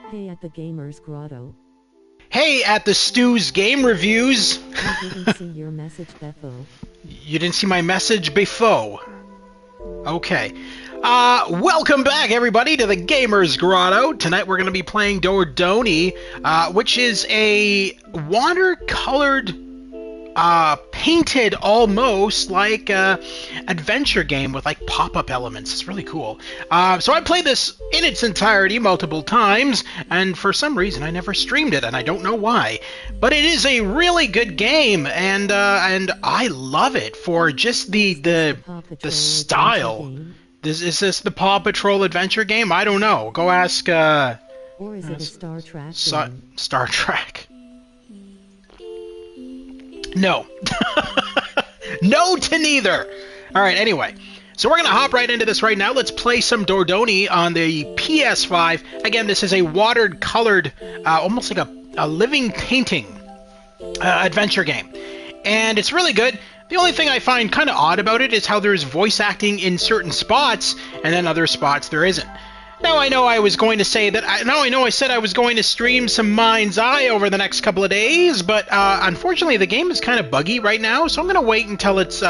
Hey at the Gamer's Grotto. Hey at the Stew's Game Reviews. I didn't see your message, Befo. You didn't see my message, Befo? Okay. Welcome back, everybody, to the Gamer's Grotto. Tonight we're going to be playing Dordogne, which is a watercolored, painted almost like adventure game with like pop-up elements. It's really cool. So I played this in its entirety multiple times, and for some reason I never streamed it, and I don't know why. But it is a really good game, and I love it for just the style. Is this the Paw Patrol adventure game? I don't know. Go ask. Or is it a Star Trek game? Star Trek. No. No to neither. All right, anyway. So we're going to hop right into this right now. Let's play some Dordogne on the PS5. Again, this is a watercolored, almost like a living painting adventure game. And it's really good. The only thing I find kind of odd about it is how there's voice acting in certain spots, and then other spots there isn't. Now I know I was going to say that. Now I know I said I was going to stream some Mind's Eye over the next couple of days, but unfortunately the game is kind of buggy right now, so I'm going to wait until it's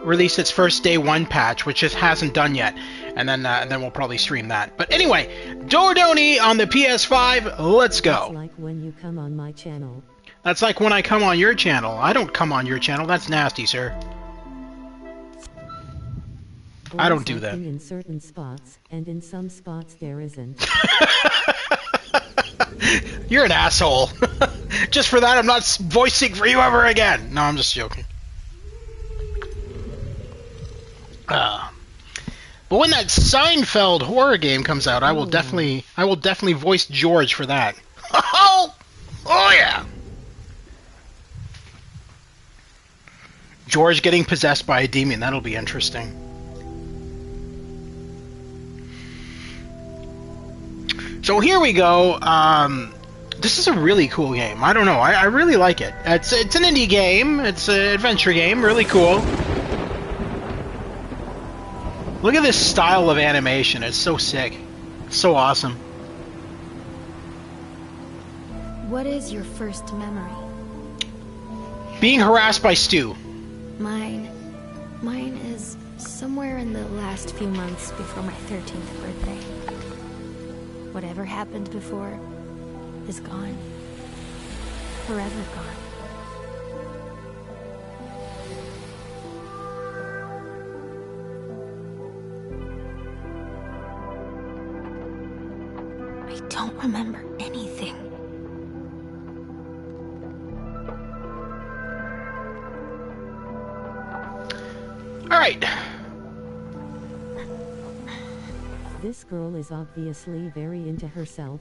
released its first day one patch, which it hasn't done yet, and then we'll probably stream that. But anyway, Dordogne on the PS5. Let's go. It's like when you come on my channel. That's like when I come on your channel. I don't come on your channel. That's nasty, sir. I don't do that. In certain spots, and in some spots there isn't. You're an asshole. Just for that, I'm not voicing for you ever again. No, I'm just joking. But when that Seinfeld horror game comes out, I will definitely voice George for that. Oh yeah. George getting possessed by a demon. That'll be interesting. So here we go. This is a really cool game. I don't know. I really like it. It's an indie game. It's an adventure game. Really cool. Look at this style of animation. It's so sick. It's so awesome. What is your first memory? Being harassed by Stu. Mine is somewhere in the last few months before my 13th birthday. Whatever happened before is gone. Forever gone. I don't remember anything. All right. This girl is obviously very into herself.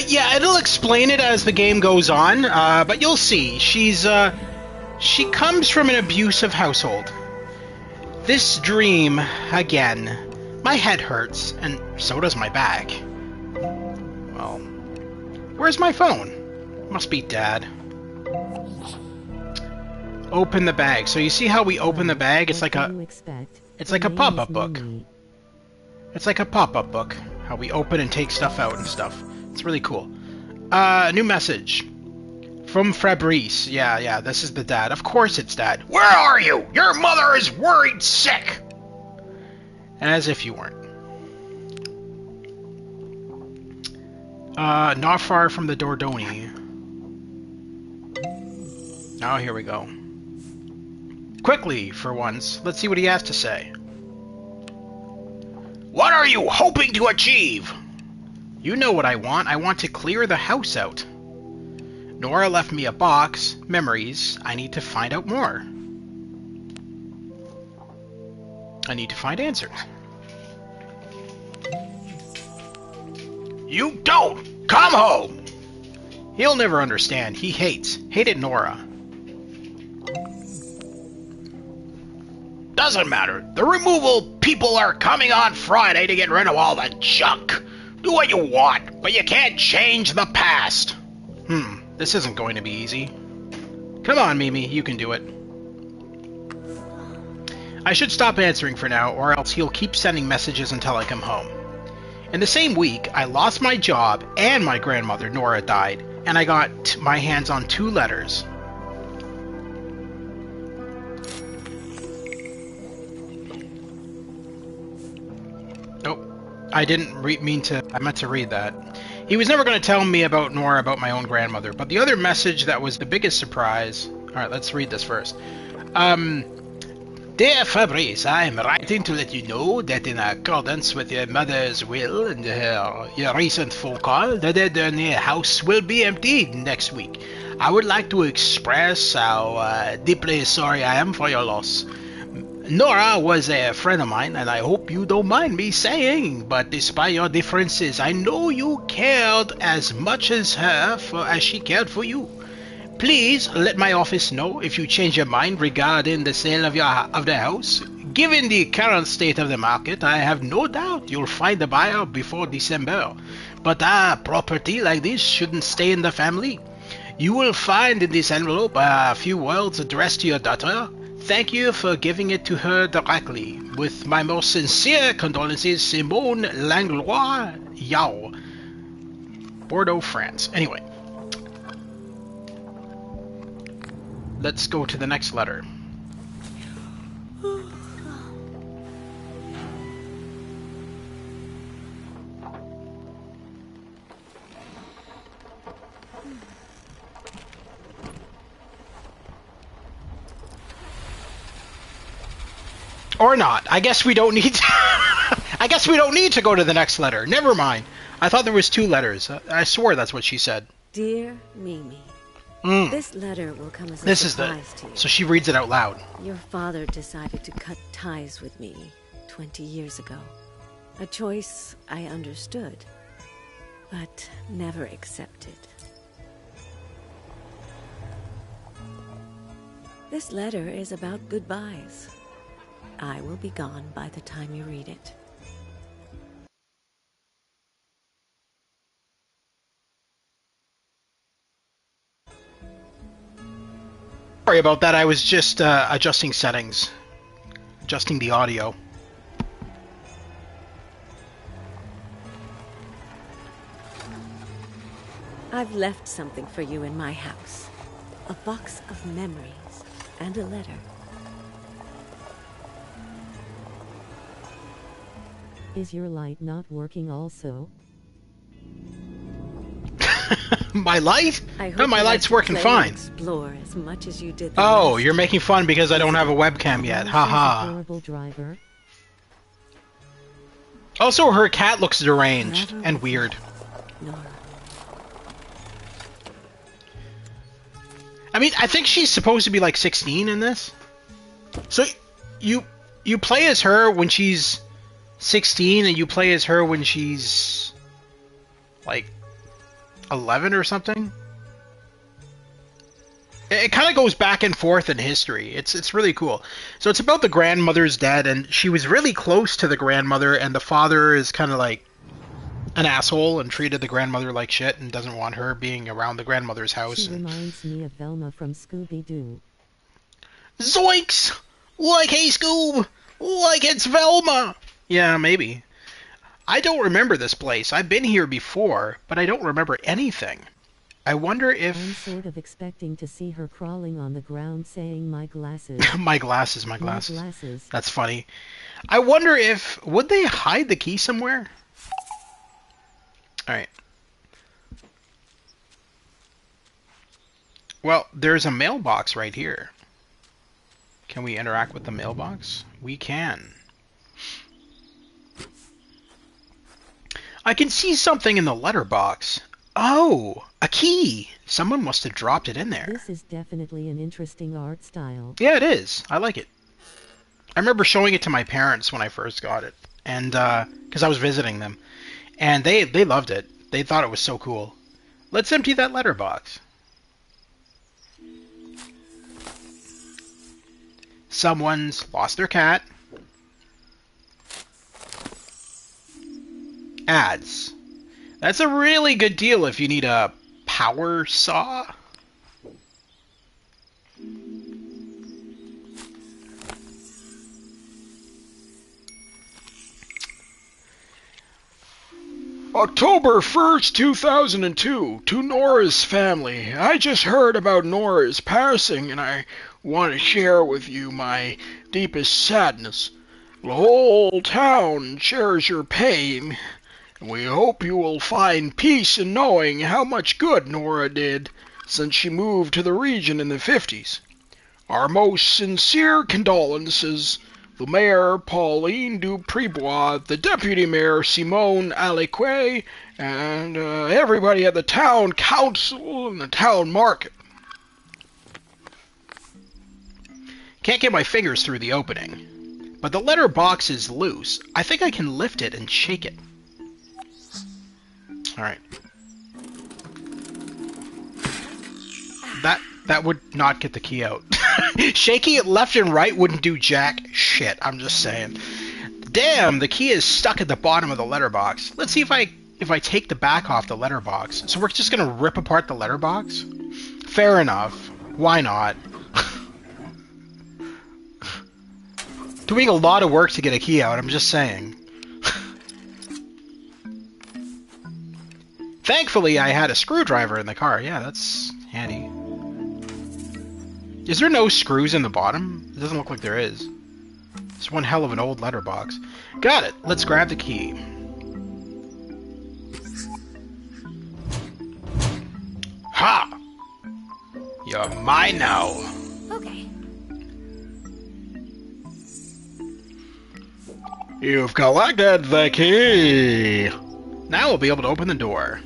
Yeah, it'll explain it as the game goes on, but you'll see. She comes from an abusive household. This dream, again, my head hurts, and so does my back. Well, where's my phone? Must be Dad. Open the bag. So you see how we open the bag? It's like a pop-up book. It's like a pop-up book. How we open and take stuff out and stuff. It's really cool. New message. From Fabrice. Yeah, this is the dad. Of course it's Dad. Where are you? Your mother is worried sick! As if you weren't. Not far from the Dordogne. Oh, here we go. Quickly, for once, let's see what he has to say. What are you hoping to achieve? You know what I want. I want to clear the house out. Nora left me a box. Memories. I need to find out more. I need to find answers. You don't! Come home! He'll never understand. He hated Nora. Doesn't matter. The removal people are coming on Friday to get rid of all the junk. Do what you want, but you can't change the past. This isn't going to be easy. Come on, Mimi, you can do it. I should stop answering for now, or else he'll keep sending messages until I come home. In the same week, I lost my job and my grandmother, Nora, died, and I got my hands on 2 letters. I didn't I meant to read that. He was never going to tell me about Nora, about my own grandmother, but the other message that was the biggest surprise... Alright, let's read this first. Dear Fabrice, I am writing to let you know that in accordance with your mother's will and your recent phone call, the Dordogne house will be emptied next week. I would like to express how deeply sorry I am for your loss. Nora was a friend of mine, and I hope you don't mind me saying, but despite your differences, I know you cared as much as her as she cared for you. Please let my office know if you change your mind regarding the sale of the house. Given the current state of the market, I have no doubt you'll find a buyer before December. But a property like this shouldn't stay in the family. You will find in this envelope a few words addressed to your daughter. Thank you for giving it to her directly. With my most sincere condolences, Simone Langlois Yao, Bordeaux, France. Anyway, let's go to the next letter. Or not. I guess we don't need to I guess we don't need to go to the next letter. Never mind. I thought there was 2 letters. I swore that's what she said. Dear Mimi, this letter will come as a surprise to you. So she reads it out loud. Your father decided to cut ties with me 20 years ago. A choice I understood, but never accepted. This letter is about goodbyes. I will be gone by the time you read it. Sorry about that, I was just adjusting settings. Adjusting the audio. I've left something for you in my house. A box of memories and a letter. Is your light not working also? My light? No, my light's working fine. Explore as much as you did. Oh, you're making fun because I don't have a webcam yet. Haha. Horrible driver. Also, her cat looks deranged and weird. Nora. I mean, I think she's supposed to be like 16 in this. So you play as her when she's 16, and you play as her when she's like 11 or something. It kind of goes back and forth in history. It's really cool. So it's about the grandmother's dead, and she was really close to the grandmother, and the father is kind of like an asshole and treated the grandmother like shit and doesn't want her being around the grandmother's house. She reminds me of Velma from Scooby-Doo. Zoinks! Like, hey, Scoob! Like it's Velma! Yeah, maybe. I don't remember this place. I've been here before, but I don't remember anything. I wonder if... I'm sort of expecting to see her crawling on the ground saying, my glasses. my glasses, my glasses. My glasses. That's funny. I wonder if... Would they hide the key somewhere? Alright. Well, there's a mailbox right here. Can we interact with the mailbox? We can. I can see something in the letterbox. Oh, a key. Someone must have dropped it in there. This is definitely an interesting art style. Yeah, it is. I like it. I remember showing it to my parents when I first got it, and because I was visiting them, and they loved it. They thought it was so cool. Let's empty that letterbox. Someone's lost their cat. Ads. That's a really good deal if you need a power saw. October 1st, 2002, to Nora's family. I just heard about Nora's passing, and I want to share with you my deepest sadness. The whole town shares your pain, and we hope you will find peace in knowing how much good Nora did since she moved to the region in the 50s. Our most sincere condolences. The Mayor, Pauline Duprebois, the Deputy Mayor, Simone Aliquet, and everybody at the Town Council and the Town Market. Can't get my fingers through the opening, but the letter box is loose. I think I can lift it and shake it. Alright. That would not get the key out. Shaking it left and right wouldn't do jack shit, I'm just saying. Damn, the key is stuck at the bottom of the letterbox. Let's see if I take the back off the letterbox. So we're just gonna rip apart the letterbox? Fair enough. Why not? Doing a lot of work to get a key out, I'm just saying. Thankfully, I had a screwdriver in the car. Yeah, that's handy. Is there no screws in the bottom? It doesn't look like there is. It's one hell of an old letterbox. Got it. Let's grab the key. Ha! You're mine now. Okay. You've collected the key. Now we'll be able to open the door.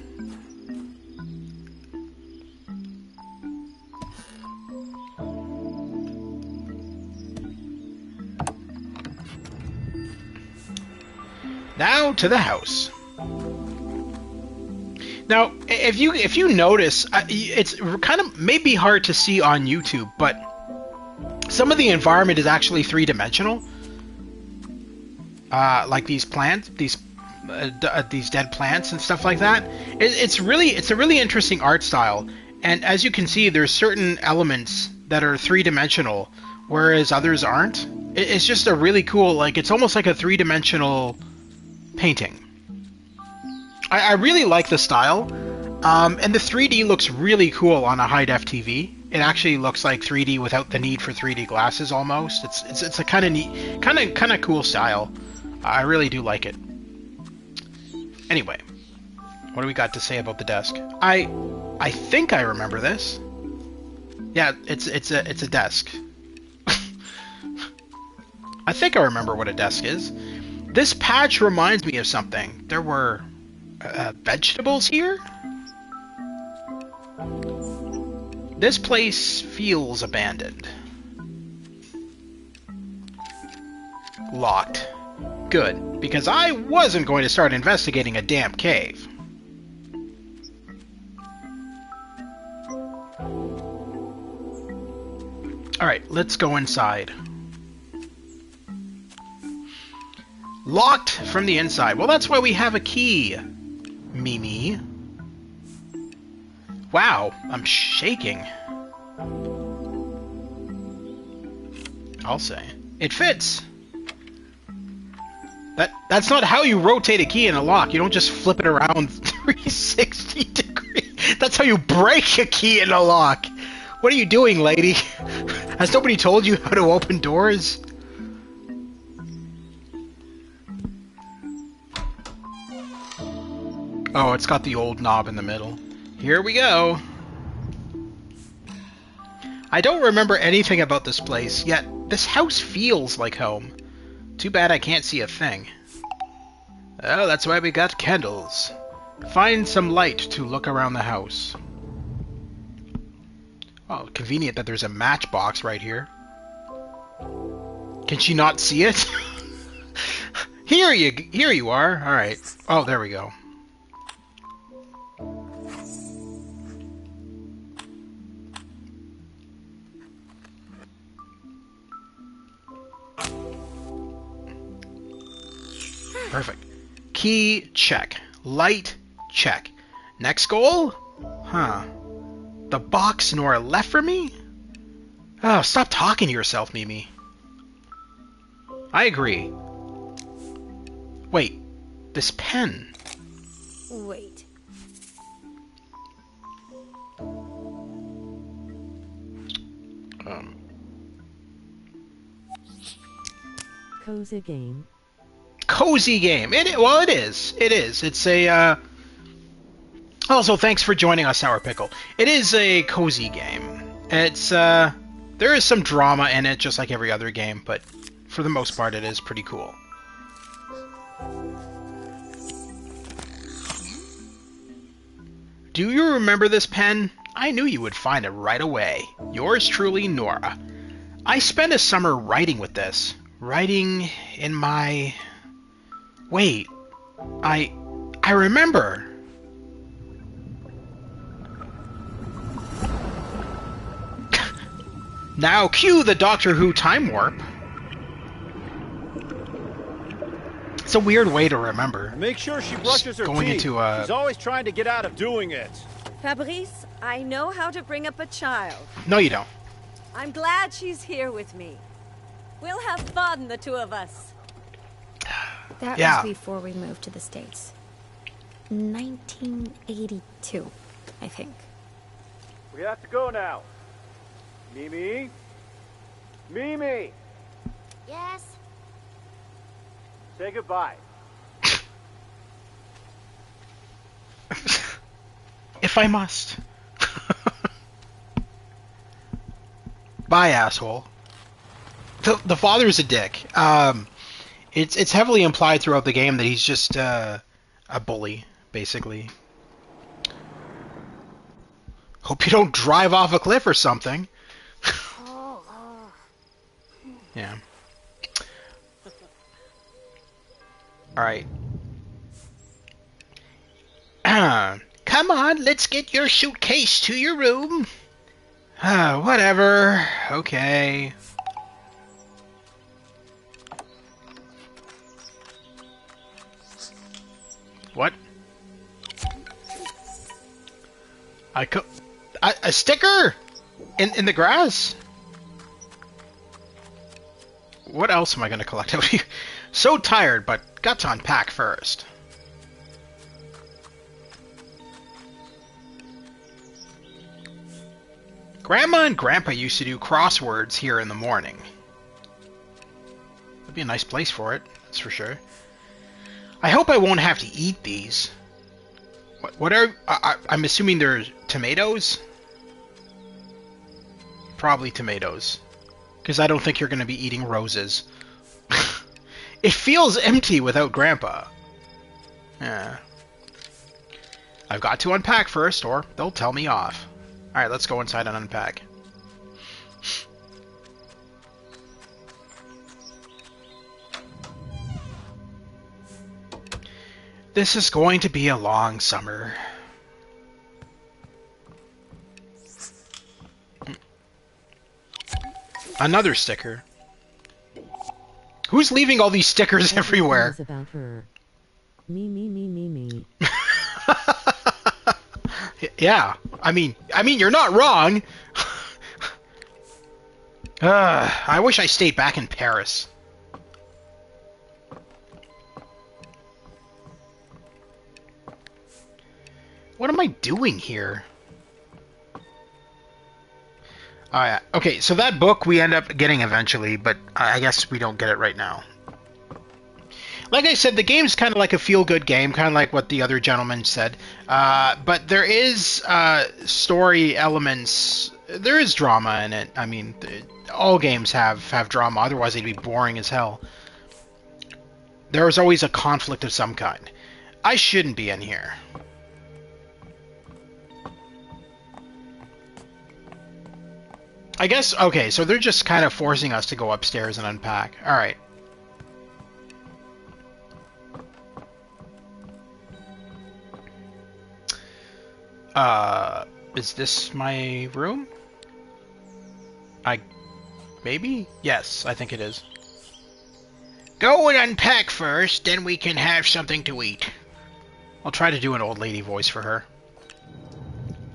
Now to the house. Now, if you notice, it's kind of maybe hard to see on YouTube, but some of the environment is actually three-dimensional. Like these plants, these dead plants and stuff like that. It's a really interesting art style, and as you can see, there's certain elements that are three-dimensional, whereas others aren't. It's just a really cool, like, it's almost like a three-dimensional painting. I really like the style, and the 3D looks really cool on a high-def TV. It actually looks like 3D without the need for 3D glasses almost. It's a kind of neat, kind of cool style. I really do like it. Anyway, what do we got to say about the desk? I think I remember this. Yeah, it's a desk. I think I remember what a desk is. This patch reminds me of something. There were vegetables here? This place feels abandoned. Locked. Good, because I wasn't going to start investigating a damp cave. Alright, let's go inside. Locked from the inside. Well, that's why we have a key, Mimi. Wow, I'm shaking. I'll say. It fits. That's not how you rotate a key in a lock. You don't just flip it around 360 degrees. That's how you break a key in a lock. What are you doing, lady? Has nobody told you how to open doors? Oh, it's got the old knob in the middle. Here we go. I don't remember anything about this place, yet this house feels like home. Too bad I can't see a thing. Oh, that's why we got candles. Find some light to look around the house. Oh, convenient that there's a matchbox right here. Can she not see it? Here you are. All right. Oh, there we go. Perfect. Key, check. Light, check. Next goal? Huh. The box Nora left for me? Oh, stop talking to yourself, Mimi. I agree. Wait, this pen. Wait. Cozy game. Cozy game. Well, it is. It is. It's a. Also, thanks for joining us, Sour Pickle. It is a cozy game. It's there is some drama in it, just like every other game, but for the most part, it is pretty cool. Do you remember this pen? I knew you would find it right away. Yours truly, Nora. I spent a summer writing with this. Writing in my... Wait. I remember. Now cue the Doctor Who time warp. It's a weird way to remember. Make sure she brushes her going teeth. Into She's always trying to get out of doing it. Fabrice, I know how to bring up a child. No, you don't. I'm glad she's here with me. We'll have fun, the two of us. That Yeah. was before we moved to the States. 1982, I think. We have to go now. Mimi? Mimi! Yes? Say goodbye. If I must. Bye, asshole. The father's a dick. It's heavily implied throughout the game that he's just a bully, basically. Hope you don't drive off a cliff or something. Yeah. Alright. Come on, let's get your suitcase to your room. Whatever. Okay. What? A sticker? In the grass? What else am I going to collect? So tired, but got to unpack first. Grandma and Grandpa used to do crosswords here in the morning. That'd be a nice place for it, that's for sure. I hope I won't have to eat these. What are... I'm assuming they're tomatoes? Probably tomatoes. Because I don't think you're going to be eating roses. It feels empty without Grandpa. Yeah. I've got to unpack first, or they'll tell me off. Alright, let's go inside and unpack. This is going to be a long summer. Another sticker. Who's leaving all these stickers everywhere? Is about her. Me. Yeah, I mean, you're not wrong. I wish I stayed back in Paris. What am I doing here? Okay, so that book we end up getting eventually, but I guess we don't get it right now. Like I said, the game's kind of like a feel-good game, kind of like what the other gentleman said. But there is story elements. There is drama in it. I mean, all games have drama, otherwise they'd be boring as hell. There is always a conflict of some kind. I shouldn't be in here. I guess, okay, so they're just kind of forcing us to go upstairs and unpack. Alright. Is this my room? Maybe? Yes, I think it is. Go and unpack first, then we can have something to eat. I'll try to do an old lady voice for her.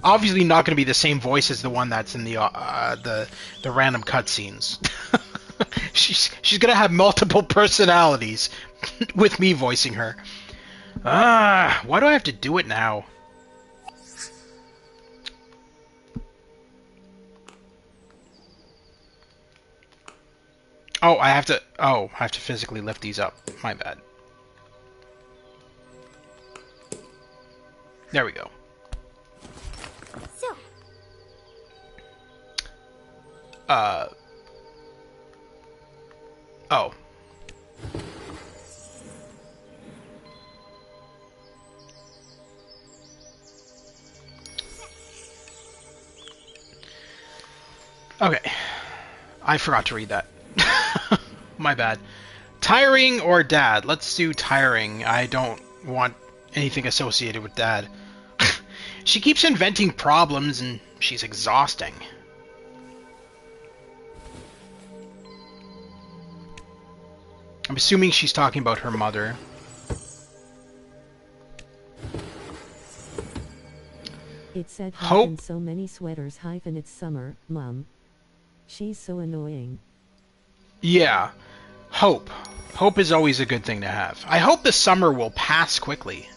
Obviously not going to be the same voice as the one that's in the random cutscenes. she's going to have multiple personalities with me voicing her. Why do I have to do it now? Oh, I have to physically lift these up. My bad. There we go. So, Oh. Okay. I forgot to read that. My bad. Tiring or dad? Let's do tiring. I don't want anything associated with dad. She keeps inventing problems and she's exhausting. I'm assuming she's talking about her mother. It said Hope. so many sweaters hyphen it's summer, Mum. She's so annoying. Yeah. Hope. Hope is always a good thing to have. I hope the summer will pass quickly.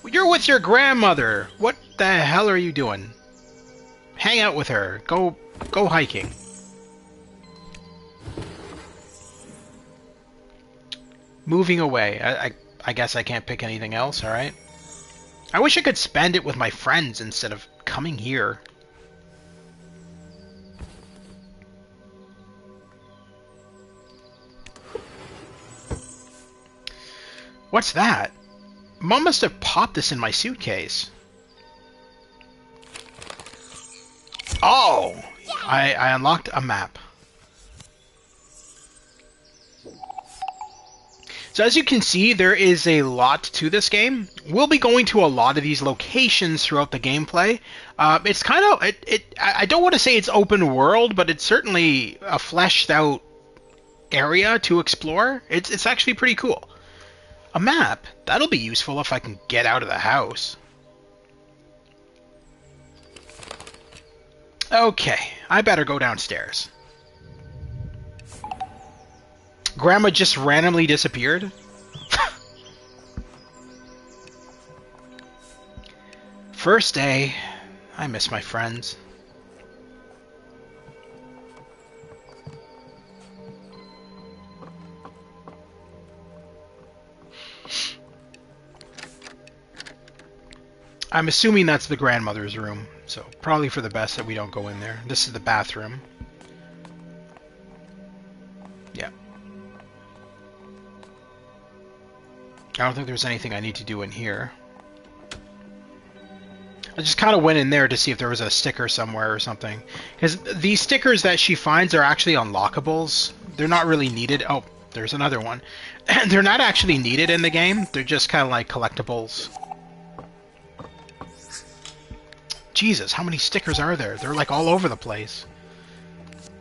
You're with your grandmother. What the hell are you doing? Hang out with her. Go hiking. Moving away. I guess I can't pick anything else, alright? I wish I could spend it with my friends instead of coming here. What's that? Mom must have popped this in my suitcase. Oh! I unlocked a map. So as you can see, there is a lot to this game. We'll be going to a lot of these locations throughout the gameplay. It's kind of... I don't want to say it's open world, but it's certainly a fleshed out area to explore. It's actually pretty cool. A map. That'll be useful if I can get out of the house. Okay, I better go downstairs. Grandma just randomly disappeared? First day. I miss my friends. I'm assuming that's the grandmother's room, so probably for the best that we don't go in there. This is the bathroom. Yeah. I don't think there's anything I need to do in here. I just kind of went in there to see if there was a sticker somewhere or something. Because these stickers that she finds are actually unlockables. They're not really needed. Oh, there's another one. They're not actually needed in the game. They're just kind of like collectibles. Jesus, how many stickers are there? They're like all over the place.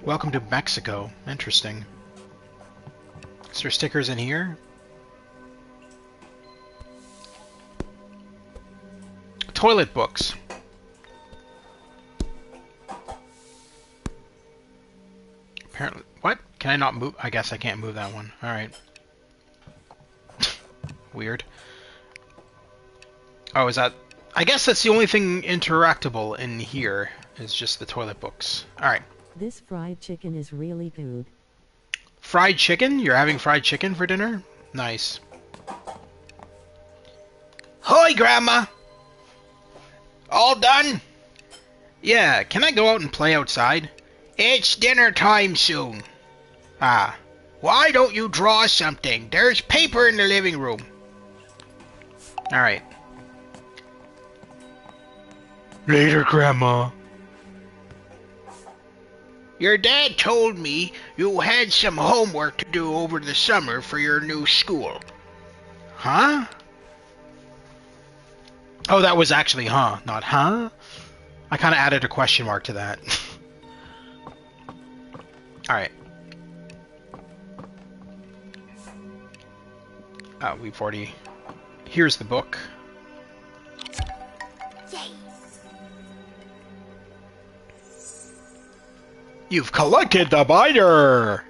Welcome to Mexico. Interesting. Is there stickers in here? Toilet books. Apparently, what? Can I not move? I guess I can't move that one. Alright. Weird. Oh, is that... I guess that's the only thing interactable in here, is just the toilet books. Alright. This fried chicken is really good. Fried chicken? You're having fried chicken for dinner? Nice. Hi, Grandma! All done? Yeah, can I go out and play outside? It's dinner time soon. Ah, why don't you draw something? There's paper in the living room. Alright. Later, Grandma. Your dad told me you had some homework to do over the summer for your new school. Huh? Oh, that was actually huh, not huh? I kind of added a question mark to that. Alright. We've already... Here's the book. Yay! You've collected the binder!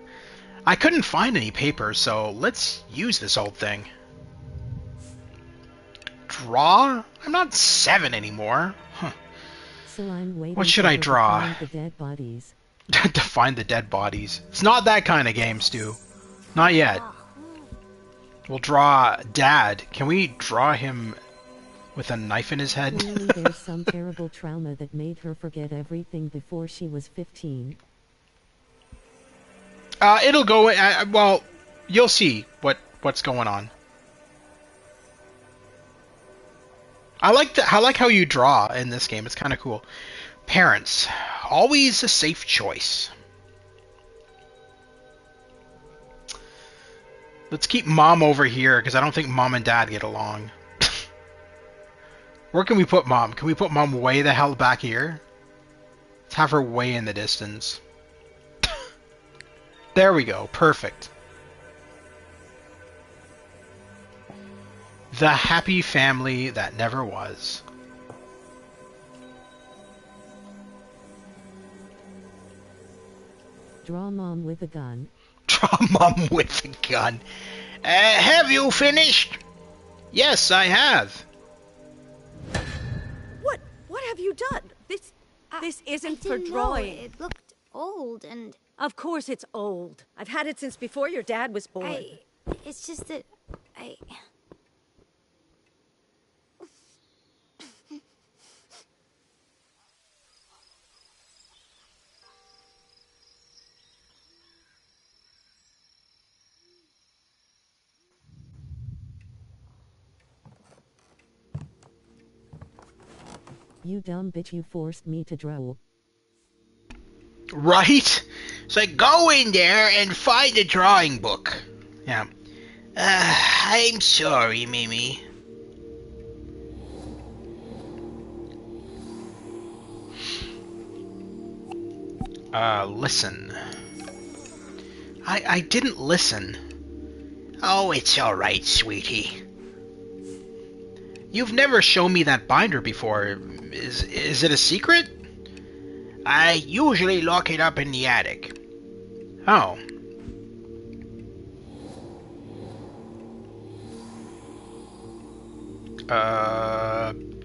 I couldn't find any paper, so let's use this old thing. Draw? I'm not 7 anymore. Huh. So I'm waiting What should I draw? to find the dead bodies. To find the dead bodies. It's not that kind of game, Stu. Not yet. We'll draw Dad. Can we draw him with a knife in his head? Clearly there's some terrible trauma that made her forget everything before she was 15. It'll go... well, you'll see what's going on. I like how you draw in this game. It's kind of cool. Parents. Always a safe choice. Let's keep Mom over here, because I don't think Mom and Dad get along. Where can we put Mom? Can we put Mom way the hell back here? Let's have her way in the distance. There we go. Perfect. The happy family that never was. Draw Mom with a gun. Draw Mom with a gun. Have you finished? Yes, I have. What have you done? This isn't for Didn't know. drawing. It looked old and Of course it's old. I've had it since before your dad was born. it's just that You dumb bitch, you forced me to draw. Right? So go in there and find the drawing book. Yeah. I'm sorry, Mimi. Listen. I didn't listen. Oh, it's alright, sweetie. You've never shown me that binder before. Is it a secret? I usually lock it up in the attic. Oh.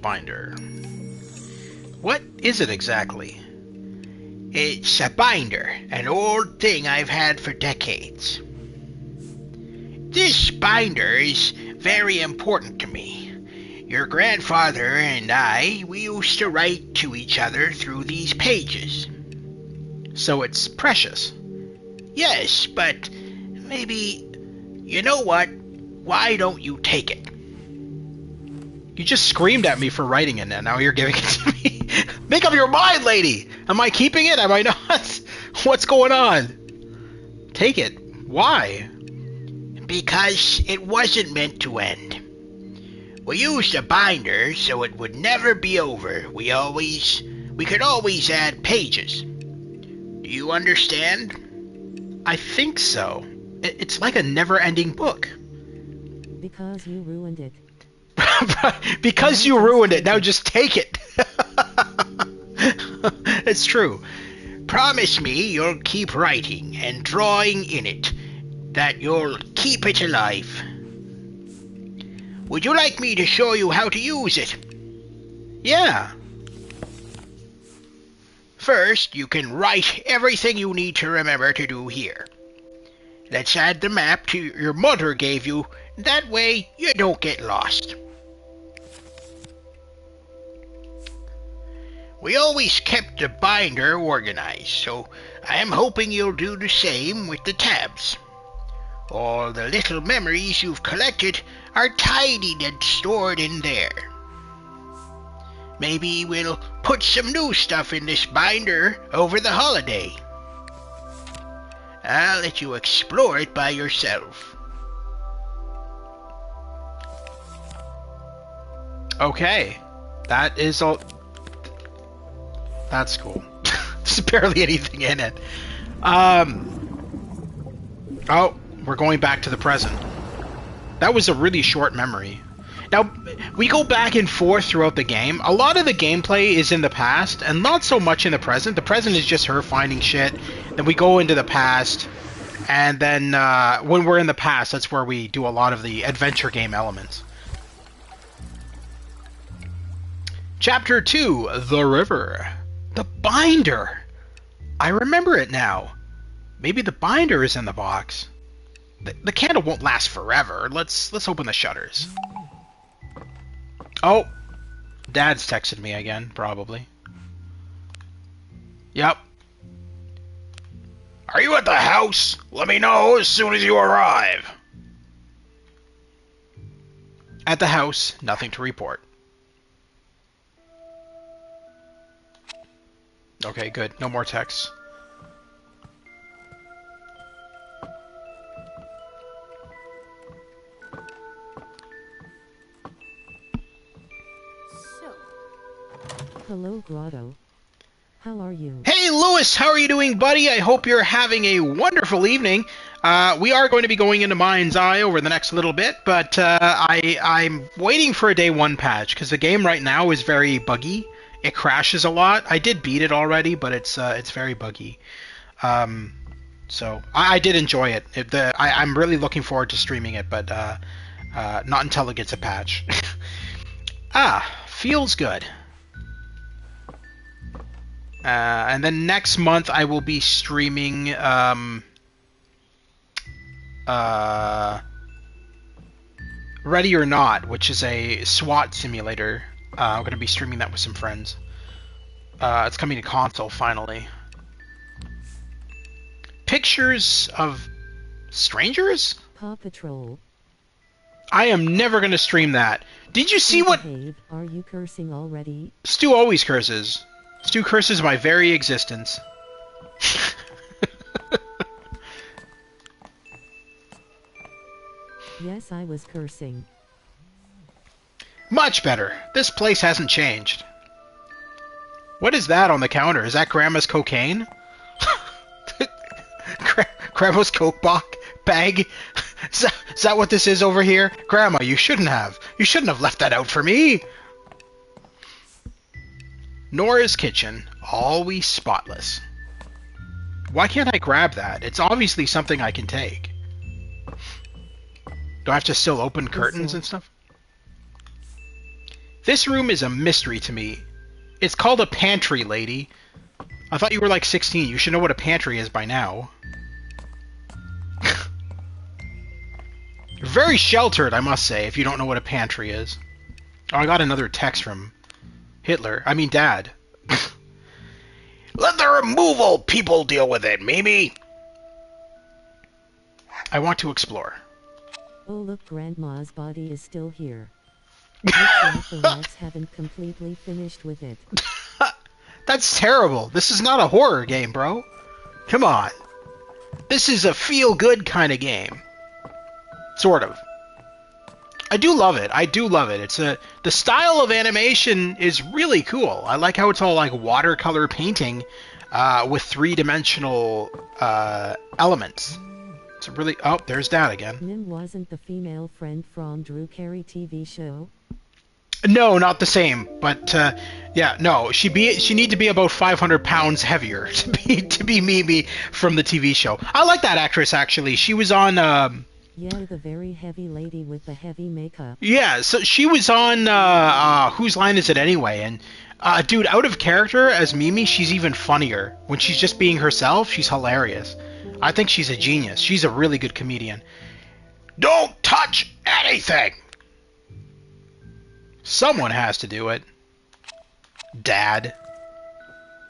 Binder. What is it exactly? It's a binder, an old thing I've had for decades. This binder is very important to me. Your grandfather and we used to write to each other through these pages. So it's precious. Yes, but maybe... You know what? Why don't you take it? You just screamed at me for writing it, and now you're giving it to me. Make up your mind, lady! Am I keeping it? Am I not? What's going on? Take it. Why? Because it wasn't meant to end. We used a binder so it would never be over. We could always add pages. Do You understand? I think so. It's like a never-ending book. Because you ruined it. Because you ruined it, now just take it. It's true. Promise me you'll keep writing and drawing in it, that you'll keep it alive. Would you like me to show you how to use it? Yeah. First, you can write everything you need to remember to do here. Let's add the map to your mother gave you. That way, you don't get lost. We always kept the binder organized, so I am hoping you'll do the same with the tabs. All the little memories you've collected are tidied and stored in there. Maybe we'll put some new stuff in this binder over the holiday. I'll let you explore it by yourself. Okay. That is all... That's cool. There's barely anything in it. Oh, we're going back to the present. That was a really short memory. Now, we go back and forth throughout the game. A lot of the gameplay is in the past, and not so much in the present. The present is just her finding shit. Then we go into the past, and then when we're in the past, that's where we do a lot of the adventure game elements. Chapter 2, The River. The binder! I remember it now. Maybe the binder is in the box. The candle won't last forever. Let's open the shutters. Oh, Dad's texted me again, probably. Yep. Are you at the house? Let me know as soon as you arrive. At the house, nothing to report. Okay, good. No more texts. Hello, Grotto. How are you? Hey, Lewis! How are you doing, buddy? I hope you're having a wonderful evening. We are going to be going into Mind's Eye over the next little bit, but I'm waiting for a day 1 patch, because the game right now is very buggy. It crashes a lot. I did beat it already, but it's very buggy. So I did enjoy it. I'm really looking forward to streaming it, but not until it gets a patch. Feels good. And then next month I will be streaming Ready or Not, which is a SWAT simulator. I'm going to be streaming that with some friends. It's coming to console, finally. Pictures of strangers? Paw Patrol. I am never going to stream that. Did you see what... Behave. Are you cursing already? Stu always curses. Stu curses my very existence. Yes, I was cursing. Much better. This place hasn't changed. What is that on the counter? Is that Grandma's cocaine? Grandma's coke bag? Is that what this is over here? Grandma, you shouldn't have. You shouldn't have left that out for me. Nora's kitchen, always spotless. Why can't I grab that? It's obviously something I can take. Do I have to still open curtains and stuff? This room is a mystery to me. It's called a pantry, lady. I thought you were like 16. You should know what a pantry is by now. You're very sheltered, I must say, if you don't know what a pantry is. Oh, I got another text from Hitler. I mean, Dad. Let the removal people deal with it, Mimi. I want to explore. Oh, look, Grandma's body is still here. Looks like the rats haven't completely finished with it. That's terrible. This is not a horror game, bro. Come on. This is a feel-good kind of game. Sort of. I do love it. I do love it. The style of animation is really cool. I like how it's all like watercolor painting. with three-dimensional elements. It's really... Oh, there's Dad again. Nim wasn't the female friend from Drew Carey TV show? No, not the same. But yeah, no, she need to be about 500 pounds heavier to be Mimi from the TV show. I like that actress actually. She was on. Yeah, the very heavy lady with the heavy makeup. Yeah, so she was on. Whose Line Is It Anyway? And dude, out of character as Mimi, she's even funnier. When she's just being herself, she's hilarious. I think she's a genius. She's a really good comedian. Don't touch anything. Someone has to do it. Dad.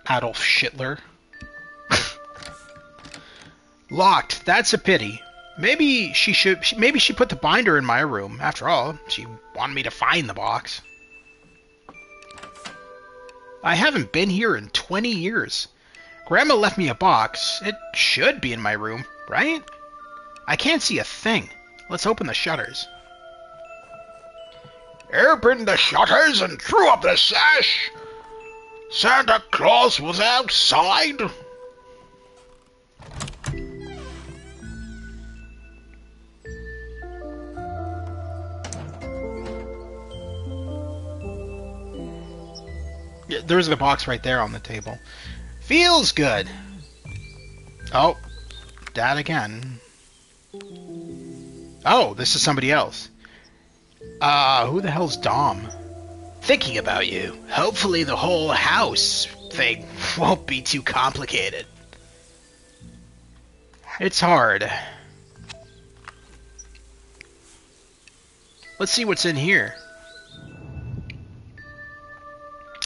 Adolf Hitler. Locked. That's a pity. Maybe she put the binder in my room. After all, she wanted me to find the box. I haven't been here in 20 years. Grandma left me a box. It should be in my room, right? I can't see a thing. Let's open the shutters. Opened the shutters and threw up the sash. Santa Claus was outside. Yeah, there's the box right there on the table. Feels good. Oh, Dad again. Oh, this is somebody else. Who the hell's Dom? Thinking about you. Hopefully the whole house thing won't be too complicated. It's hard. Let's see what's in here.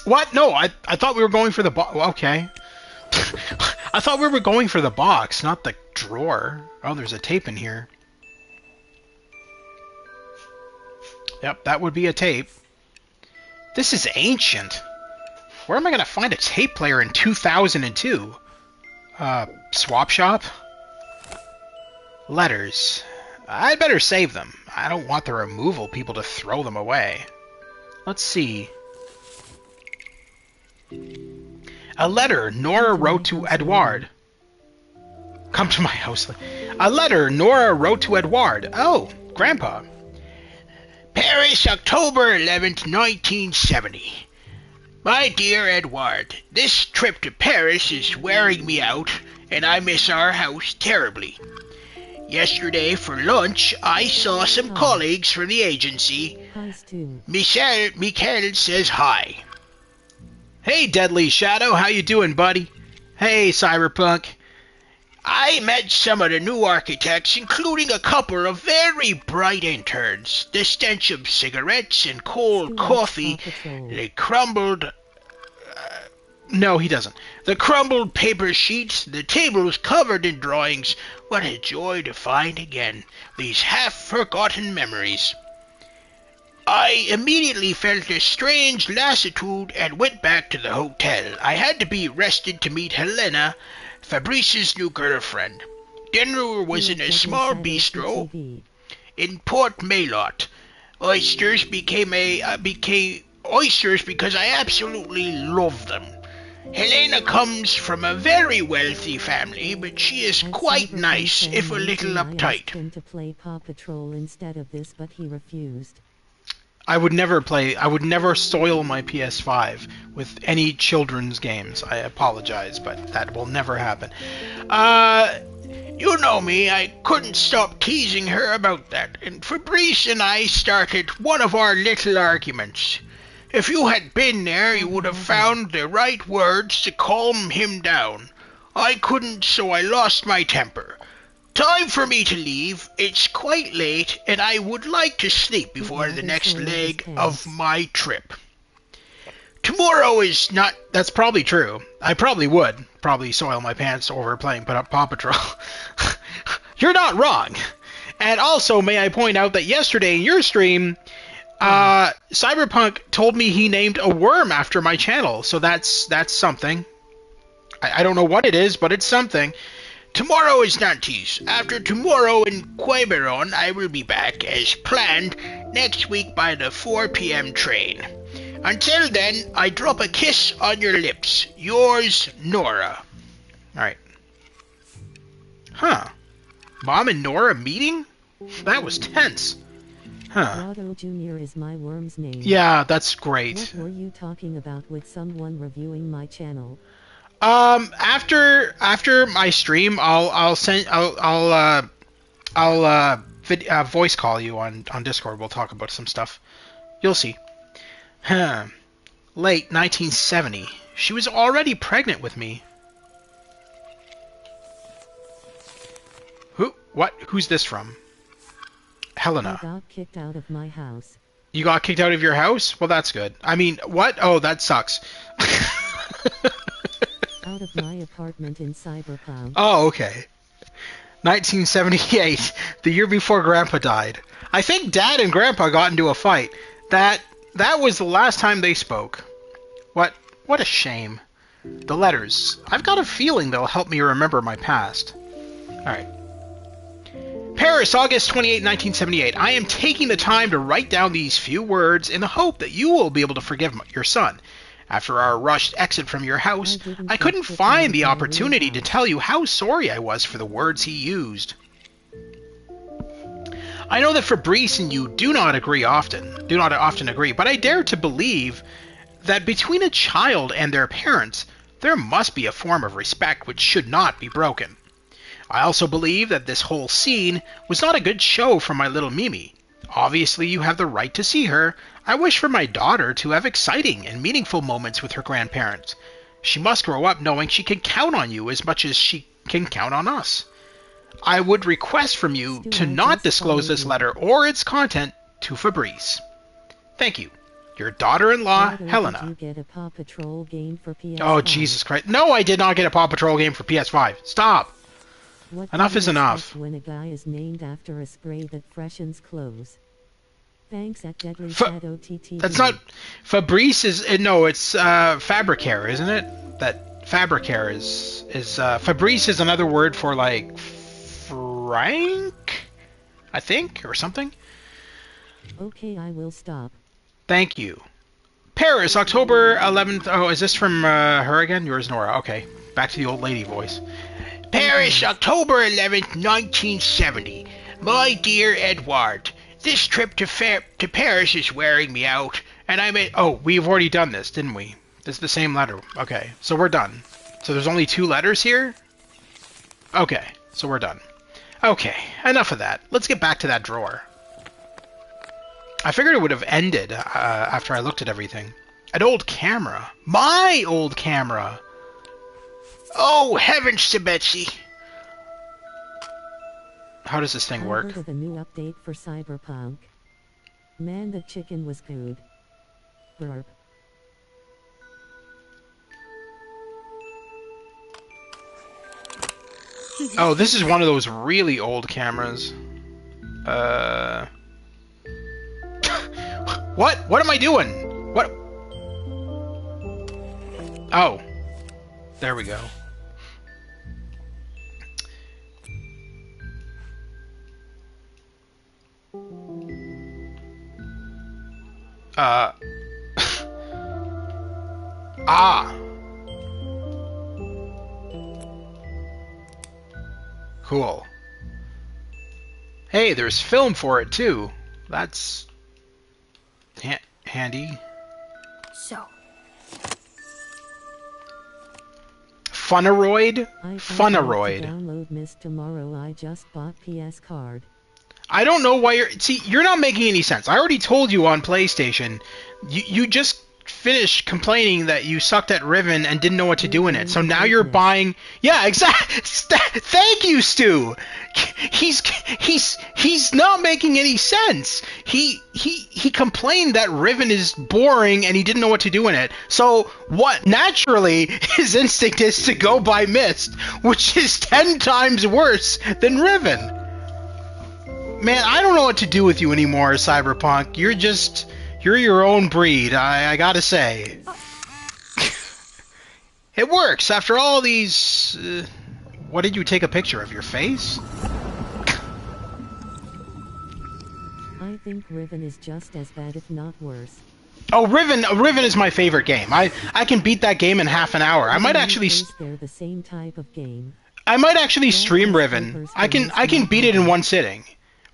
What? No, I thought we were going for the box. Okay. I thought we were going for the box, not the drawer. Oh, there's a tape in here. Yep, that would be a tape. This is ancient. Where am I going to find a tape player in 2002? Swap shop? Letters. I'd better save them. I don't want the removal people to throw them away. Let's see. A letter Nora wrote to Edward. Come to my house. A letter Nora wrote to Edward. Oh, Grandpa. Paris, October 11th, 1970. My dear Edward, this trip to Paris is wearing me out, and I miss our house terribly. Yesterday for lunch, I saw some colleagues from the agency. Michael says hi. Hey, Deadly Shadow, how you doing, buddy? Hey, Cyberpunk. I met some of the new architects, including a couple of very bright interns. The stench of cigarettes and cold coffee, the crumbled... no, he doesn't. The crumbled paper sheets, the tables covered in drawings. What a joy to find again these half-forgotten memories. I immediately felt a strange lassitude and went back to the hotel. I had to be rested to meet Helena, Fabrice's new girlfriend. Dinner was in a small bistro in Port Maillot. Oysters became oysters because I absolutely love them. Helena comes from a very wealthy family, but she is quite nice, if a little uptight. I asked him to play Paw Patrol instead of this, but he refused. I would never soil my PS5 with any children's games. I apologize, but that will never happen. You know me, I couldn't stop teasing her about that, and Fabrice and I started one of our little arguments. If you had been there, you would have found the right words to calm him down. I couldn't, so I lost my temper. Time for me to leave. It's quite late, and I would like to sleep before the next leg of my trip. Tomorrow is not... That's probably true. I probably would. Probably soil my pants over playing Paw Patrol. You're not wrong. And also, may I point out that yesterday in your stream, Cyberpunk told me he named a worm after my channel. So that's something. I don't know what it is, but it's something. Tomorrow is Nantes. After tomorrow in Quiberon, I will be back, as planned, next week by the 4 p.m. train. Until then, I drop a kiss on your lips. Yours, Nora. Alright. Huh. Mom and Nora meeting? That was tense. Huh. Otto Jr. is my worm's name. Yeah, that's great. What were you talking about with someone reviewing my channel? After my stream, I'll voice call you on Discord. We'll talk about some stuff. You'll see. Huh. Late 1970. She was already pregnant with me. Who? What? Who's this from? Helena. I got kicked out of my house. You got kicked out of your house? Well, that's good. I mean, what? Oh, that sucks. Out of my apartment in Cyberpunk. Oh, okay. 1978, the year before Grandpa died. I think Dad and Grandpa got into a fight. That was the last time they spoke. What a shame. The letters. I've got a feeling they'll help me remember my past. Alright. Paris, August 28, 1978. I am taking the time to write down these few words in the hope that you will be able to forgive your son. After our rushed exit from your house, I couldn't find the opportunity to tell you how sorry I was for the words he used. I know that Fabrice and you do not often agree, but I dare to believe that between a child and their parents, there must be a form of respect which should not be broken. I also believe that this whole scene was not a good show for my little Mimi. Obviously, you have the right to see her. I wish for my daughter to have exciting and meaningful moments with her grandparents. She must grow up knowing she can count on you as much as she can count on us. I would request from you to not disclose this letter or its content to Fabrice. Thank you. Your daughter-in-law, Helena. Did you get a Paw Patrol game for PS5? Oh, Jesus Christ. No, I did not get a Paw Patrol game for PS5. Stop. What Enough do is you enough. expect when a guy is named after a spray that freshens clothes? Thanks at Deadly Fa- Shadow TTV. That's not... Fabrice is... No, it's Fabricare, isn't it? That Fabricare is Fabrice is another word for, like, Frank? I think? Or something? Okay, I will stop. Thank you. Paris, October 11th... Oh, is this from her again? Yours, Nora. Okay. Back to the old lady voice. Paris, October 11th, 1970. My dear Edward, this trip to Paris is wearing me out, and I'm at... Oh, we've already done this, didn't we? This is the same letter. Okay, so we're done. So there's only 2 letters here? Okay, so we're done. Okay, enough of that. Let's get back to that drawer. I figured it would have ended after I looked at everything. An old camera. My old camera! Oh, heavens to Betsy! How does this thing work? I heard of a new update for Cyberpunk. Man, the chicken was good. Burp. Oh, this is one of those really old cameras. What? What am I doing? What? Oh. There we go. Ah. Cool. Hey, there's film for it too. That's handy. So, Funaroid? I Funaroid. download Miss Tomorrow. I just bought PS card. I don't know why you're... See, you're not making any sense. I already told you on PlayStation. You just finished complaining that you sucked at Riven and didn't know what to do in it. So now you're buying... Yeah, exactly. Thank you, Stu. He's not making any sense. He complained that Riven is boring and he didn't know what to do in it. So what naturally his instinct is to go buy Myst, which is 10 times worse than Riven. Man, I don't know what to do with you anymore, Cyberpunk. You're your own breed, I gotta say. It works after all these... what did you take a picture of? Your face? I think Riven is just as bad, if not worse. Oh, Riven is my favorite game. I can beat that game in half an hour. I might actually They're the same type of game. stream Riven. I can beat it in one sitting.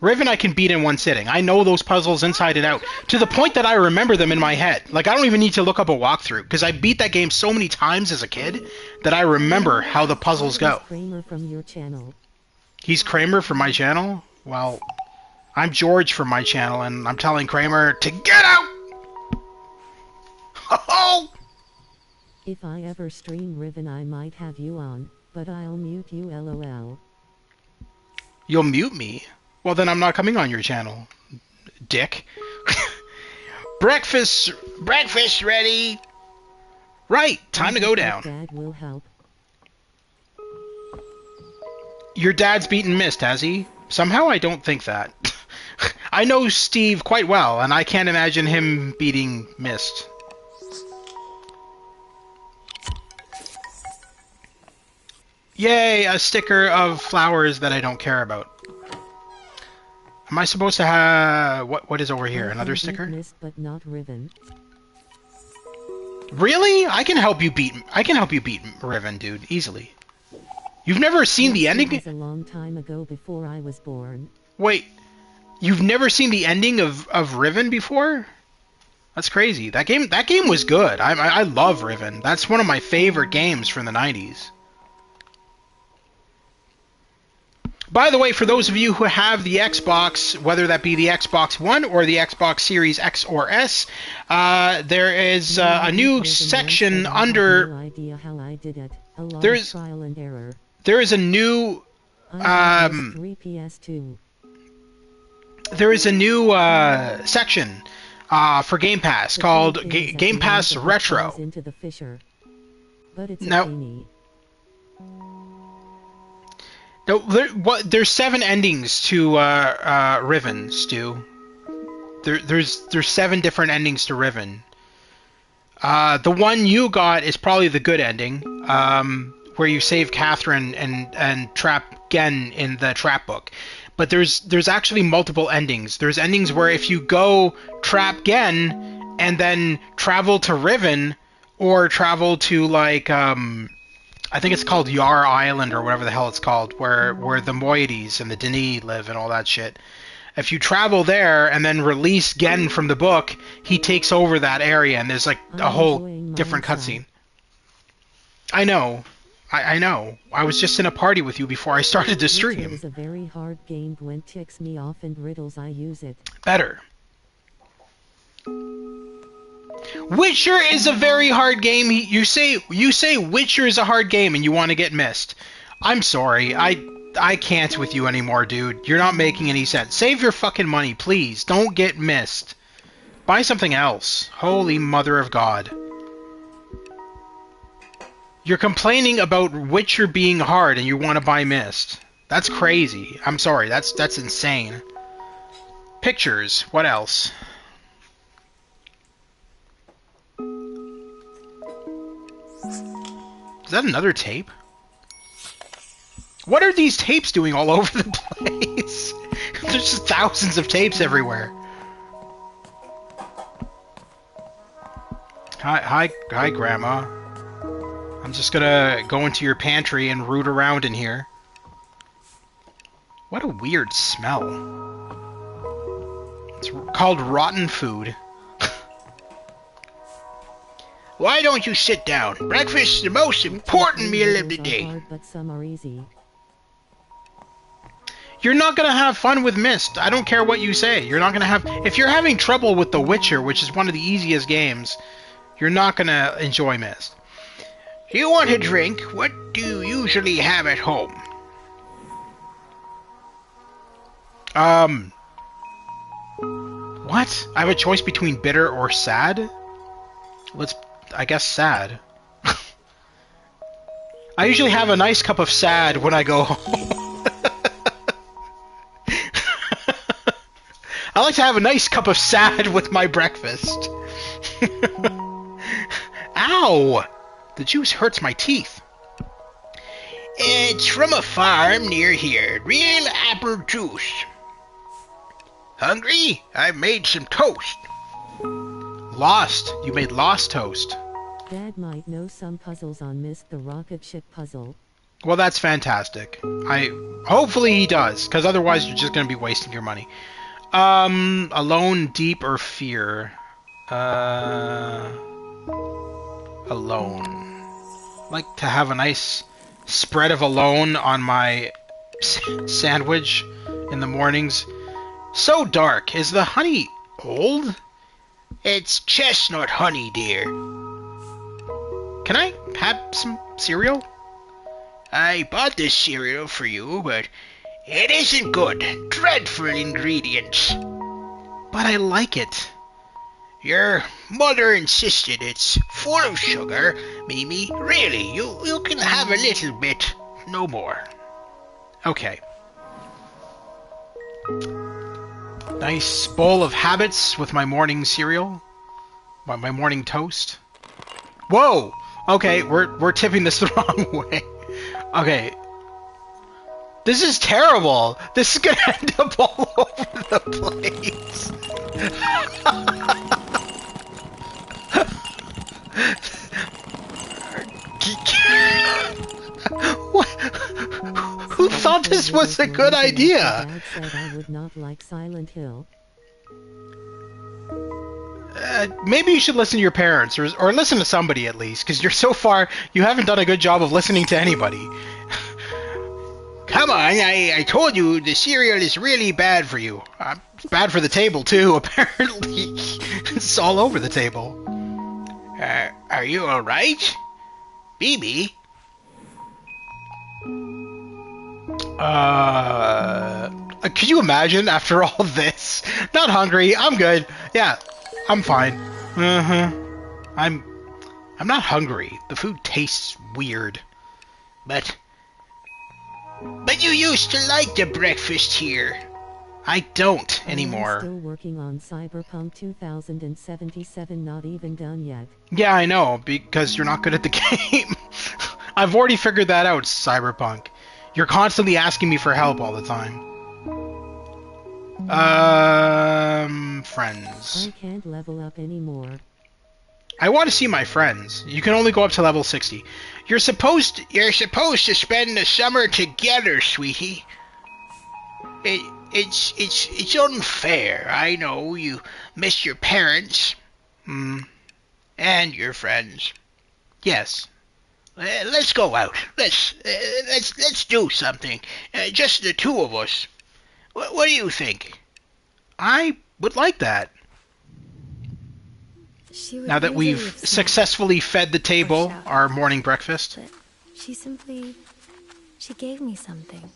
Riven I can beat in one sitting. I know those puzzles inside and out to the point that I remember them in my head. Like I don't even need to look up a walkthrough because I beat that game so many times as a kid that I remember how the puzzles go. Kramer from your channel. He's Kramer from my channel? Well, I'm George from my channel and I'm telling Kramer to get out! Oh! If I ever stream Riven I might have you on, but I'll mute you lol. You'll mute me? Well, then I'm not coming on your channel, dick. Breakfast ready. Right, time to go down. Dad will help. Your dad's beaten Mist, has he? Somehow I don't think that. I know Steve quite well, and I can't imagine him beating Mist. Yay, a sticker of flowers that I don't care about. Am I supposed to have... What is over here? Another sticker? Mist, but not Riven. Really? I can help you beat Riven, dude, easily. You've never seen the ending? It was a long time ago before I was born. Wait, you've never seen the ending of Riven before? That's crazy. That game was good. I love Riven. That's one of my favorite games from the 90s. By the way, for those of you who have the Xbox, whether that be the Xbox One or the Xbox Series X or S, there is a new section under... No idea how I did it. A lot There's- of trial and error. There is a new... I have PS3, PS2. There is a new section for Game Pass called Game Pass Retro. Into the fissure. But it's Now- a teeny. No, there's 7 endings to Riven, Stu. There's 7 different endings to Riven. The one you got is probably the good ending, where you save Catherine and trap Gen in the trap book. But there's actually multiple endings. There's endings where if you go trap Gen and then travel to Riven, or travel to like I think it's called Yar Island or whatever the hell it's called, where the Moieties and the Denis live and all that shit. If you travel there and then release Gen from the book, he takes over that area and there's like a whole different cutscene. I know. I know. I was just in a party with you before I started the Witcher stream. is a very hard game. Gwen ticks me off and riddles I use it. Better. Witcher is a very hard game. You say Witcher is a hard game and you want to get Mist. I'm sorry. I can't with you anymore, dude. You're not making any sense. Save your fucking money, please. Don't get Mist. Buy something else. Holy mother of God. You're complaining about Witcher being hard and you want to buy Mist. That's crazy. I'm sorry. That's insane. Pictures. What else? Is that another tape? What are these tapes doing all over the place? There's just thousands of tapes everywhere. Hi, Grandma. I'm just gonna go into your pantry and root around in here. What a weird smell. It's called rotten food. Why don't you sit down? Breakfast is the most important meal of the day. Hard, but some are easy. You're not gonna have fun with Mist. I don't care what you say. You're not gonna have... If you're having trouble with The Witcher, which is one of the easiest games, you're not gonna enjoy Mist. Do you want a drink? What do you usually have at home? What? I have a choice between bitter or sad? I guess sad. I usually have a nice cup of sad when I go home. I like to have a nice cup of sad with my breakfast. Ow! The juice hurts my teeth. It's from a farm near here. Real apple juice. Hungry? I've made some toast. Lost. You made Lost toast. Dad might know some puzzles on Missed the Rocket Ship puzzle. Well, that's fantastic. Hopefully he does, because otherwise you're just going to be wasting your money. Alone, deep, or fear? Alone. Like to have a nice spread of alone on my sandwich in the mornings. So dark. Is the honey old? It's chestnut honey, dear. Can I have some cereal? I bought this cereal for you, but it isn't good. Dreadful ingredients. But I like it. Your mother insisted it's full of sugar, Mimi. Really, you can have a little bit, no more. Okay. Nice bowl of habits with my morning cereal. My morning toast. Whoa! Okay, we're tipping this the wrong way. Okay. This is terrible. This is gonna end up all over the place. What? Who thought this was a good idea? Dad said I would not like Silent Hill. Maybe you should listen to your parents, or listen to somebody at least, because so far you haven't done a good job of listening to anybody. Come on, I told you the cereal is really bad for you. It's bad for the table too, apparently. It's all over the table. Are you alright? Bibi? Could you imagine after all this? Not hungry, I'm good. Yeah, I'm fine. I'm not hungry. The food tastes weird. But you used to like the breakfast here. I don't anymore. I'm still working on Cyberpunk 2077, not even done yet. Yeah, I know, because you're not good at the game. I've already figured that out, Cyberpunk. You're constantly asking me for help all the time. Friends. I can't level up anymore. I want to see my friends. You can only go up to level 60. You're supposed to spend the summer together, sweetie. It's unfair. I know you miss your parents. And your friends. Yes. Let's go out. Let's do something. Just the two of us. What do you think? I would like that. Now that we've successfully fed the table our morning breakfast. But she gave me something.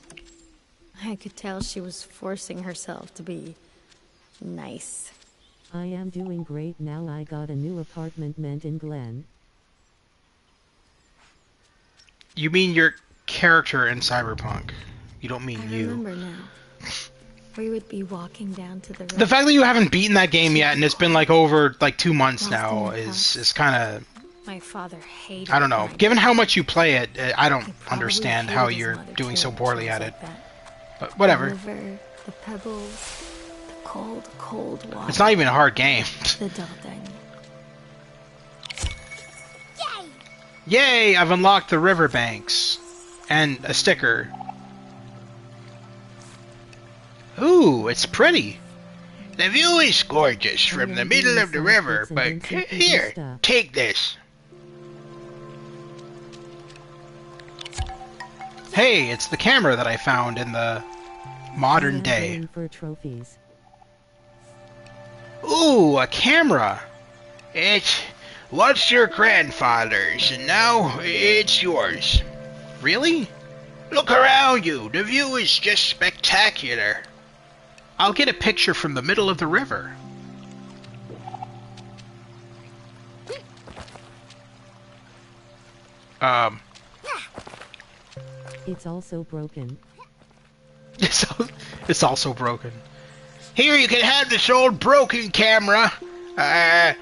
I could tell she was forcing herself to be nice. I am doing great now. I got a new apartment in Glen. You mean your character in Cyberpunk. You don't mean you. I remember now. We would be walking down to the road. The fact that you haven't beaten that game yet and it's been over 2 months now is kind of... My father hated I don't know. Given how much you play it, I don't understand how you're doing so poorly at it. But whatever. The river, the pebbles, the cold, cold water. It's not even a hard game. The Dordogne. Yay! I've unlocked the riverbanks. And a sticker. Ooh, it's pretty. The view is gorgeous from the middle of the river, but here, take this. Hey, it's the camera that I found in the modern day. For trophies. Ooh, a camera. It was your grandfather's, and now it's yours. Really? Look around you. The view is just spectacular. I'll get a picture from the middle of the river. It's also broken. It's also broken. Here, you can have this old broken camera. I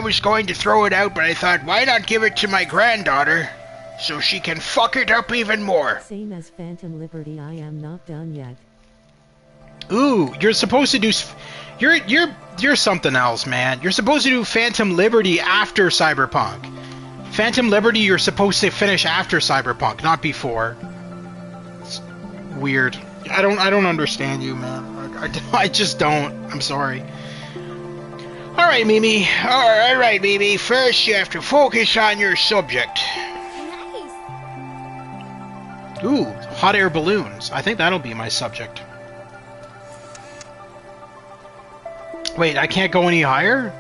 was going to throw it out, but I thought, why not give it to my granddaughter so she can fuck it up even more? Same as Phantom Liberty, I am not done yet. Ooh, you're supposed to do. You're something else, man. You're supposed to do Phantom Liberty after Cyberpunk. Phantom Liberty, you're supposed to finish after Cyberpunk, not before. It's weird. I don't understand you, man. I just don't. I'm sorry. All right, Mimi. All right, Mimi. First, you have to focus on your subject. Ooh, hot air balloons. I think that'll be my subject. Wait, I can't go any higher?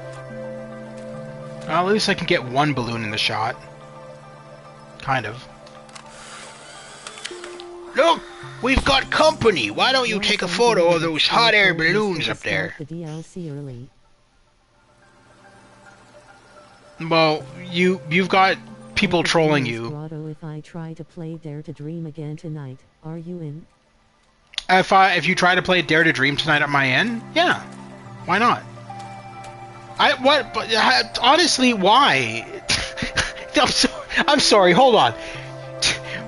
Well, at least I can get one balloon in the shot. Kind of. Look, we've got company. Why don't you take a photo of those hot air balloons up there? The DLC early. Well, you've got people trolling you. Grotto, if I try to play Dare to Dream again tonight, are you in? If you try to play Dare to Dream tonight at my end, yeah. Why not? Honestly, why? I'm sorry, hold on.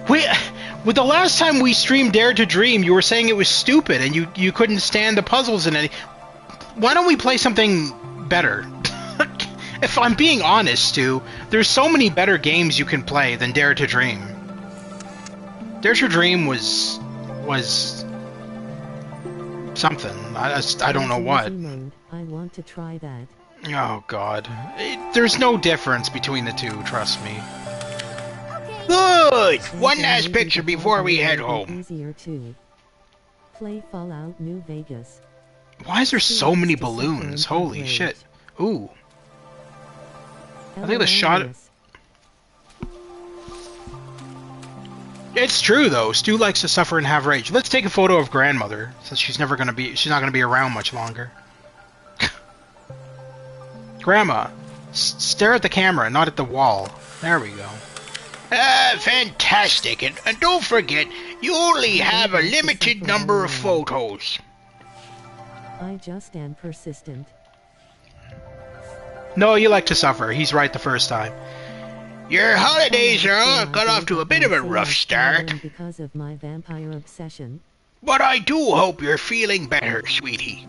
With the last time we streamed Dare to Dream, you were saying it was stupid and you couldn't stand the puzzles and any. Why don't we play something better? If I'm being honest, Stu, there's so many better games you can play than Dare to Dream. Dare to Dream was something. I don't know what. I want to try that. Oh God, there's no difference between the two. Trust me. Good. One last picture before we head home. Easier to play Fallout New Vegas. Why is there so many balloons? Holy shit. Ooh. I think the shot. It's true though. Stu likes to suffer and have rage. Let's take a photo of grandmother, since she's not gonna be around much longer. Grandma, stare at the camera, not at the wall. There we go. Fantastic. And don't forget, you only have a limited number of photos. I just am persistent. No, you like to suffer. He's right the first time. Your holidays are all got off to a bit of a rough start. Because of my vampire obsession. But I do hope you're feeling better, sweetie.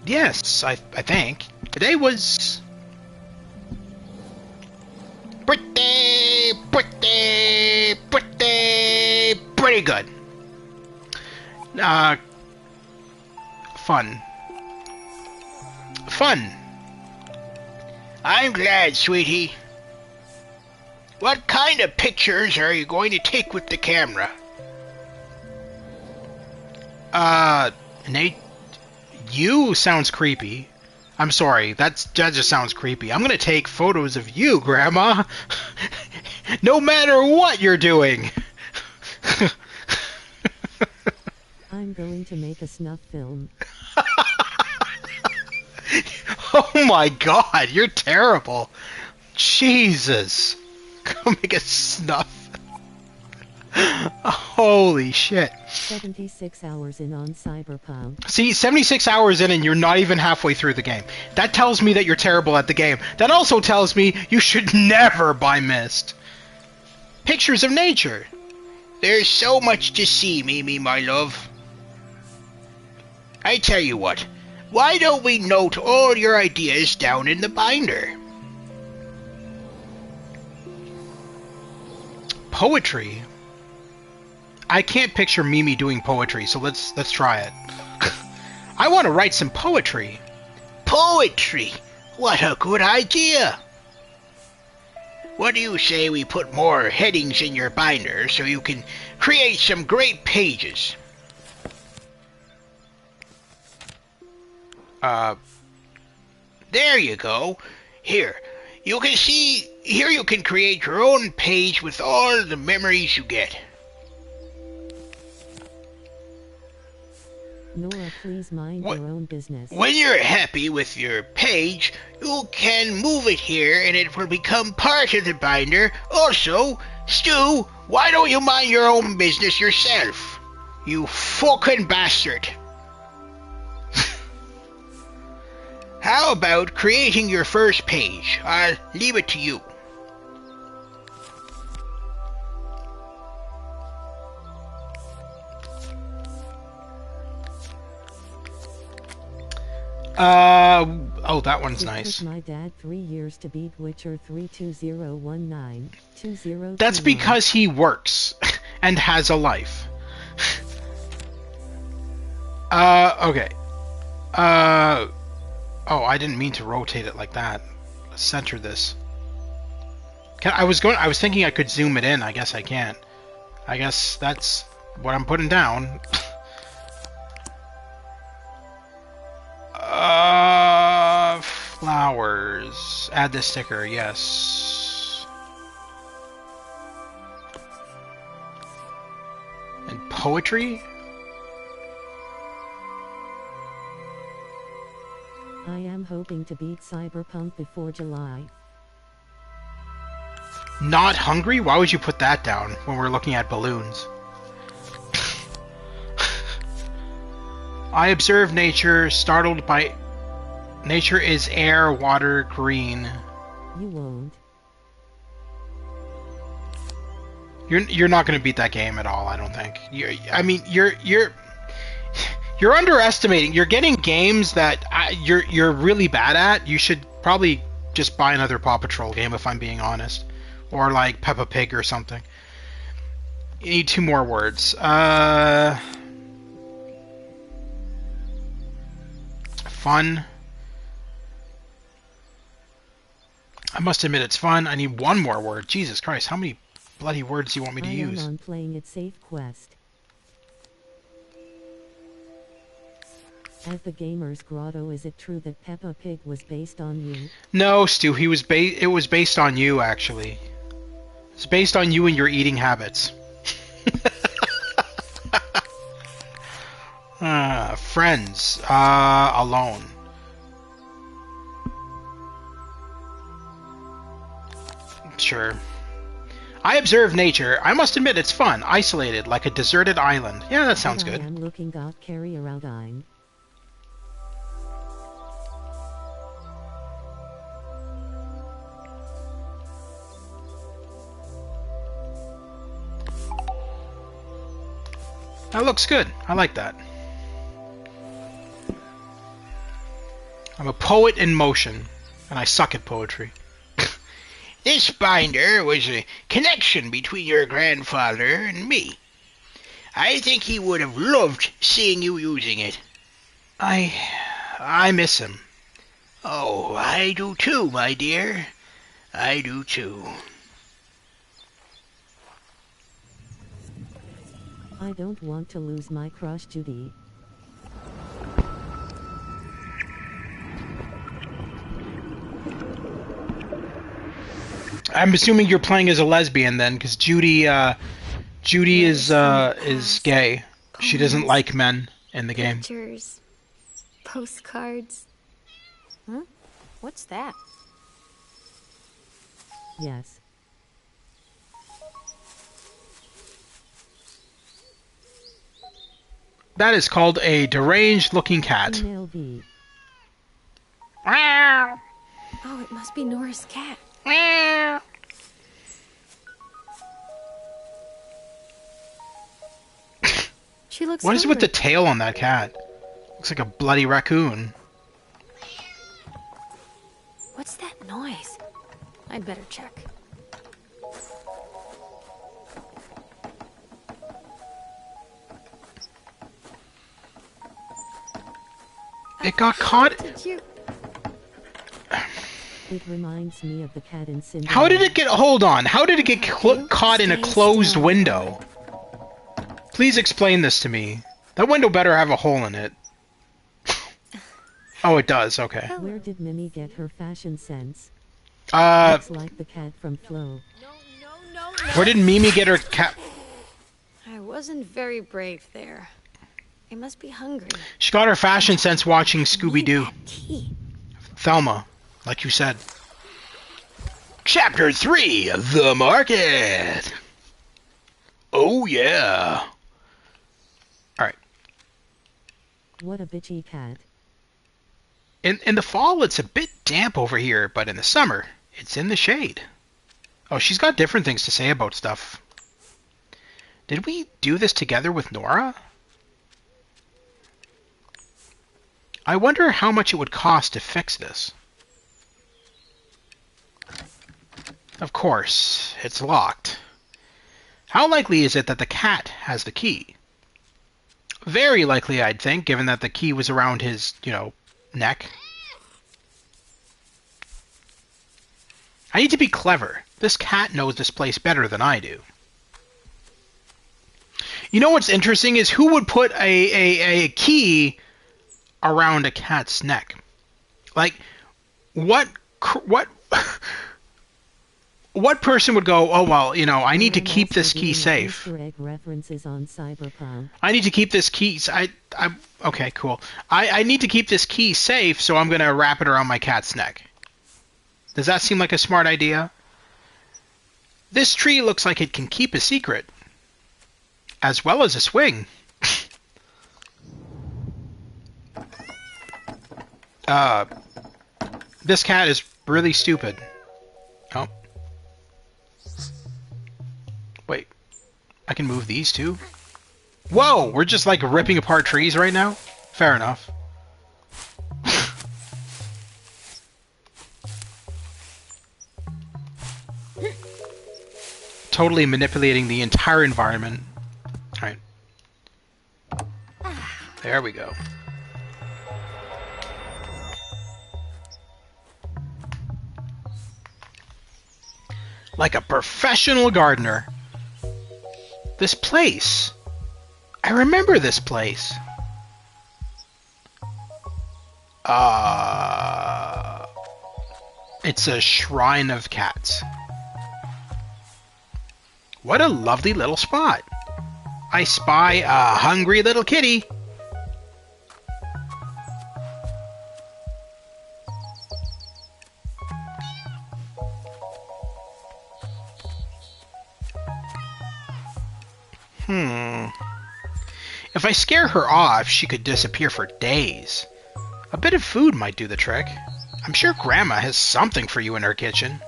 Yes, I think. Today was... pretty good. Fun. I'm glad, sweetie. What kind of pictures are you going to take with the camera? Nate, you sounds creepy. I'm sorry, that just sounds creepy. I'm gonna take photos of you, Grandma. No matter what you're doing. I'm going to make a snuff film. Oh my God, you're terrible. Jesus. Go make a snuff. Holy shit. 76 hours in on Cyberpunk. See, 76 hours in and you're not even halfway through the game. That tells me that you're terrible at the game. That also tells me you should never buy Myst. Pictures of nature. There's so much to see, Mimi, my love. I tell you what. Why don't we note all your ideas down in the binder? Poetry? I can't picture Mimi doing poetry, so let's try it. I want to write some poetry. Poetry? What a good idea! What do you say we put more headings in your binder so you can create some great pages? There you go. Here you can create your own page with all the memories you get. Nora, please mind your own business. When you're happy with your page, you can move it here and it will become part of the binder. Also, Stu, why don't you mind your own business yourself? You fucking bastard. How about creating your first page? I'll leave it to you. Oh, that one's It nice. took my dad 3 years to beat Witcher 32019-2029. That's because he works and has a life. Okay. Oh, I didn't mean to rotate it like that. Let's center this. I was thinking I could zoom it in. I guess I can't. I guess that's what I'm putting down. Flowers. Add this sticker, yes. And poetry? I am hoping to beat Cyberpunk before July. Not hungry? Why would you put that down when we're looking at balloons? I observe nature, startled by... Nature is air, water, green. You won't. You're not going to beat that game at all, I don't think. You're underestimating. You're getting games that you're really bad at. You should probably just buy another Paw Patrol game, if I'm being honest. Or like Peppa Pig or something. You need 2 more words. Fun. I must admit it's fun. I need 1 more word. Jesus Christ, how many bloody words do you want me to use? I am on playing it safe quest. As the Gamer's Grotto, is it true that Peppa Pig was based on you? No, Stu, it was based on you, actually. It's based on you and your eating habits. Friends. Alone. Sure. I observe nature. I must admit it's fun. Isolated, like a deserted island. Yeah, that sounds good. I am looking out carry around. That looks good. I like that. I'm a poet in motion, and I suck at poetry. This binder was a connection between your grandfather and me. I think he would have loved seeing you using it. I miss him. Oh, I do too, my dear. I do too. I don't want to lose my crush, Judy. I'm assuming you're playing as a lesbian then, because Judy is gay. She doesn't like men in the game. Pictures, postcards. Huh? What's that? Yes. That is called a deranged-looking cat. Female V. Oh, it must be Nora's cat. She looks What is it with the hungry. tail on that cat? Looks like a bloody raccoon. What's that noise? I'd better check. It got caught. Did you? It reminds me of the cat in Cinderella. How did it get? Hold on. How did it get caught in a closed window? Please explain this to me. That window better have a hole in it. Oh, it does. Okay. Where did Mimi get her fashion sense? Uh, Looks like the cat from Flow. No. where did Mimi get her cat? I wasn't very brave there. I must be hungry. She got her fashion sense watching Scooby-Doo. That tea. Thelma, like you said. Chapter 3, The Market. Oh, yeah. Alright. What a bitchy cat. In the fall, it's a bit damp over here, but in the summer, it's in the shade. Oh, she's got different things to say about stuff. Did we do this together with Nora? I wonder how much it would cost to fix this. Of course, it's locked. How likely is it that the cat has the key? Very likely, I'd think, given that the key was around his, neck. I need to be clever. This cat knows this place better than I do. You know what's interesting is who would put a key around a cat's neck? Like, what person would go, oh, well, I need to keep this key safe. References on Cyberpunk. I need to keep this key... okay, cool. I need to keep this key safe, so I'm going to wrap it around my cat's neck. Does that seem like a smart idea? This tree looks like it can keep a secret. As well as a swing. This cat is really stupid. Oh. Wait. I can move these too? Whoa! We're just like ripping apart trees right now? Fair enough. Totally manipulating the entire environment. Alright. There we go. Like a professional gardener. This place. I remember this place. It's a shrine of cats. What a lovely little spot. I spy a hungry little kitty. If I scare her off, she could disappear for days. A bit of food might do the trick. I'm sure Grandma has something for you in her kitchen.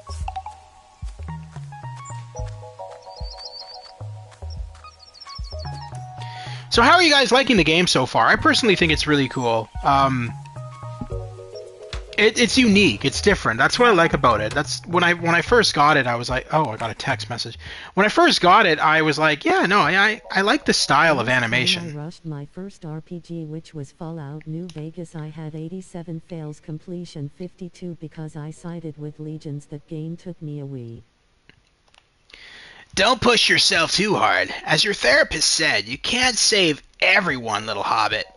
So how are you guys liking the game so far? I personally think it's really cool. It's unique. It's different. That's what I like about it. That's when I first got it, I was like, oh, I got a text message. When I first got it, I was like, yeah, no, I like the style of animation. I rushed my first RPG, which was Fallout New Vegas. I had 87 fails, completion 52 because I sided with Legions. That game took me a wee. Don't push yourself too hard. As your therapist said, you can't save everyone, little hobbit.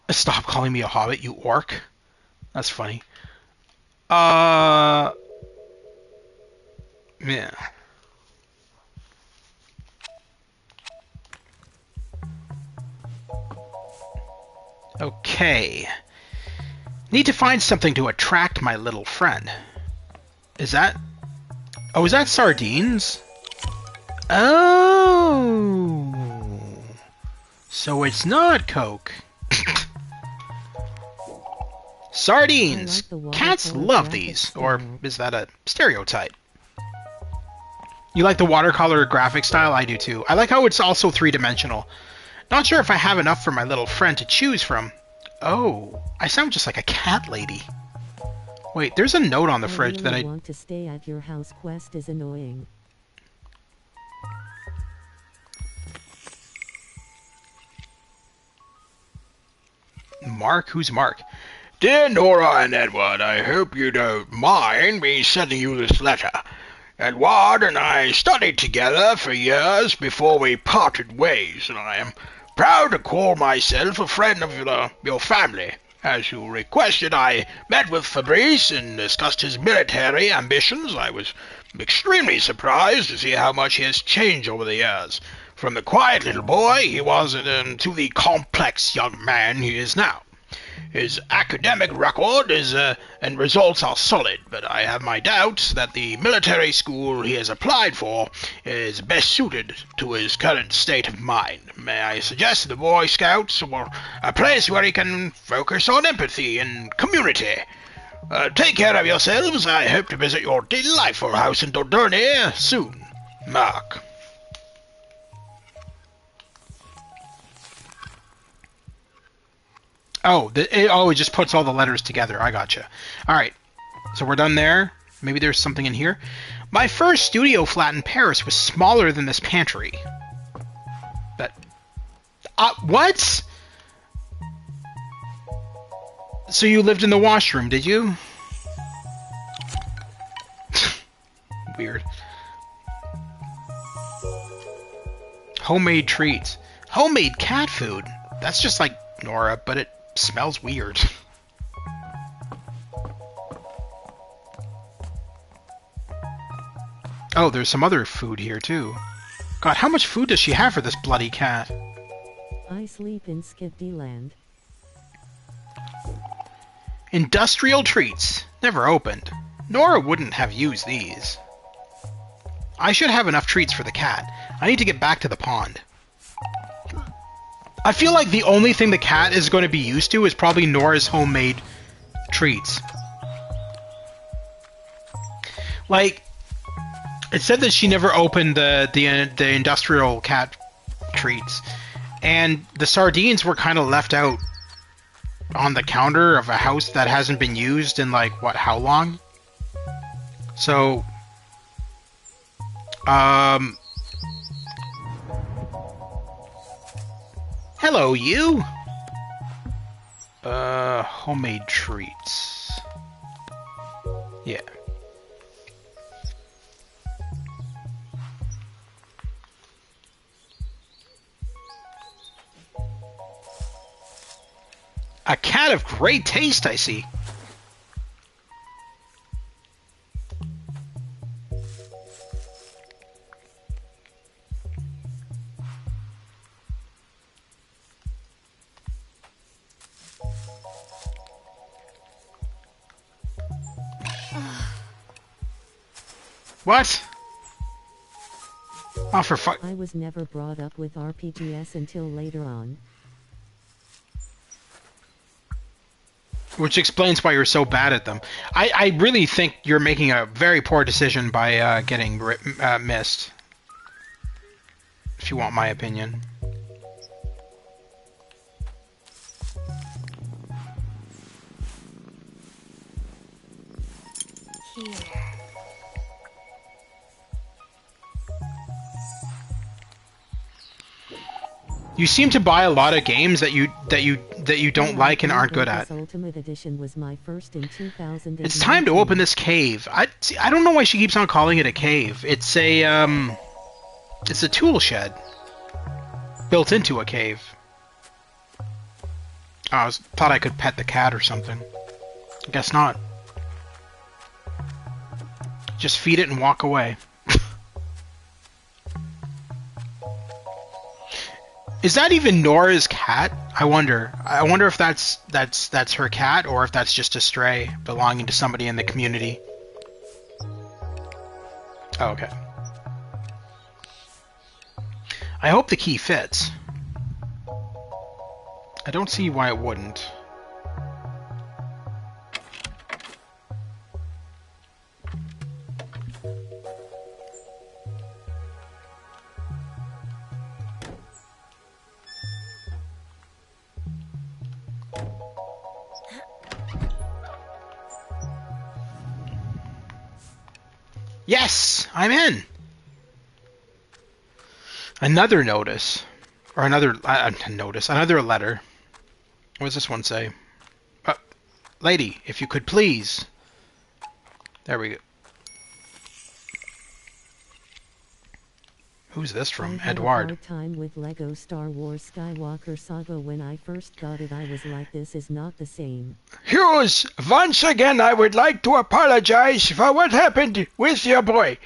Stop calling me a hobbit, you orc. That's funny. Yeah. Okay. Need to find something to attract my little friend. Is that... Oh, is that sardines? Oh. So it's not Coke. Sardines! Cats love these. Or is that a stereotype? You like the watercolor graphic style? I do too. I like how it's also three-dimensional. Not sure if I have enough for my little friend to choose from. Oh, I sound just like a cat lady. Wait, there's a note on the fridge that I want to stay at your house. Quest is annoying. Mark? Who's Mark? Dear Nora and Edward, I hope you don't mind me sending you this letter. Edward and I studied together for years before we parted ways, and I am proud to call myself a friend of your family. As you requested, I met with Fabrice and discussed his military ambitions. I was extremely surprised to see how much he has changed over the years. From the quiet little boy he was to the complex young man he is now. His academic record and results are solid, but I have my doubts that the military school he has applied for is best suited to his current state of mind. May I suggest the Boy Scouts or a place where he can focus on empathy and community? Take care of yourselves. I hope to visit your delightful house in Dordogne soon. Mark. Oh, it just puts all the letters together. I gotcha. All right, so we're done there. Maybe there's something in here. My first studio flat in Paris was smaller than this pantry. But what? So you lived in the washroom, did you? Weird. Homemade treats. Homemade cat food. That's just like Nora, but it smells weird. Oh, there's some other food here too. God, how much food does she have for this bloody cat? I sleep in Skipty Land. Industrial treats. Never opened. Nora wouldn't have used these. I should have enough treats for the cat. I need to get back to the pond. I feel like the only thing the cat is going to be used to is probably Nora's homemade treats. Like, it said that she never opened the industrial cat treats, and the sardines were kind of left out on the counter of a house that hasn't been used in like what, how long? So, hello, you. Homemade treats. Yeah. A cat of great taste, I see. What? Oh, for fuck. I was never brought up with RPGs until later on. Which explains why you're so bad at them. I really think you're making a very poor decision by getting missed. If you want my opinion. Here. You seem to buy a lot of games that you don't like and aren't good at. Ultimate Edition was my first in 2000. It's time to open this cave. I don't know why she keeps on calling it a cave. It's a tool shed built into a cave. I thought I could pet the cat or something. Guess not. Just feed it and walk away. Is that even Nora's cat? I wonder. I wonder if that's her cat, or if that's just a stray belonging to somebody in the community. Oh, okay. I hope the key fits. I don't see why it wouldn't. Yes, I'm in. Another notice, or another another letter. What does this one say? Lady, if you could please. There we go. Who's this from? I had Edward. a hard time with Lego Star Wars Skywalker Saga. When I first got it, I was like, this is not the same. Hughes, once again I would like to apologize for what happened with your boy.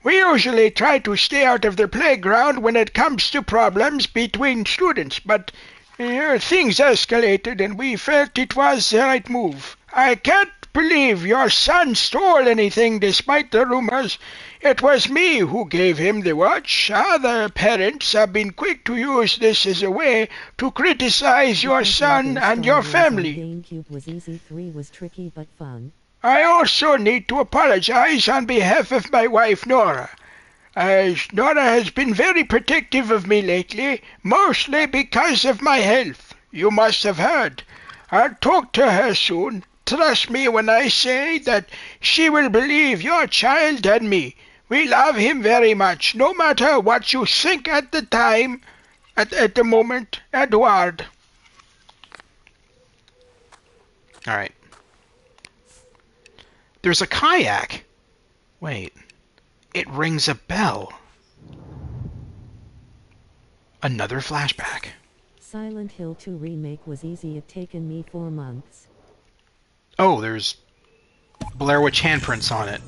We usually try to stay out of the playground when it comes to problems between students, but things escalated and we felt it was the right move. I can't believe your son stole anything despite the rumors. It was me who gave him the watch. Other parents have been quick to use this as a way to criticize your son and your family. GameCube was easy, 3 was tricky but fun. I also need to apologize on behalf of my wife Nora. Nora has been very protective of me lately, mostly because of my health. You must have heard. I'll talk to her soon. Trust me when I say that she will believe your child and me. We love him very much, no matter what you think at the time, at the moment, Edward. Alright. There's a kayak. Wait. It rings a bell. Another flashback. Silent Hill 2 remake was easy. It taken me 4 months. Oh, there's Blair Witch handprints on it.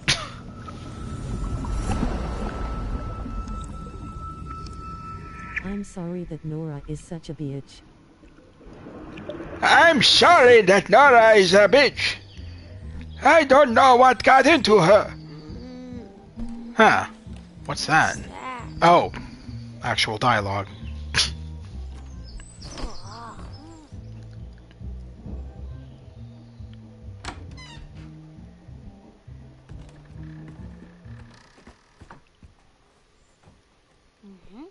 I'm sorry that Nora is such a bitch. I'm sorry that Nora is a bitch. I don't know what got into her. Huh. What's that? Oh. Actual dialogue.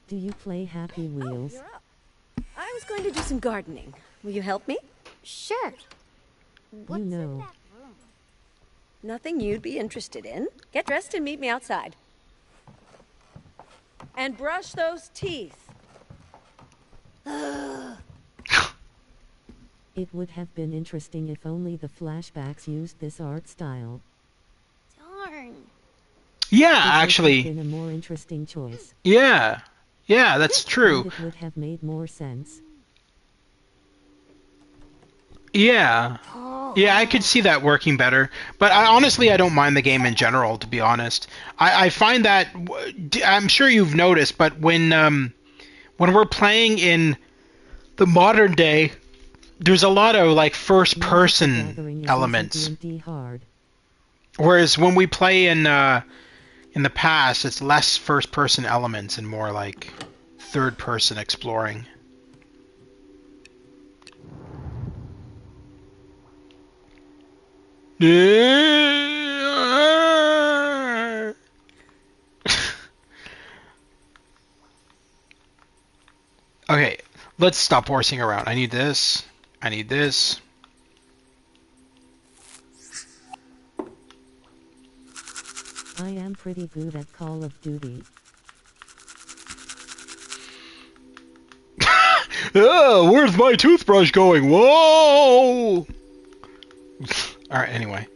Do you play Happy Wheels? You're up. I was going to do some gardening. Will you help me? Sure. What's You know. Nothing you'd be interested in. Get dressed and meet me outside. And brush those teeth. It would have been interesting if only the flashbacks used this art style. Darn. Yeah, It would actually. have been a more interesting choice. Yeah. Yeah, that's true. And it would have made more sense. Yeah. Yeah, I could see that working better. But honestly, I don't mind the game in general, to be honest. I find that, I'm sure you've noticed, but when we're playing in the modern day, there's a lot of like first-person elements. D&D hard. Whereas when we play in the past, it's less first-person elements and more like third-person exploring. Okay, let's stop horsing around. I need this. I need this. I am pretty good at Call of Duty. Oh, where's my toothbrush going? Whoa! Alright, anyway.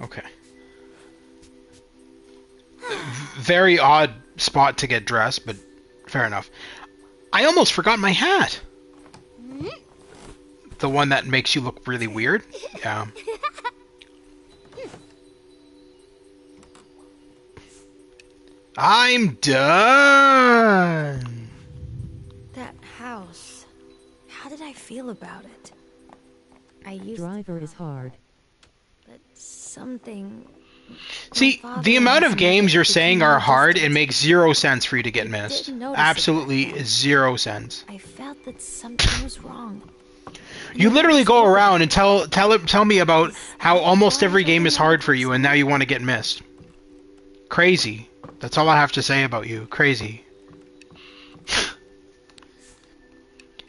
Okay. Very odd spot to get dressed, but fair enough. I almost forgot my hat. The one that makes you look really weird? Yeah. I'm done. That house. How did I feel about it? I used Driver is hard. but something. See, the amount of games you're saying are hard, it makes 0 sense for you to get missed. Absolutely 0 sense. I felt that something was wrong. You literally go around and tell me about how almost every game is hard for you, and now you want to get missed. Crazy. That's all I have to say about you. Crazy.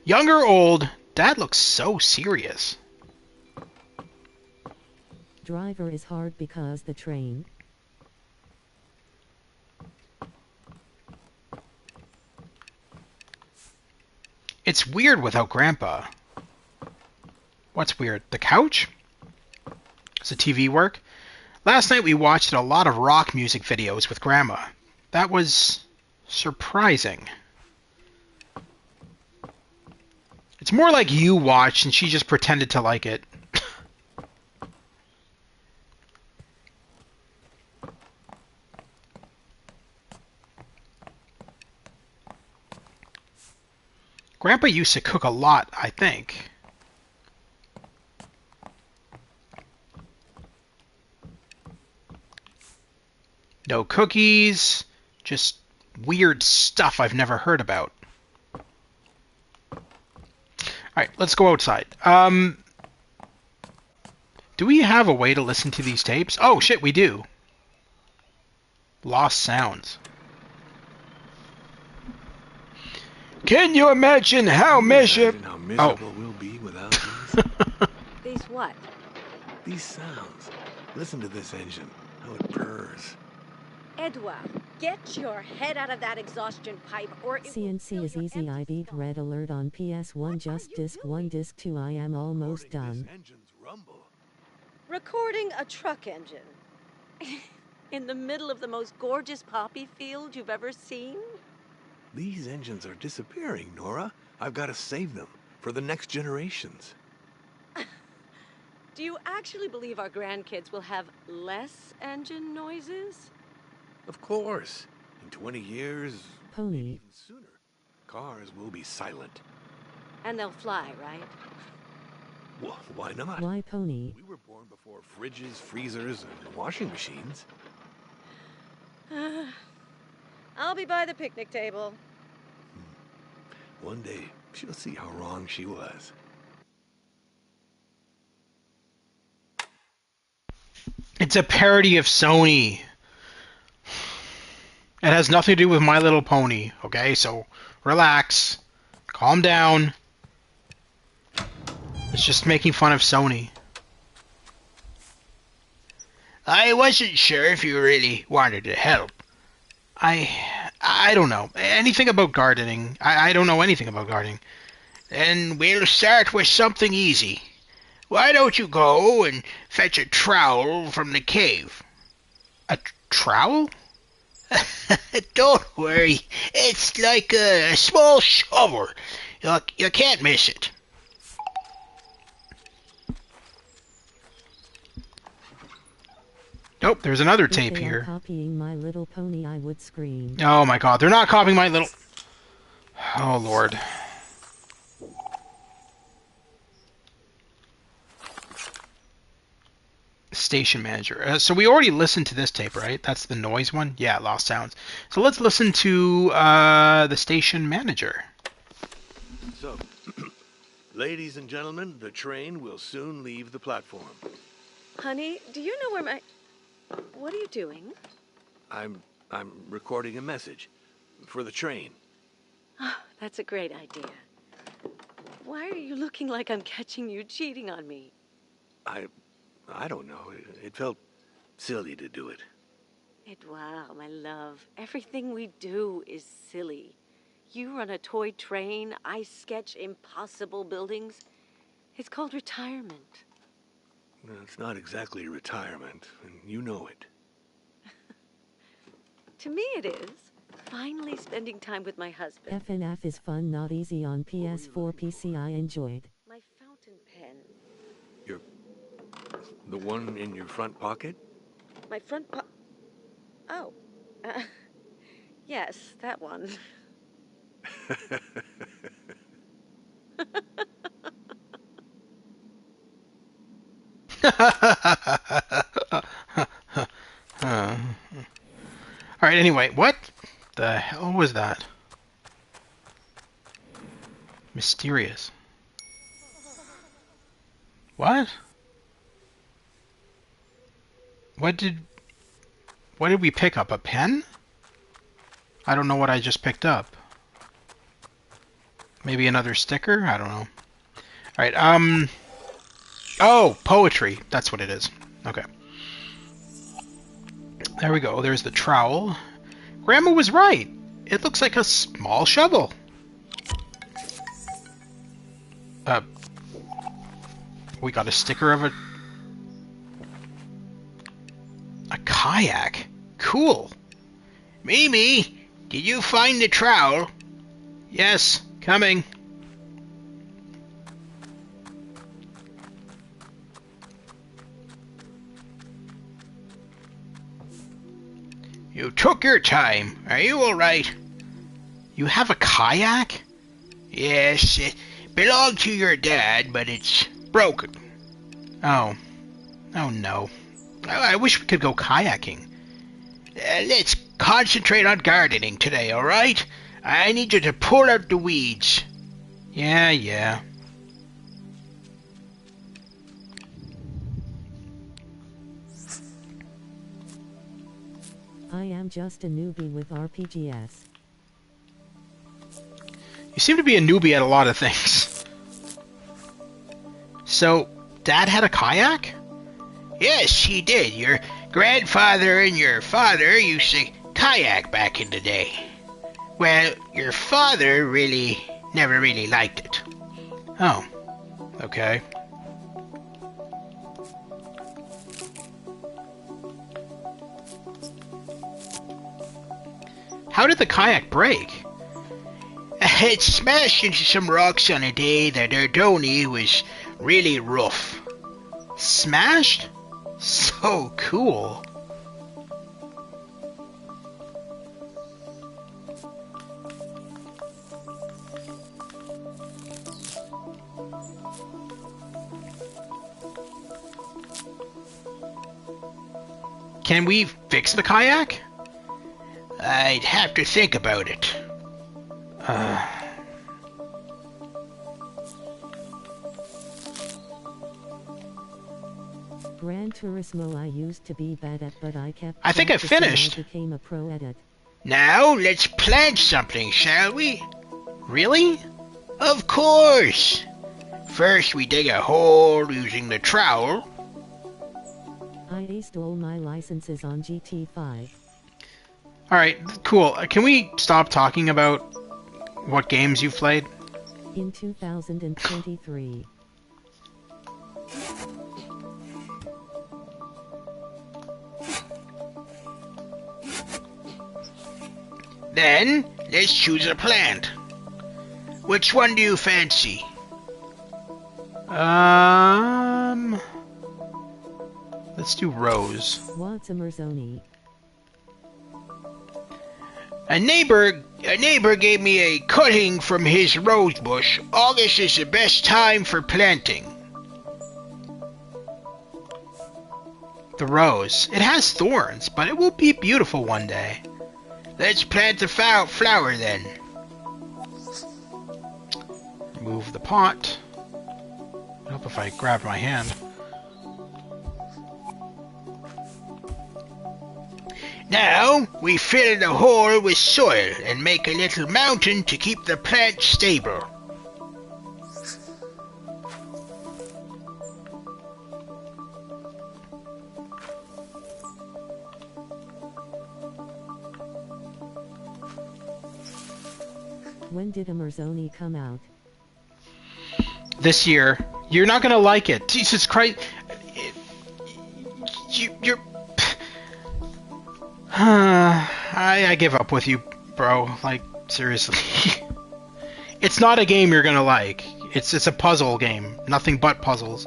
Young or old, Dad looks so serious. Driver is hard because the train. It's weird without Grandpa. What's weird? The couch? Does the TV work? Last night we watched a lot of rock music videos with Grandma. That was surprising. It's more like you watched and she just pretended to like it. Grandpa used to cook a lot, I think. No cookies, Just weird stuff I've never heard about. Alright, let's go outside. Do we have a way to listen to these tapes? Oh, shit, we do. Lost sounds. Can you imagine how miserable we'll be without these? These what? These sounds. Listen to this engine. How it purrs. Edouard, get your head out of that exhaustion pipe or it will CNC fill is your easy. empty I beat skull. red alert on PS1 just disc 1 disc 2 I am almost done. Engine's rumble. Recording a truck engine. In the middle of the most gorgeous poppy field you've ever seen? These engines are disappearing, Nora. I've got to save them for the next generations. Do you actually believe our grandkids will have less engine noises? Of course. In 20 years, Pony. even sooner, cars will be silent. And they'll fly, right? Well, why not? Why Pony? We were born before fridges, freezers, and washing machines. I'll be by the picnic table. One day, she'll see how wrong she was. It's a parody of Sony. It has nothing to do with My Little Pony, okay? So, relax. Calm down. It's just making fun of Sony. I wasn't sure if you really wanted to help. I don't know. Anything about gardening. I don't know anything about gardening. Then we'll start with something easy. Why don't you go and fetch a trowel from the cave? A trowel? Don't worry. It's like a small shovel. You can't miss it. Nope, there's another tape If they are here. copying My Little Pony, I would scream. Oh my god, they're not copying My Little... Oh lord. Station manager. So we already listened to this tape, right? That's the noise one? Yeah, lost sounds. So let's listen to the station manager. So, ladies and gentlemen, the train will soon leave the platform. Honey, do you know where my... What are you doing? I'm recording a message for the train. Oh, that's a great idea. Why are you looking like I'm catching you cheating on me? I don't know. It felt silly to do it. Edouard, my love, everything we do is silly. You run a toy train, I sketch impossible buildings. It's called retirement. No, it's not exactly retirement, and you know it. To me it is. Finally spending time with my husband. FNF is fun, not easy on PS4 PC. I enjoyed. My fountain pen. The one in your front pocket? My front Oh. Yes, that one. Alright, anyway, what the hell was that? Mysterious. What? What did we pick up? A pen? I don't know what I just picked up. Maybe another sticker? I don't know. Alright, oh, poetry. That's what it is. Okay. There we go. There's the trowel. Grandma was right. It looks like a small shovel. We got a sticker of a kayak. Cool. Mimi, did you find the trowel? Yes, coming. You took your time. Are you all right? You have a kayak? Yes, it belonged to your dad, but it's broken. Oh. Oh no. I wish we could go kayaking. Let's concentrate on gardening today, alright? I need you to pull out the weeds. Yeah, yeah. I am just a newbie with RPGs. You seem to be a newbie at a lot of things. So, Dad had a kayak? Yes, he did. Your grandfather and your father used to kayak back in the day. Well, your father never really liked it. Oh, okay. How did the kayak break? It smashed into some rocks on a day that Dordogne was really rough. Smashed? So cool. Can we fix the kayak? I'd have to think about it. Gran Turismo I used to be bad at, but I kept I think I practicing. finished. I became a pro at it. Now, let's plant something, shall we? Really? Of course! First, we dig a hole using the trowel. I aced all my licenses on GT5. Alright, cool. Can we stop talking about what games you've played? In 2023. Then, let's choose a plant. Which one do you fancy? Let's do rose. What's a Merzoni? A neighbor gave me a cutting from his rose bush. August is the best time for planting. The rose. It has thorns, but it will be beautiful one day. Let's plant the flower then. Remove the pot. I hope if I grab my hand. Now, we fill the hole with soil and make a little mountain to keep the plant stable. When did a Merzoni come out? This year. You're not gonna like it. Jesus Christ. You're... I give up with you, bro. Like, seriously. It's not a game you're gonna like. It's a puzzle game. Nothing but puzzles.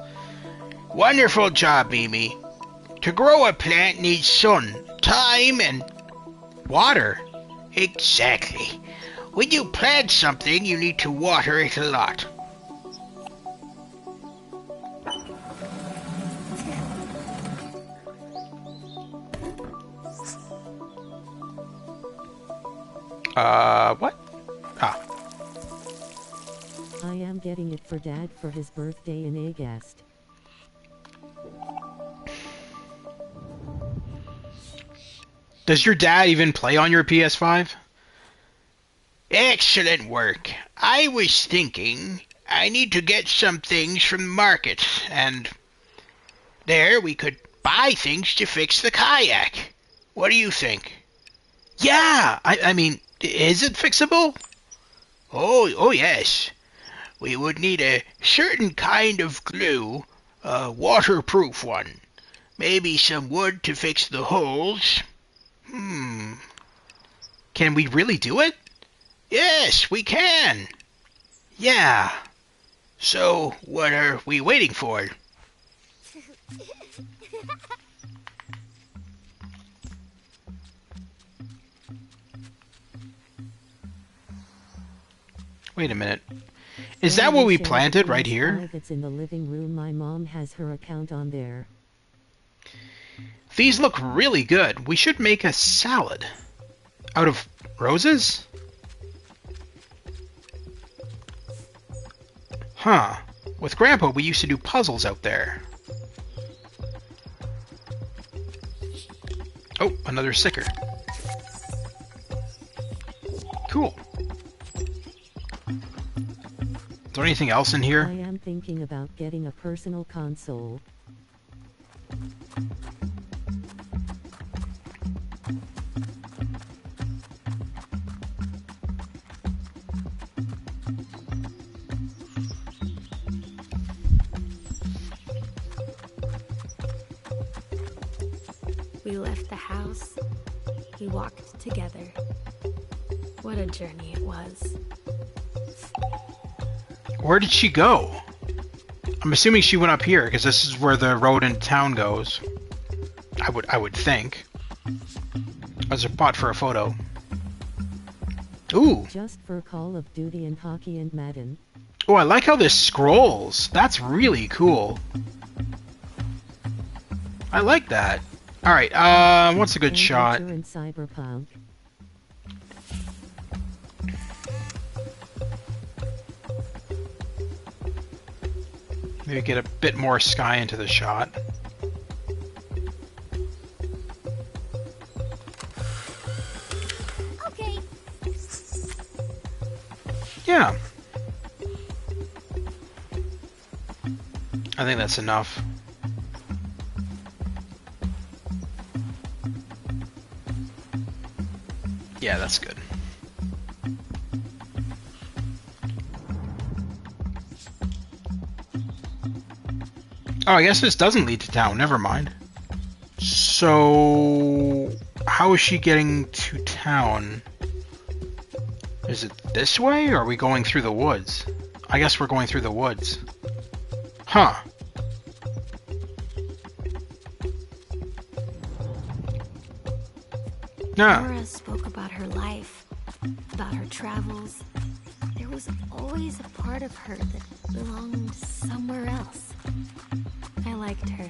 Wonderful job, Mimi. To grow a plant needs sun, time, and water. Exactly. When you plant something, you need to water it a lot. What? Ah. I am getting it for Dad for his birthday in August. Does your dad even play on your PS5? Excellent work. I was thinking I need to get some things from the market, and there we could buy things to fix the kayak. What do you think? Yeah, I mean, is it fixable? Oh yes. We would need a certain kind of glue, a waterproof one. Maybe some wood to fix the holes. Can we really do it? Yes, we can. Yeah. So, what are we waiting for? Wait a minute. Is that what we planted right here? It's in the living room. My mom has her account on there. These look really good. We should make a salad. Out of roses? Huh. With Grandpa, we used to do puzzles out there. Oh, another sticker. Cool. Is there anything else in here? I am thinking about getting a personal console. We left the house. We walked together. What a journey it was. Where did she go? I'm assuming she went up here, because this is where the road into town goes. I would think. There's a spot for a photo. Ooh. Just for Call of Duty and Hockey and Madden. Oh, I like how this scrolls. That's really cool. I like that. Alright, what's a good shot? In Cyberpunk. Maybe get a bit more sky into the shot. Okay. Yeah. I think that's enough. Yeah, that's good. Oh, I guess this doesn't lead to town. Never mind. So, how is she getting to town? Is it this way, or are we going through the woods? I guess we're going through the woods. Huh. Yeah. Nora spoke about her life, about her travels. There was always a part of her that belonged somewhere else. I liked her.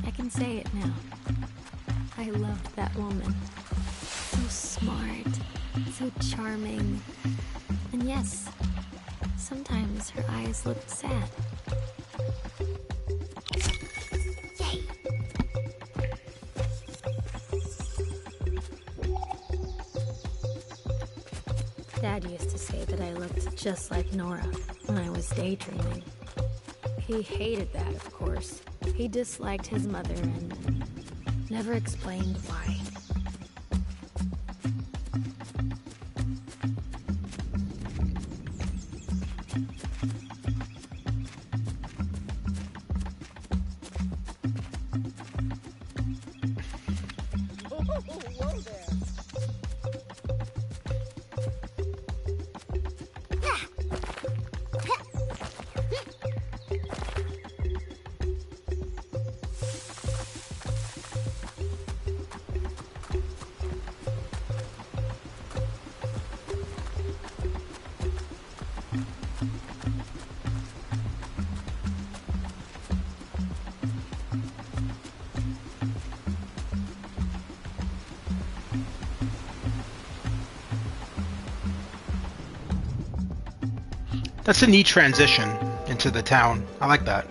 I can say it now. I loved that woman. So smart, so charming. And yes, sometimes her eyes looked sad. Yay! Dad used to say that I looked just like Nora when I was daydreaming. He hated that, of course. He disliked his mother and never explained why. That's a neat transition into the town. I like that.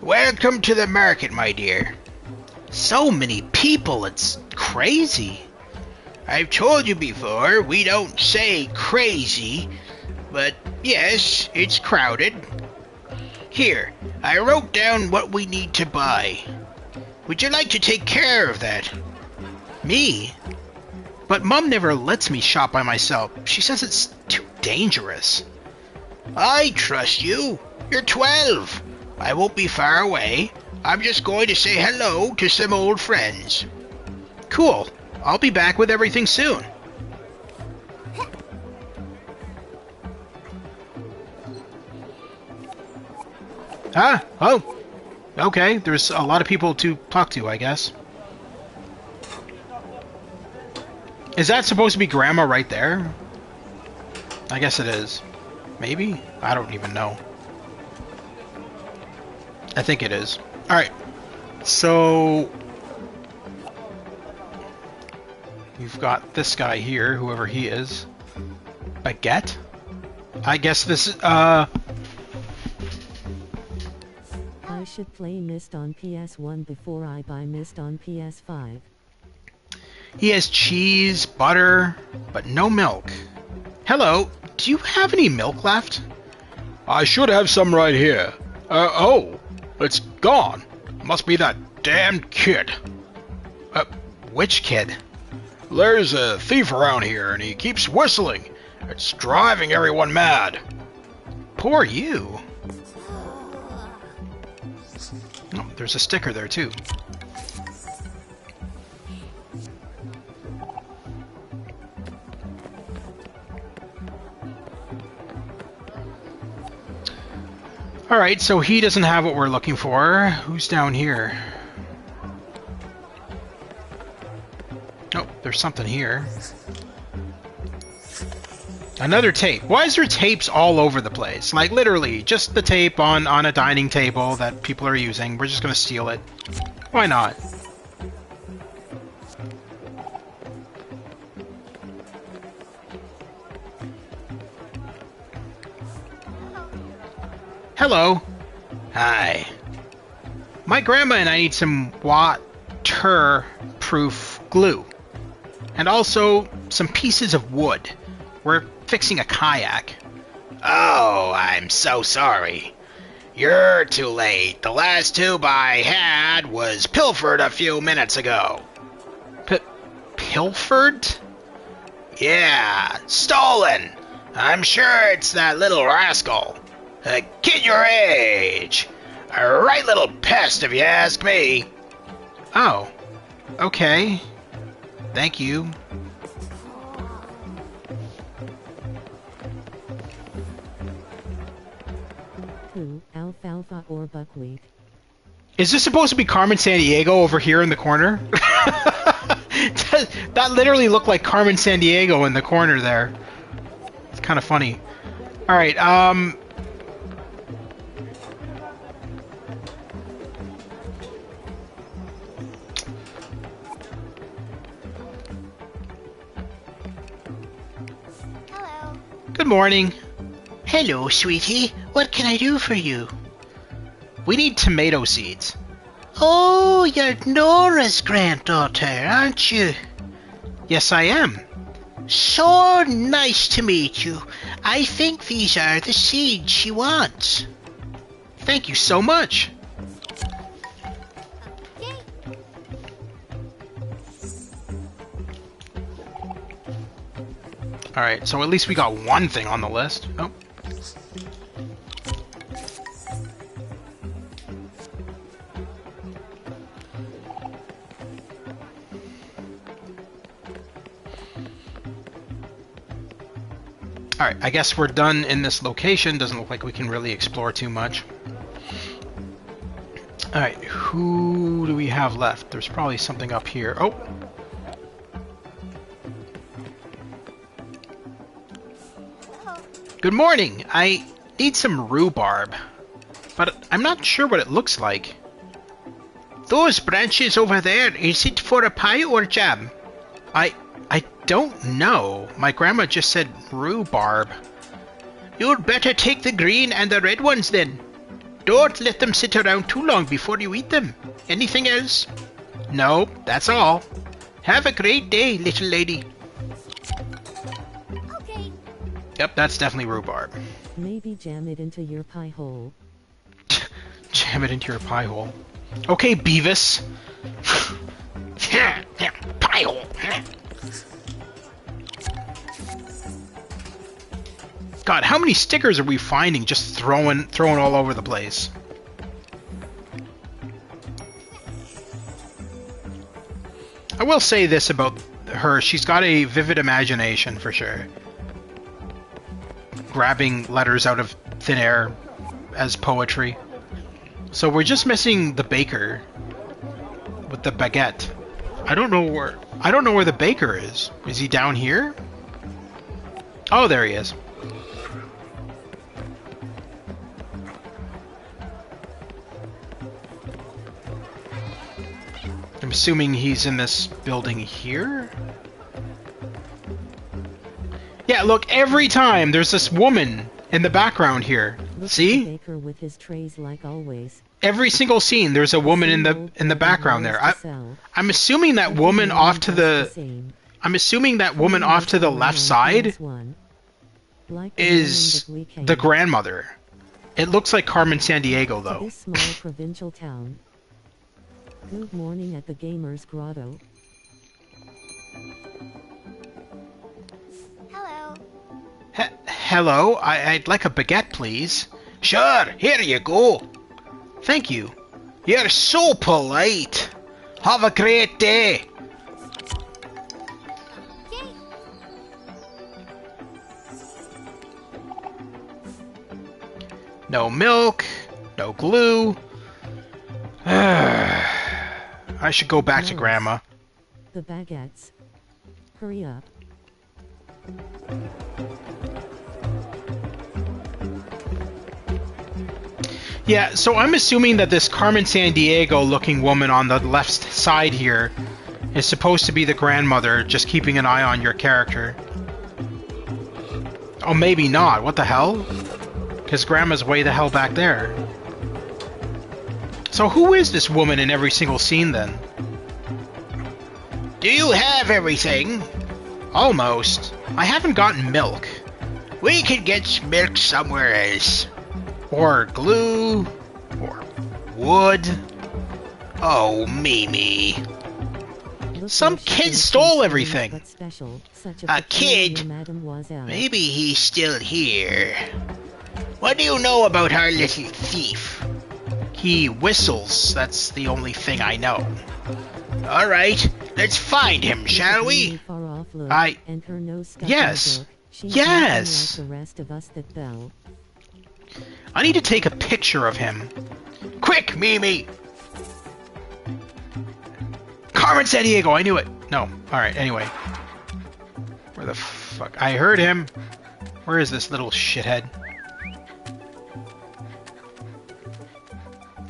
Welcome to the market, my dear. So many people, it's crazy. I've told you before, we don't say crazy, but yes, it's crowded. Here, I wrote down what we need to buy. Would you like to take care of that? Me? But Mum never lets me shop by myself. She says it's too dangerous. I trust you. You're 12. I won't be far away. I'm just going to say hello to some old friends. Cool. I'll be back with everything soon. Ah, oh. Okay, there's a lot of people to talk to, I guess. Is that supposed to be Grandma right there? I guess it is. Maybe? I don't even know. I think it is. Alright. So... We've got this guy here, whoever he is. Baguette? I guess this is, I should play Myst on PS1 before I buy Myst on PS5. He has cheese, butter, but no milk. Hello, do you have any milk left? I should have some right here. Oh, it's gone. Must be that damned kid. Which kid? There's a thief around here, and he keeps whistling. It's driving everyone mad. Poor you. Oh, there's a sticker there, too. Alright, so he doesn't have what we're looking for. Who's down here? Oh, there's something here. Another tape. Why is there tapes all over the place? Like, literally, just the tape on a dining table that people are using. We're just gonna steal it. Why not? Hello. Hi. My grandma and I need some water-proof glue. And also some pieces of wood. We're fixing a kayak. Oh, I'm so sorry. You're too late. The last tube I had was pilfered a few minutes ago. Pilfered? Yeah, stolen. I'm sure it's that little rascal. A kid your age. A right little pest, if you ask me. Oh, okay. Thank you. Alfalfa or buckwheat? Is this supposed to be Carmen Sandiego over here in the corner? That literally looked like Carmen Sandiego in the corner there. It's kind of funny. Alright, Good morning. Hello, sweetie. What can I do for you? We need tomato seeds. Oh, you're Nora's granddaughter, aren't you? Yes, I am. So nice to meet you. I think these are the seeds she wants. Thank you so much. Alright, so at least we got one thing on the list. Oh. Alright, I guess we're done in this location. Doesn't look like we can really explore too much. Alright, who do we have left? There's probably something up here. Oh! Good morning! I need some rhubarb, but I'm not sure what it looks like. Those branches over there, is it for a pie or jam? I don't know. My grandma just said rhubarb. You'd better take the green and the red ones then. Don't let them sit around too long before you eat them. Anything else? No, that's all. Have a great day, little lady. Okay. Yep, that's definitely rhubarb. Maybe jam it into your pie hole. Jam it into your pie hole. Okay, Beavis. Pie hole. God, how many stickers are we finding just throwing all over the place? I will say this about her. She's got a vivid imagination for sure. Grabbing letters out of thin air as poetry. So we're just missing the baker with the baguette. I don't know where the baker is. Is he down here? Oh, there he is. I'm assuming he's in this building here? Yeah, look, every time there's this woman in the background here. Look See? at the baker with his trays like always. Every single scene there's a woman in the background there. I'm assuming that woman off to the left side is the grandmother. It looks like Carmen Sandiego though. This small provincial town. Good morning at the Gamers Grotto. Hello. Hello, I'd like a baguette, please. Sure, here you go. Thank you. You're so polite. Have a great day. Yay. No milk, no glue. I should go back to Grandma. The baguettes. Hurry up. Yeah, so I'm assuming that this Carmen Sandiego looking woman on the left side here is supposed to be the grandmother, just keeping an eye on your character. Oh, maybe not. What the hell? Because Grandma's way the hell back there. So who is this woman in every single scene then? Do you have everything? Almost. I haven't gotten milk. We could get milk somewhere else. Or glue. Or wood. Oh, Mimi. Some kid stole everything. A kid? Maybe he's still here. What do you know about our little thief? He whistles. That's the only thing I know. All right, let's find him, shall we? Yes. Yes. I need to take a picture of him. Quick, Mimi! Carmen Sandiego, I knew it. No. Alright, anyway. Where the fuck? I heard him. Where is this little shithead?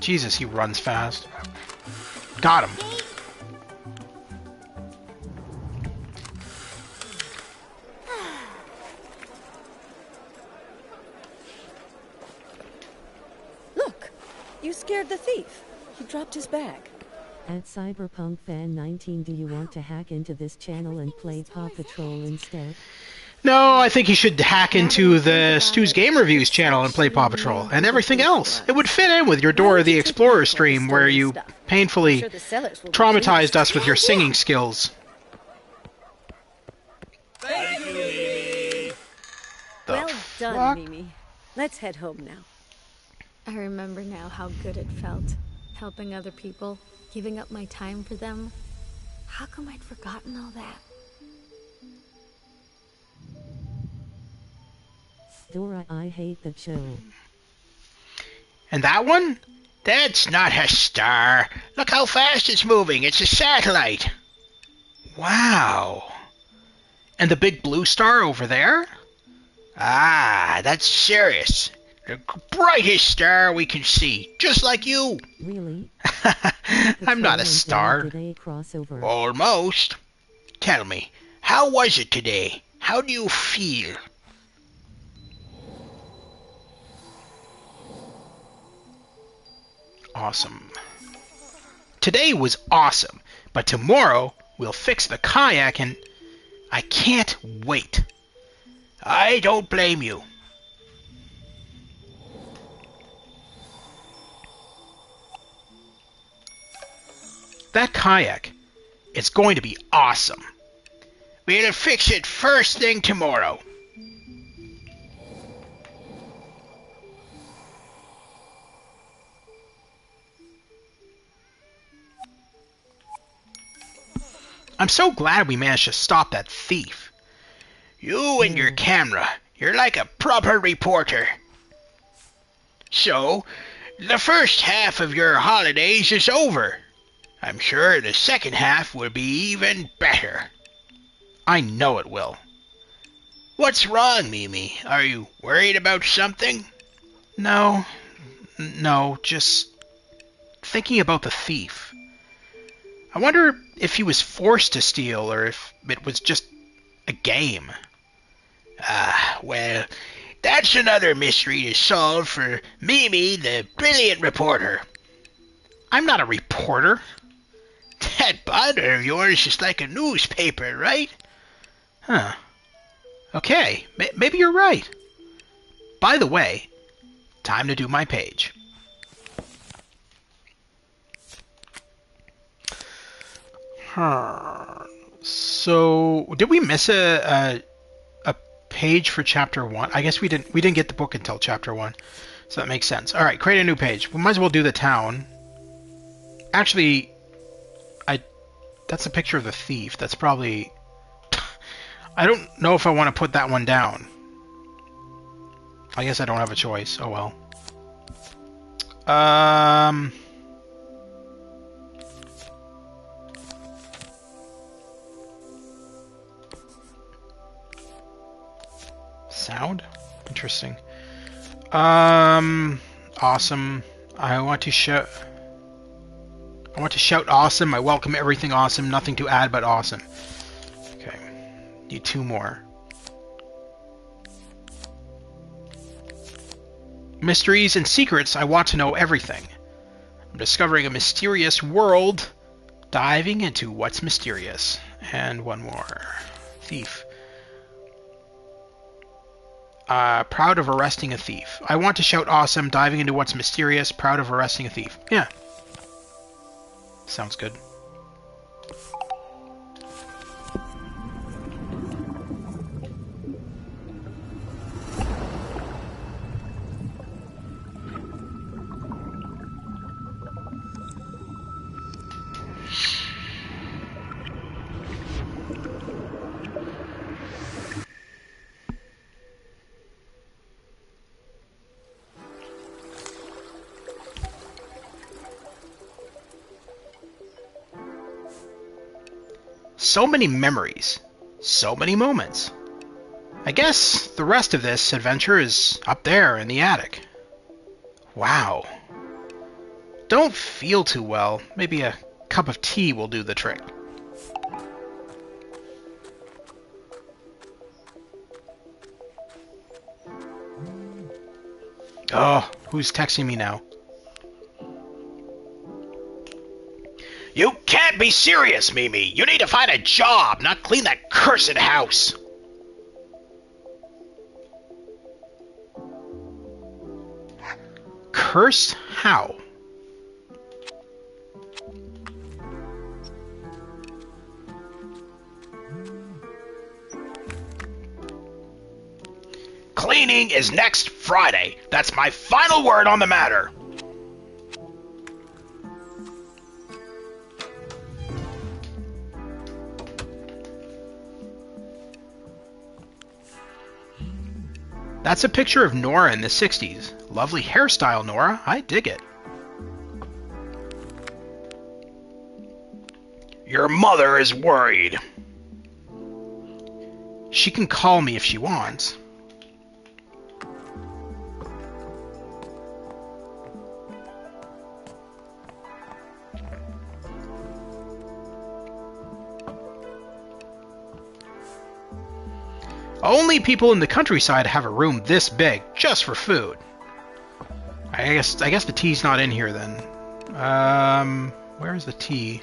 Jesus, he runs fast. Got him. Look, you scared the thief. He dropped his bag. At Cyberpunk Fan 19, do you want to hack into this channel and play Paw Patrol instead? No, I think you should hack into the Stu's Game Reviews channel and play Paw Patrol, and everything else. It would fit in with your Dora the Explorer stream where you painfully traumatized us with your singing skills. Thank you, Mimi. Well done, Mimi. Let's head home now. I remember now how good it felt, helping other people, giving up my time for them. How come I'd forgotten all that? Dora, I hate the show. And that one? That's not a star. Look how fast it's moving. It's a satellite. Wow. And the big blue star over there? Ah, that's Sirius. The brightest star we can see, just like you. Really? I'm not a star. Almost. Tell me, how was it today? How do you feel? Awesome. Today was awesome, but tomorrow we'll fix the kayak and I can't wait. I don't blame you. That kayak, it's going to be awesome. We'll fix it first thing tomorrow. I'm so glad we managed to stop that thief. You and your camera, you're like a proper reporter. So, the first half of your holidays is over. I'm sure the second half will be even better. I know it will. What's wrong, Mimi? Are you worried about something? No, just thinking about the thief. I wonder if he was forced to steal or if it was just a game. Well, that's another mystery to solve for Mimi, the brilliant reporter. I'm not a reporter. That bonder of yours is like a newspaper, right? Huh. Okay, maybe you're right. By the way, time to do my page. So, did we miss a page for chapter 1? I guess we didn't get the book until chapter 1. So that makes sense. All right, create a new page. We might as well do the town. Actually, that's a picture of the thief. That's probably... I don't know if I want to put that one down. I guess I don't have a choice. Oh well. Sound? Interesting. Awesome. I want to shout awesome. I welcome everything awesome. Nothing to add but awesome. Okay. Need 2 more. Mysteries and secrets. I want to know everything. I'm discovering a mysterious world. Diving into what's mysterious. And 1 more. Thief. Proud of arresting a thief. I want to shout awesome, diving into what's mysterious, proud of arresting a thief. Yeah. Sounds good. So many memories. So many moments. I guess the rest of this adventure is up there in the attic. Wow. Don't feel too well. Maybe a cup of tea will do the trick. Oh, who's texting me now? You can't be serious, Mimi. You need to find a job, not clean that cursed house. Cursed? How? Cleaning is next Friday. That's my final word on the matter. That's a picture of Nora in the 60s. Lovely hairstyle, Nora. I dig it. Your mother is worried. She can call me if she wants. Only people in the countryside have a room this big, just for food. I guess the tea's not in here then. Where's the tea?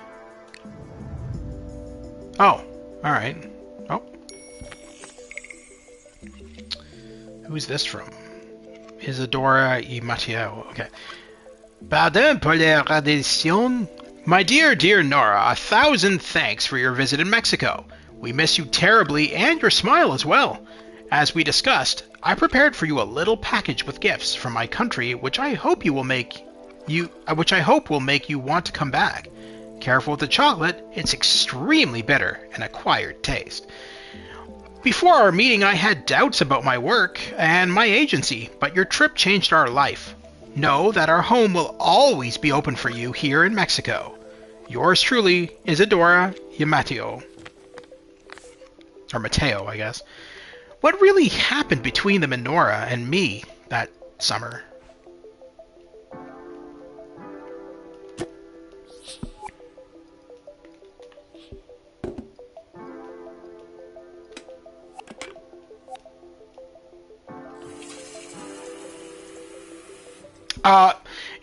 Oh, alright. Oh. Who's this from? Isadora y Mateo. Okay. Pardon pour la radiation. My dear, dear Nora, 1,000 thanks for your visit in Mexico. We miss you terribly, and your smile as well. As we discussed, I prepared for you a little package with gifts from my country, which I hope will make you want to come back. Careful with the chocolate; it's extremely bitter, an acquired taste. Before our meeting, I had doubts about my work and my agency, but your trip changed our life. Know that our home will always be open for you here in Mexico. Yours truly, Isadora y Mateo. Or Mateo, I guess. What really happened between them and Nora and me that summer?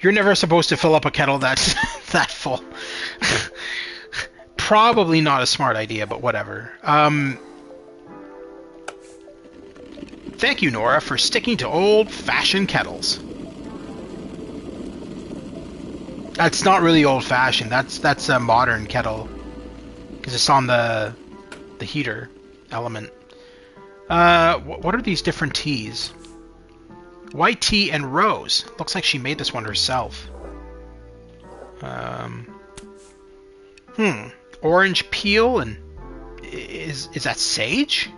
You're never supposed to fill up a kettle that's that full. Probably not a smart idea, but whatever. Thank you, Nora, for sticking to old-fashioned kettles. That's not really old-fashioned. That's a modern kettle, because it's on the heater element. What are these different teas? White tea and rose. Looks like she made this one herself. Orange peel and is that sage?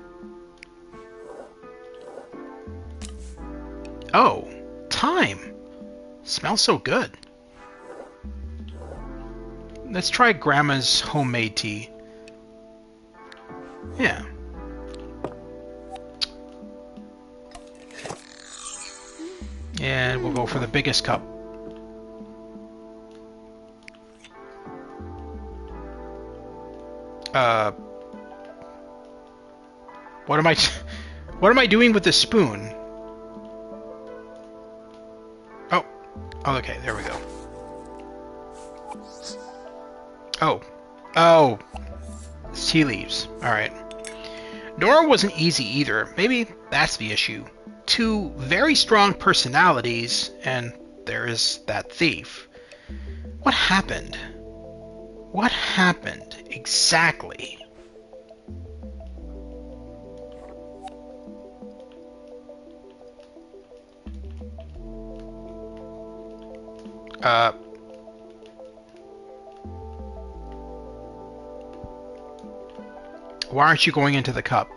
Oh, thyme. Smells so good. Let's try Grandma's homemade tea. Yeah. And we'll go for the biggest cup. What am I doing with this spoon? Oh, okay, there we go. Oh, it's tea leaves. All right. Nora wasn't easy either. Maybe that's the issue. Two very strong personalities, and there is that thief. What happened? What happened exactly? Why aren't you going into the cup?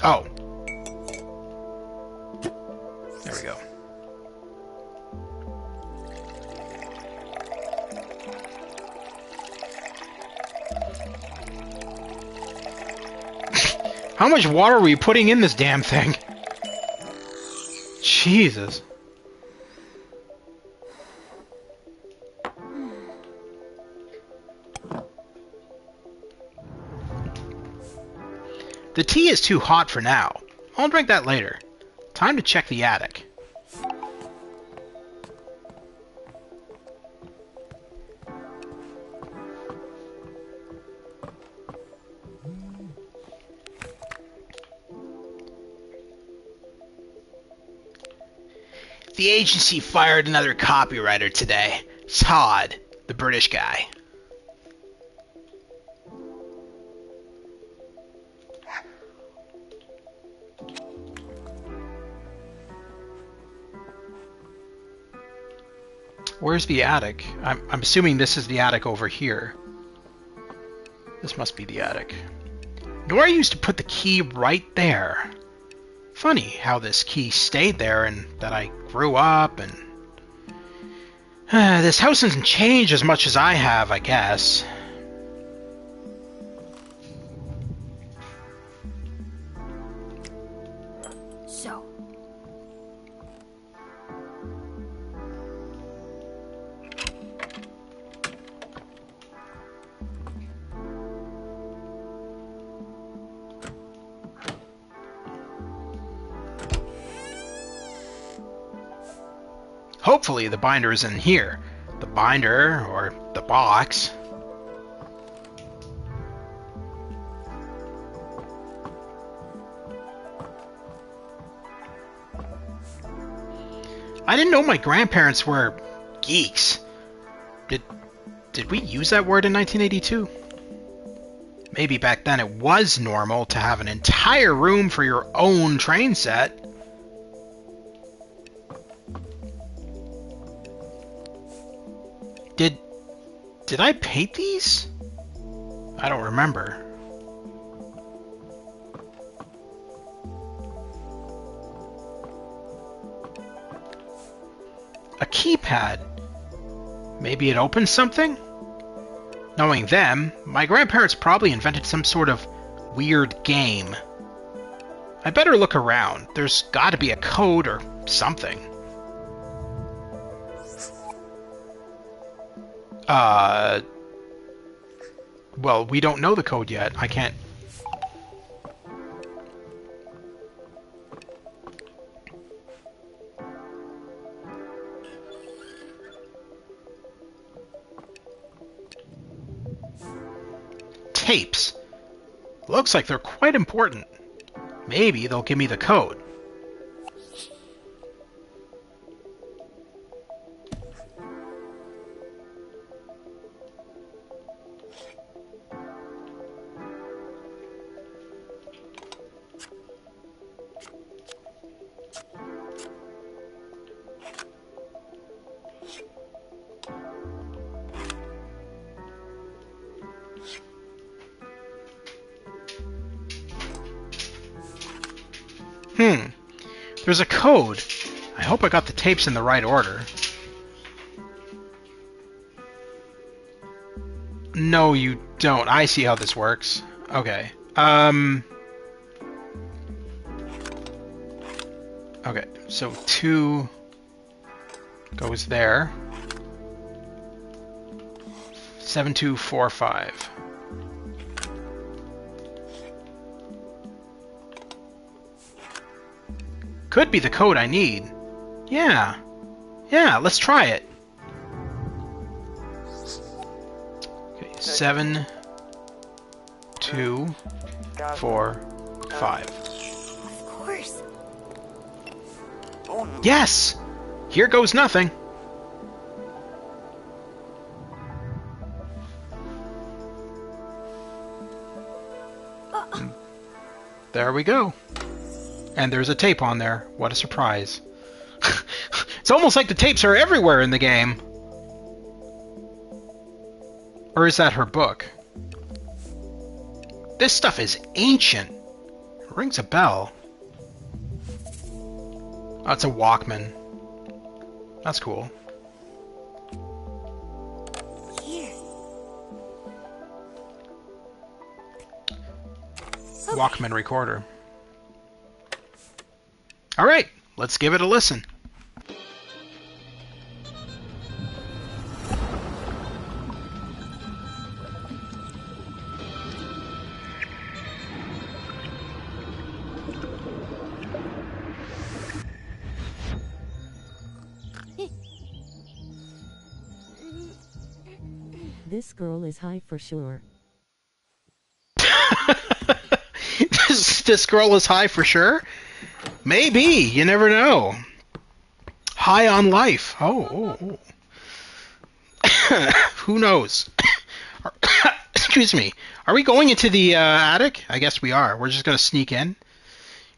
Oh. There we go. How much water were you putting in this damn thing? Jesus. The tea is too hot for now. I'll drink that later. Time to check the attic. The agency fired another copywriter today. Todd, the British guy. Where's the attic? I'm assuming this is the attic over here. This must be the attic. Nora used to put the key right there. Funny how this key stayed there and that I grew up and... this house hasn't changed as much as I have, I guess. So, Hopefully the binder is in here. The binder, or the box. I didn't know my grandparents were geeks. Did Did we use that word in 1982? Maybe back then it was normal to have an entire room for your own train set. Did I paint these? I don't remember. A keypad. Maybe it opens something? Knowing them, my grandparents probably invented some sort of weird game. I better look around. There's gotta be a code or something. Well, we don't know the code yet. I can't... Tapes. Looks like they're quite important. Maybe they'll give me the code. There's a code. I hope I got the tapes in the right order. No, you don't. I see how this works. Okay. Okay, so 2 goes there. 7245. Could be the code I need. Yeah. Yeah, let's try it. Okay, 7, 2, 4, 5. Of course. Yes! Here goes nothing. There we go. And there's a tape on there. What a surprise. It's almost like the tapes are everywhere in the game. Or is that her book? This stuff is ancient. It rings a bell. Oh, it's a Walkman. That's cool. Here. Walkman recorder. All right, let's give it a listen. This girl is high for sure. This girl is high for sure? Maybe. You never know. High on life. Oh. Who knows? Excuse me. Are we going into the attic? I guess we are. We're just going to sneak in.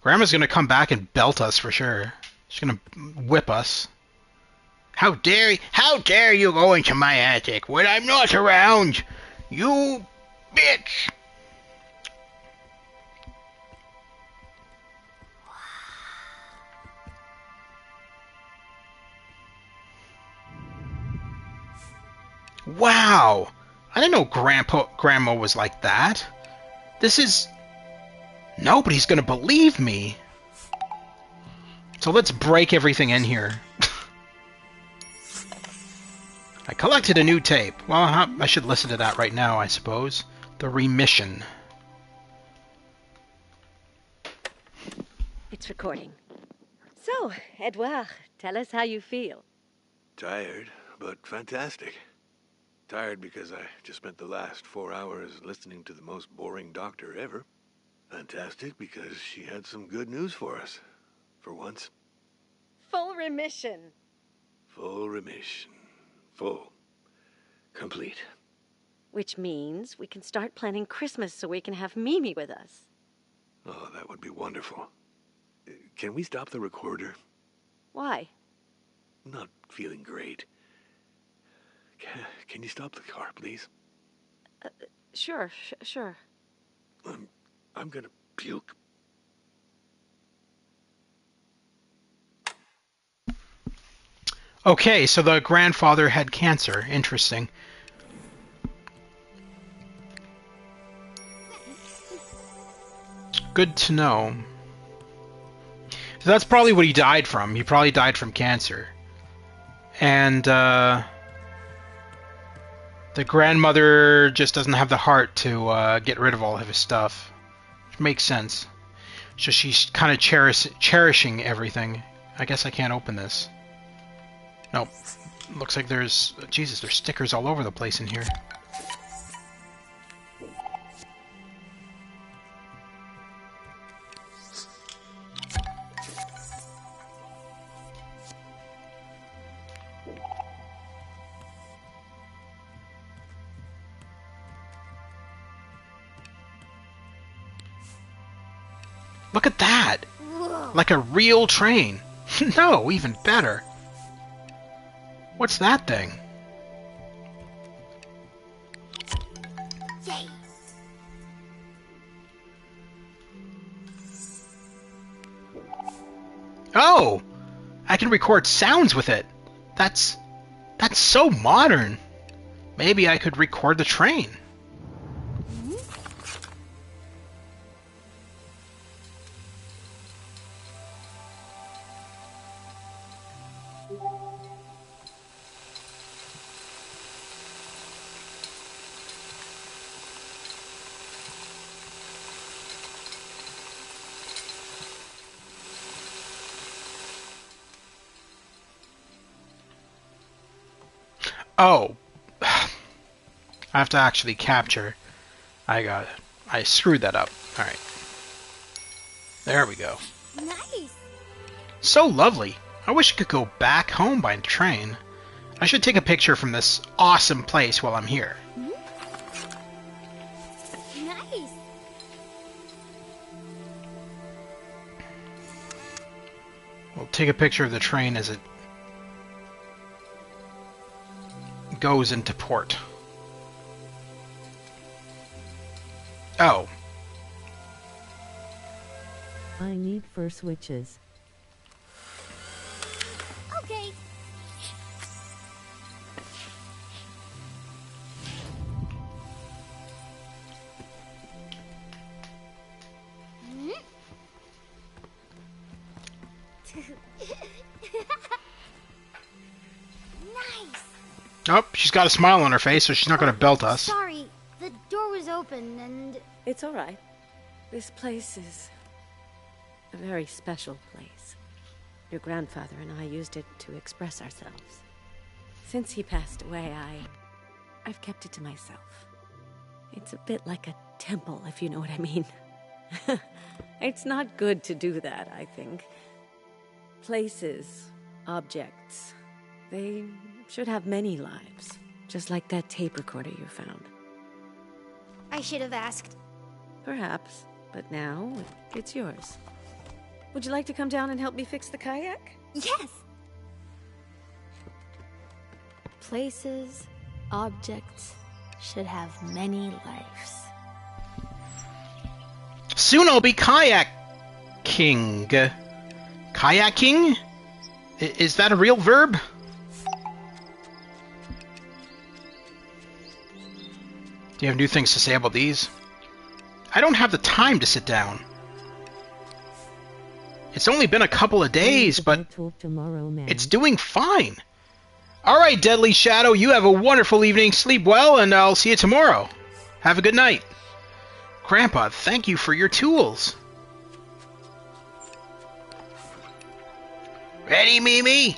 Grandma's going to come back and belt us for sure. She's going to whip us. How dare you go into my attic when I'm not around? You bitch. Wow! I didn't know Grandma was like that. This is... Nobody's gonna believe me. So let's break everything in here. I collected a new tape. Well, I should listen to that right now, I suppose. The Remission. It's recording. So, Edouard, tell us how you feel. Tired, but fantastic. Tired because I just spent the last 4 hours listening to the most boring doctor ever. Fantastic because she had some good news for us. For once. Full remission. Full remission. Full. complete. Which means we can start planning Christmas so we can have Mimi with us. Oh, that would be wonderful. Can we stop the recorder? Why? Not feeling great. Can you stop the car, please? Sure. I'm gonna puke. Okay, so the grandfather had cancer. Interesting. Good to know. So that's probably what he died from. He probably died from cancer. And, the grandmother just doesn't have the heart to get rid of all of his stuff. Which makes sense. So she's kind of cherishing everything. I guess I can't open this. Nope. Looks like there's... Jesus, there's stickers all over the place in here. Look at that! Whoa. Like a real train. No, even better. What's that thing? Yay. Oh! I can record sounds with it. That's so modern. Maybe I could record the train. Oh. I have to actually capture. I got it. I screwed that up. Alright. There we go. Nice. So lovely. I wish I could go back home by train. I should take a picture from this awesome place while I'm here. Nice. We'll take a picture of the train as it goes into port. Oh. I need 4 switches. Okay. Nice. Oh, she's got a smile on her face, so she's not going to belt us. Sorry, the door was open and... It's all right. This place is a very special place. Your grandfather and I used it to express ourselves. Since he passed away, I've kept it to myself. It's a bit like a temple, if you know what I mean. It's not good to do that, I think. Places, objects, they should have many lives, just like that tape recorder you found. I should have asked. Perhaps, but now it's yours. Would you like to come down and help me fix the kayak? Yes! Places, objects should have many lives. Soon I'll be kayaking. Kayaking? Is that a real verb? Do you have new things to say about these? I don't have the time to sit down. It's only been a couple of days, but Tomorrow, man. it's doing fine. Alright, Deadly Shadow, you have a wonderful evening. Sleep well, and I'll see you tomorrow. Have a good night. Grandpa, thank you for your tools. Ready, Mimi?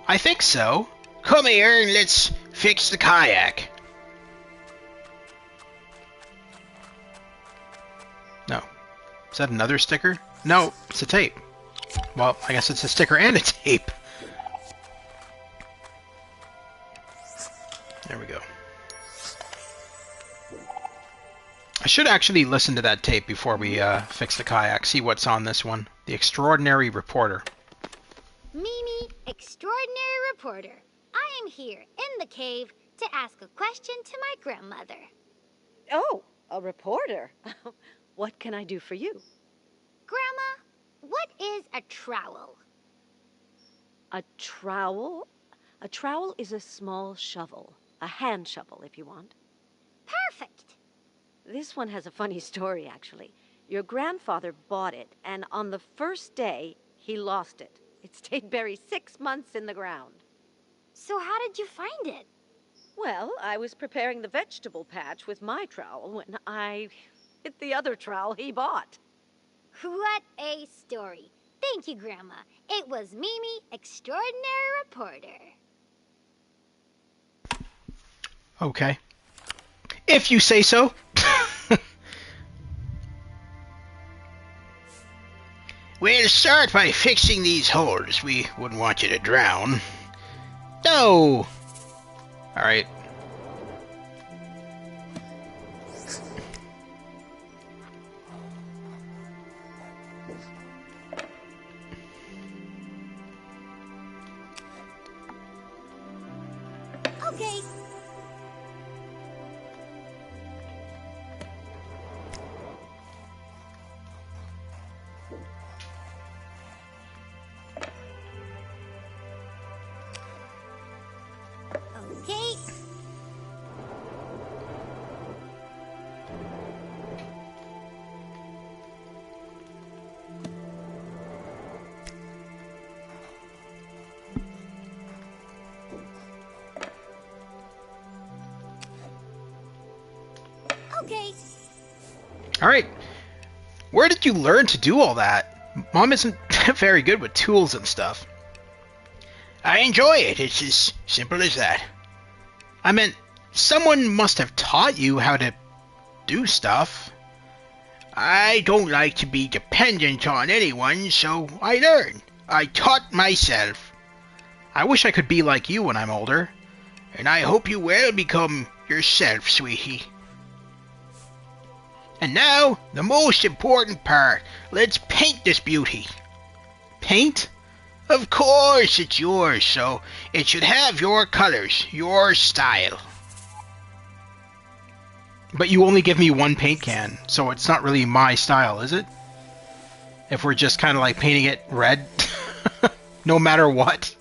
I think so. Come here and let's fix the kayak. No. Is that another sticker? No, it's a tape. Well, I guess it's a sticker and a tape. There we go. I should actually listen to that tape before we fix the kayak, see what's on this one. The Extraordinary Reporter. Mimi, extraordinary reporter. I am here in the cave to ask a question to my grandmother. Oh, a reporter. What can I do for you? Grandma, what is a trowel? A trowel? A trowel is a small shovel. A hand shovel, if you want. Perfect. This one has a funny story, actually. Your grandfather bought it, and on the first day, he lost it. It stayed buried 6 months in the ground. So how did you find it? Well, I was preparing the vegetable patch with my trowel when I hit the other trowel he bought. What a story. Thank you, Grandma. It was Mimi, extraordinary reporter. Okay. If you say so. We'll start by fixing these holes. We wouldn't want you to drown. No! Alright. Okay. Okay. Okay. Alright. Where did you learn to do all that? Mom isn't very good with tools and stuff. I enjoy it. It's as simple as that. I meant, someone must have taught you how to do stuff. I don't like to be dependent on anyone, so I learn. I taught myself. I wish I could be like you when I'm older. And I hope you will become yourself, sweetie. And now, the most important part. Let's paint this beauty. Paint? Of course, it's yours, so it should have your colors, your style. But you only give me one paint can, so it's not really my style, is it? If we're just kind of like painting it red, no matter what.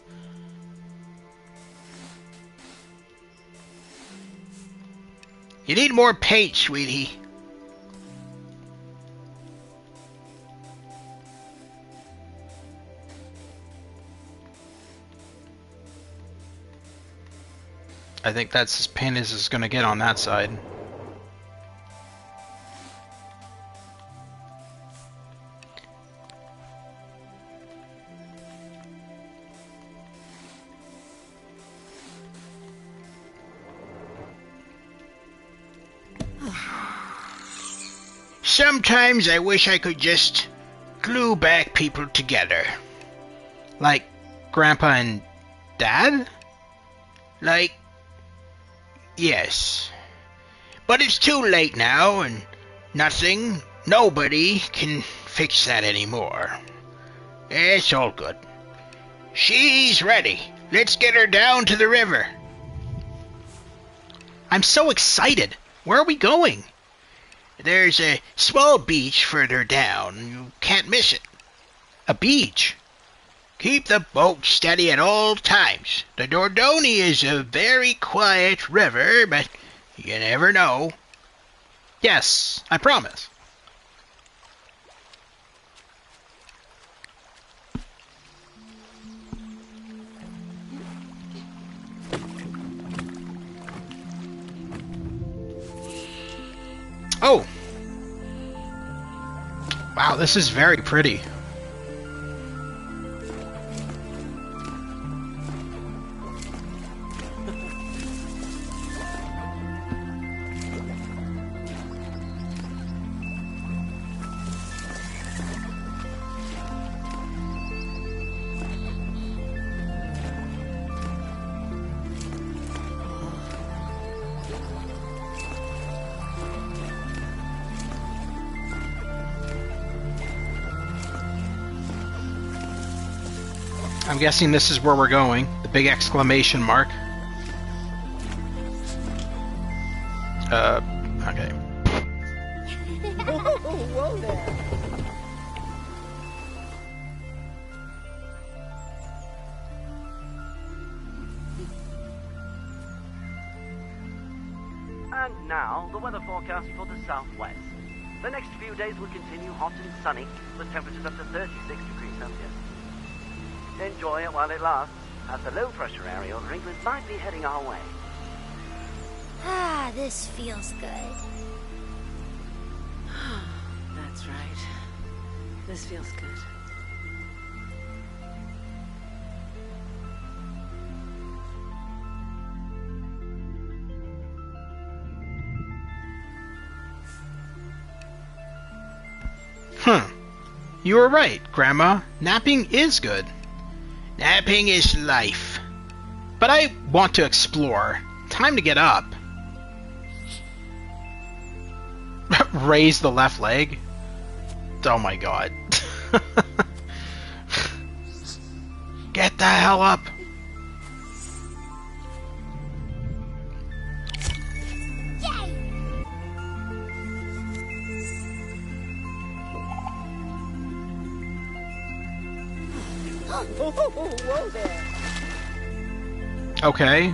You need more paint, sweetie. I think that's as paint as it's going to get on that side. Sometimes I wish I could just glue back people together. Like Grandpa and Dad? Like, yes. But it's too late now, and nobody can fix that anymore. It's all good. She's ready. Let's get her down to the river. I'm so excited. Where are we going? There's a small beach further down. You can't miss it. A beach? Keep the boat steady at all times. The Dordogne is a very quiet river, but you never know. Yes, I promise. Oh! Wow, this is very pretty. I'm guessing this is where we're going. The big exclamation mark. Okay. Whoa there. And now, the weather forecast for the southwest. The next few days will continue hot and sunny, with temperatures up to 36 degrees Celsius. Enjoy it while it lasts, as the low-pressure area over England might be heading our way. Ah, this feels good. That's right. This feels good. You were right, Grandma. Napping is good. Napping is life. But I want to explore. Time to get up. Raise the left leg? Oh my god. Get the hell up! Whoa there. Okay.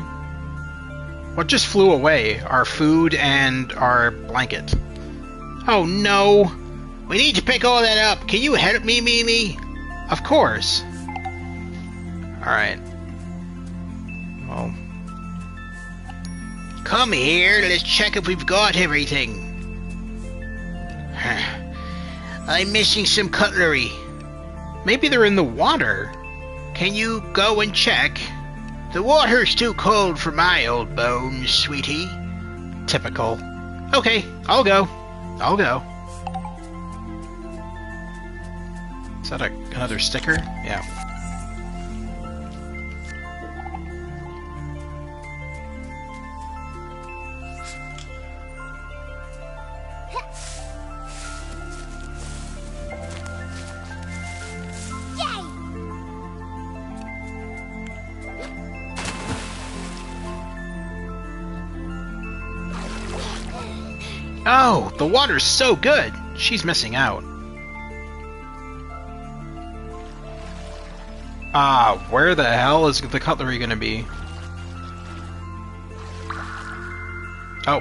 What just flew away? Our food and our blanket. Oh no! We need to pick all that up. Can you help me, Mimi? Of course. Alright. Well. Come here, let's check if we've got everything. I'm missing some cutlery. Maybe they're in the water. Can you go and check? The water's too cold for my old bones, sweetie. Typical. Okay, I'll go. I'll go. Is that another sticker? Yeah. Oh, the water's so good. She's missing out. Where the hell is the cutlery gonna be? Oh.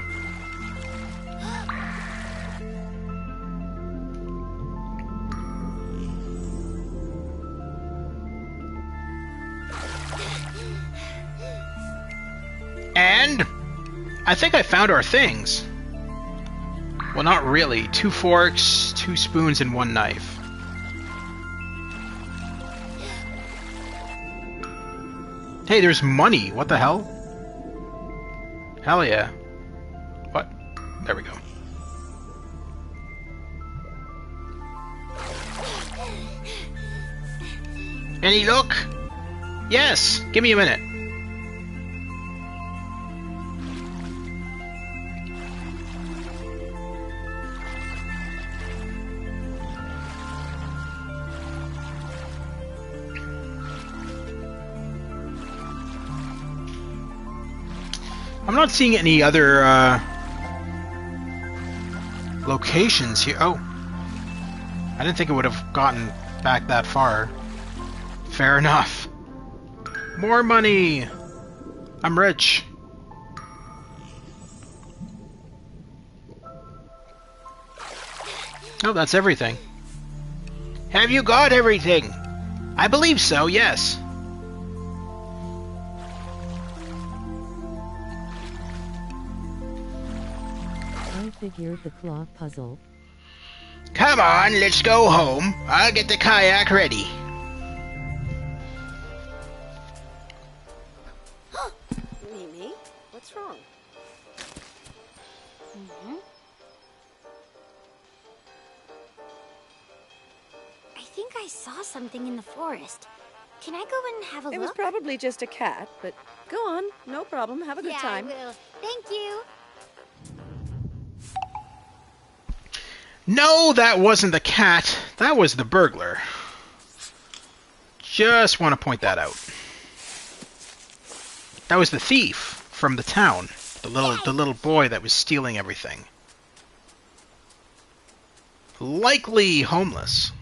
And I think I found our things. Well, not really. 2 forks, 2 spoons, and 1 knife. Hey, there's money. What the hell? Hell yeah. What? There we go. Any luck? Yes. Give me a minute. I'm not seeing any other locations here. Oh, I didn't think it would have gotten back that far. Fair enough. More money. I'm rich. Oh, that's everything. Have you got everything? I believe so, yes. I figured the claw puzzle. Come on, let's go home. I'll get the kayak ready. Mimi, what's wrong? I think I saw something in the forest. Can I go and have a look? It was probably just a cat, but go on. No problem. Have a good time. I will. Thank you. No, that wasn't the cat. That was the burglar. Just want to point that out. That was the thief from the town. The little boy that was stealing everything. Likely homeless.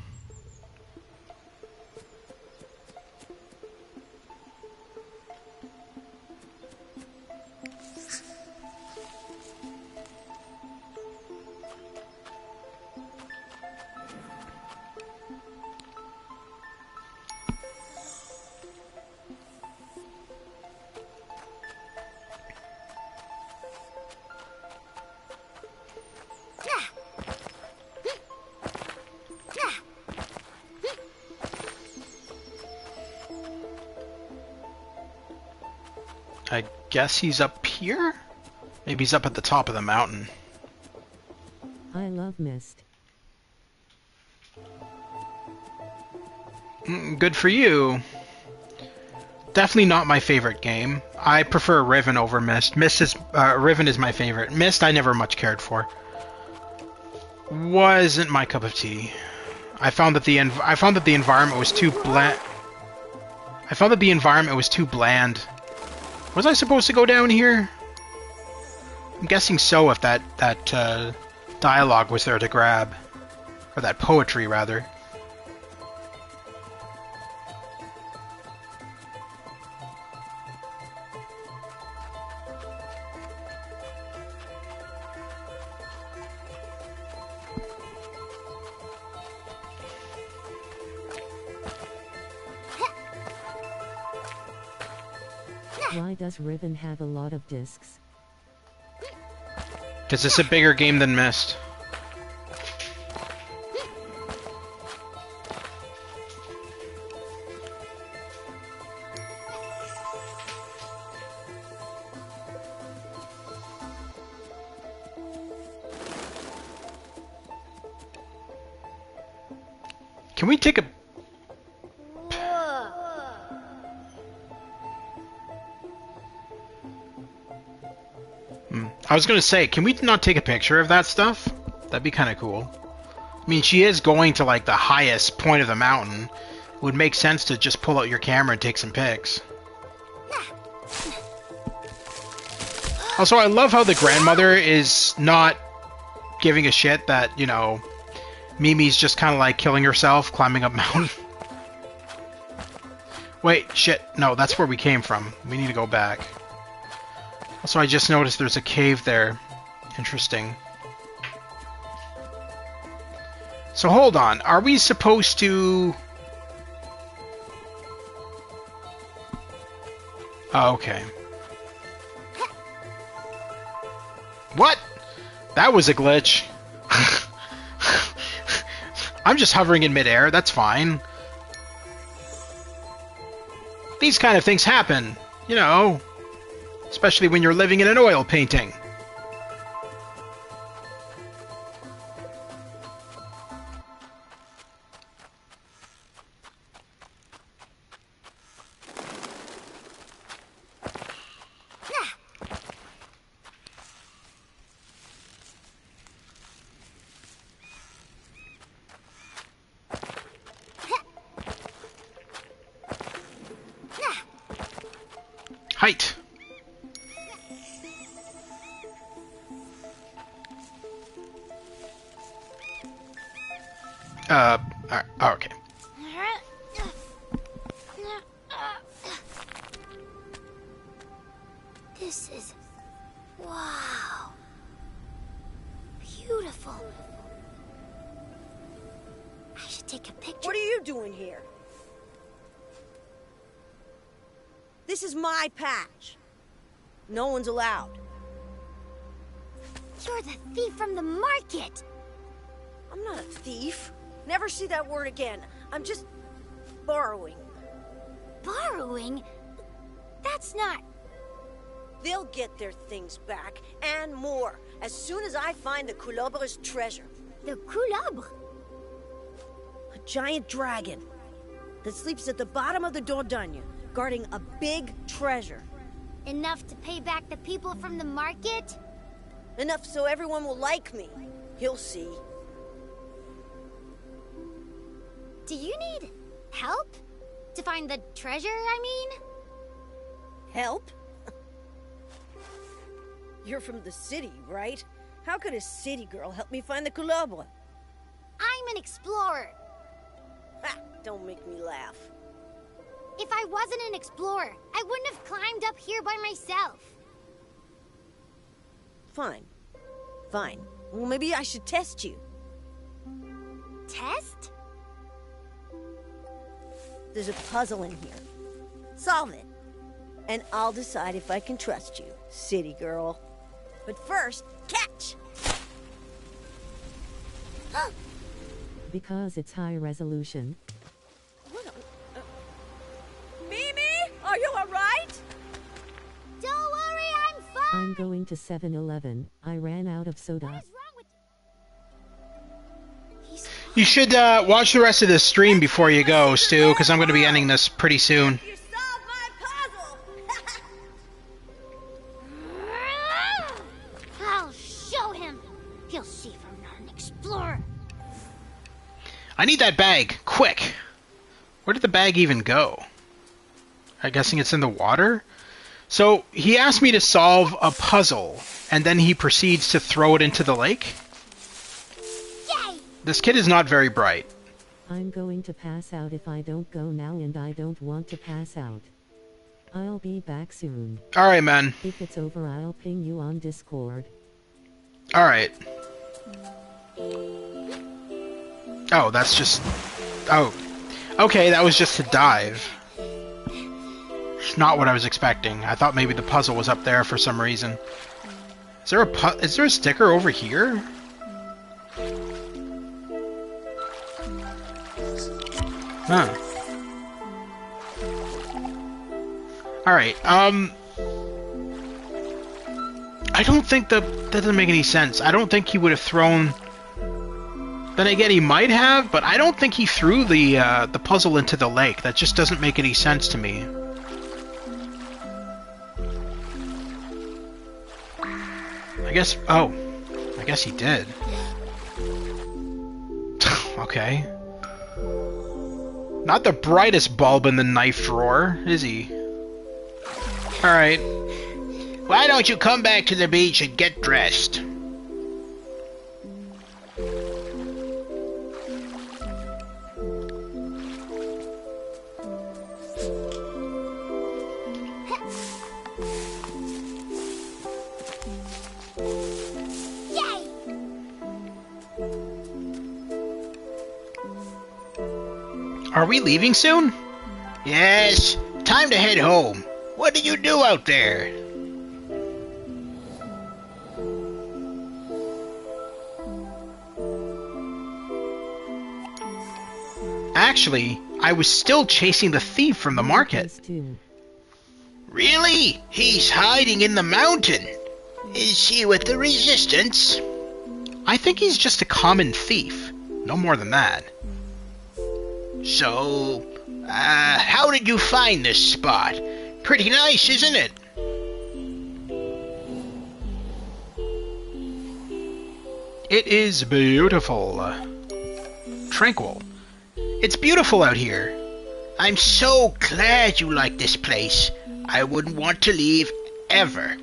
I guess he's up here? Maybe he's up at the top of the mountain. I love Mist. Good for you. Definitely not my favorite game. I prefer Riven over Mist. Riven is my favorite. Mist I never much cared for. Wasn't my cup of tea. I found that the environment was too bland. Was I supposed to go down here? I'm guessing so if that dialogue was there to grab. Or that poetry, rather. Why does Riven have a lot of discs? Because it's a bigger game than Myst. Can we take a... I was going to say, can we not take a picture of that stuff? That'd be kind of cool. I mean, she is going to, like, the highest point of the mountain. It would make sense to just pull out your camera and take some pics. Also, I love how the grandmother is not giving a shit that, you know, Mimi's just kind of, like, killing herself, climbing up mountain. Wait, shit. No, that's where we came from. We need to go back. Also, I just noticed there's a cave there. Interesting. So hold on. Are we supposed to... Oh, okay. What? That was a glitch. I'm just hovering in midair. That's fine. These kind of things happen. You know... Especially when you're living in an oil painting. Height. Okay. This is... wow. Beautiful. I should take a picture. What are you doing here? This is my patch. No one's allowed. You're the thief from the market. I'm not a thief. Never see that word again. I'm just borrowing. Borrowing? That's not... They'll get their things back, and more, as soon as I find the Culobre's treasure. The Culobre? A giant dragon that sleeps at the bottom of the Dordogne, guarding a big treasure. Enough to pay back the people from the market? Enough so everyone will like me. You'll see. Do you need help? To find the treasure, I mean? Help? You're from the city, right? How could a city girl help me find the collectible? I'm an explorer. Ha! Don't make me laugh. If I wasn't an explorer, I wouldn't have climbed up here by myself. Fine. Fine. Well, maybe I should test you. Test? There's a puzzle in here. Solve it. And I'll decide if I can trust you, city girl. But first, catch! Because it's high resolution. Mimi, are you alright? Don't worry, I'm fine. I'm going to 7-Eleven. I ran out of soda. What is wrong with He's You should watch the rest of this stream before you go, Stu, because I'm going to be ending this pretty soon. You solved my puzzle! I'll show him. He'll see if I'm not an explorer. I need that bag, quick. Where did the bag even go? I'm guessing it's in the water? So, he asked me to solve a puzzle, and then he proceeds to throw it into the lake? Yay! This kid is not very bright. I'm going to pass out if I don't go now, and I don't want to pass out. I'll be back soon. Alright, man. If it's over, I'll ping you on Discord. Alright. Oh, that's just... Oh. Okay, that was just to dive. It's not what I was expecting. I thought maybe the puzzle was up there for some reason. Is there a sticker over here? Huh. Alright, I don't think that doesn't make any sense. I don't think he would have thrown... Then again, he might have, but I don't think he threw the puzzle into the lake. That just doesn't make any sense to me. I guess... Oh. I guess he did. Okay. Not the brightest bulb in the knife drawer, is he? Alright. Why don't you come back to the beach and get dressed? Are we leaving soon? Yes, time to head home. What did you do out there? Actually, I was still chasing the thief from the market. Really? He's hiding in the mountain. Is he with the resistance? I think he's just a common thief. No more than that. So, how did you find this spot? Pretty nice, isn't it? It is beautiful. Tranquil. It's beautiful out here. I'm so glad you like this place. I wouldn't want to leave ever.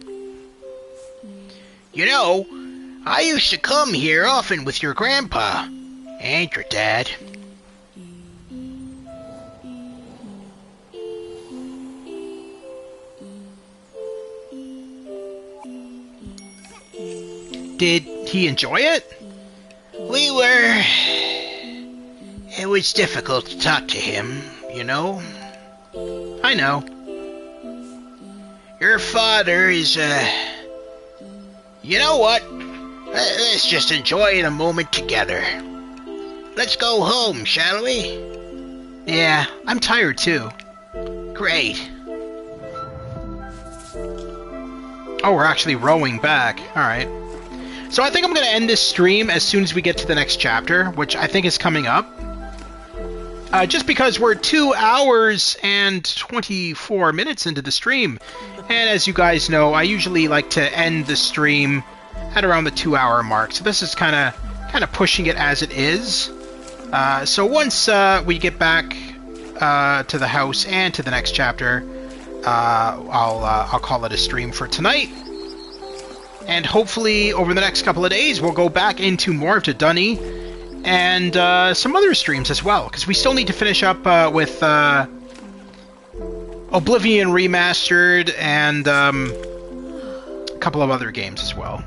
You know, I used to come here often with your grandpa and your dad. Did he enjoy it? It was difficult to talk to him, you know? I know. Your father is, You know what? Let's just enjoy the moment together. Let's go home, shall we? Yeah, I'm tired too. Great. Oh, we're actually rowing back. Alright. So I think I'm going to end this stream as soon as we get to the next chapter, which I think is coming up. Just because we're 2 hours and 24 minutes into the stream. And as you guys know, I usually like to end the stream at around the 2-hour mark. So this is kind of pushing it as it is. So once we get back to the house and to the next chapter, I'll call it a stream for tonight. And hopefully over the next couple of days we'll go back into more of Dordogne and some other streams as well, because we still need to finish up with Oblivion Remastered and a couple of other games as well.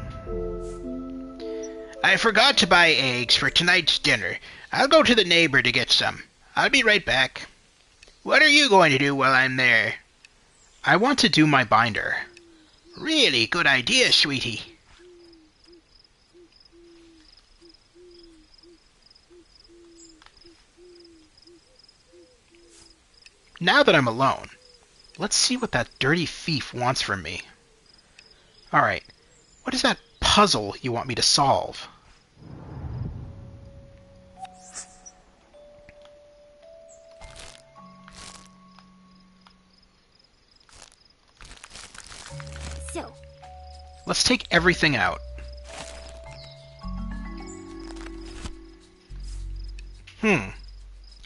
I forgot to buy eggs for tonight's dinner. I'll go to the neighbor to get some. I'll be right back. What are you going to do while I'm there? I want to do my binder. Really good idea, sweetie. Now that I'm alone, let's see what that dirty thief wants from me. Alright, what is that puzzle you want me to solve? So, let's take everything out.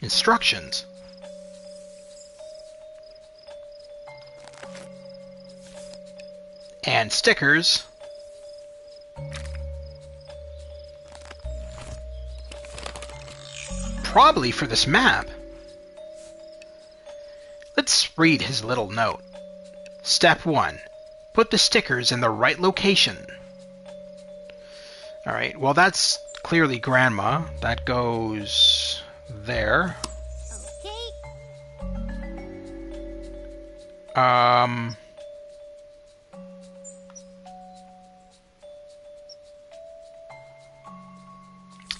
Instructions. And stickers. Probably for this map. Let's read his little note. Step 1. Put the stickers in the right location. Alright, well that's clearly Grandma. That goes there. okay.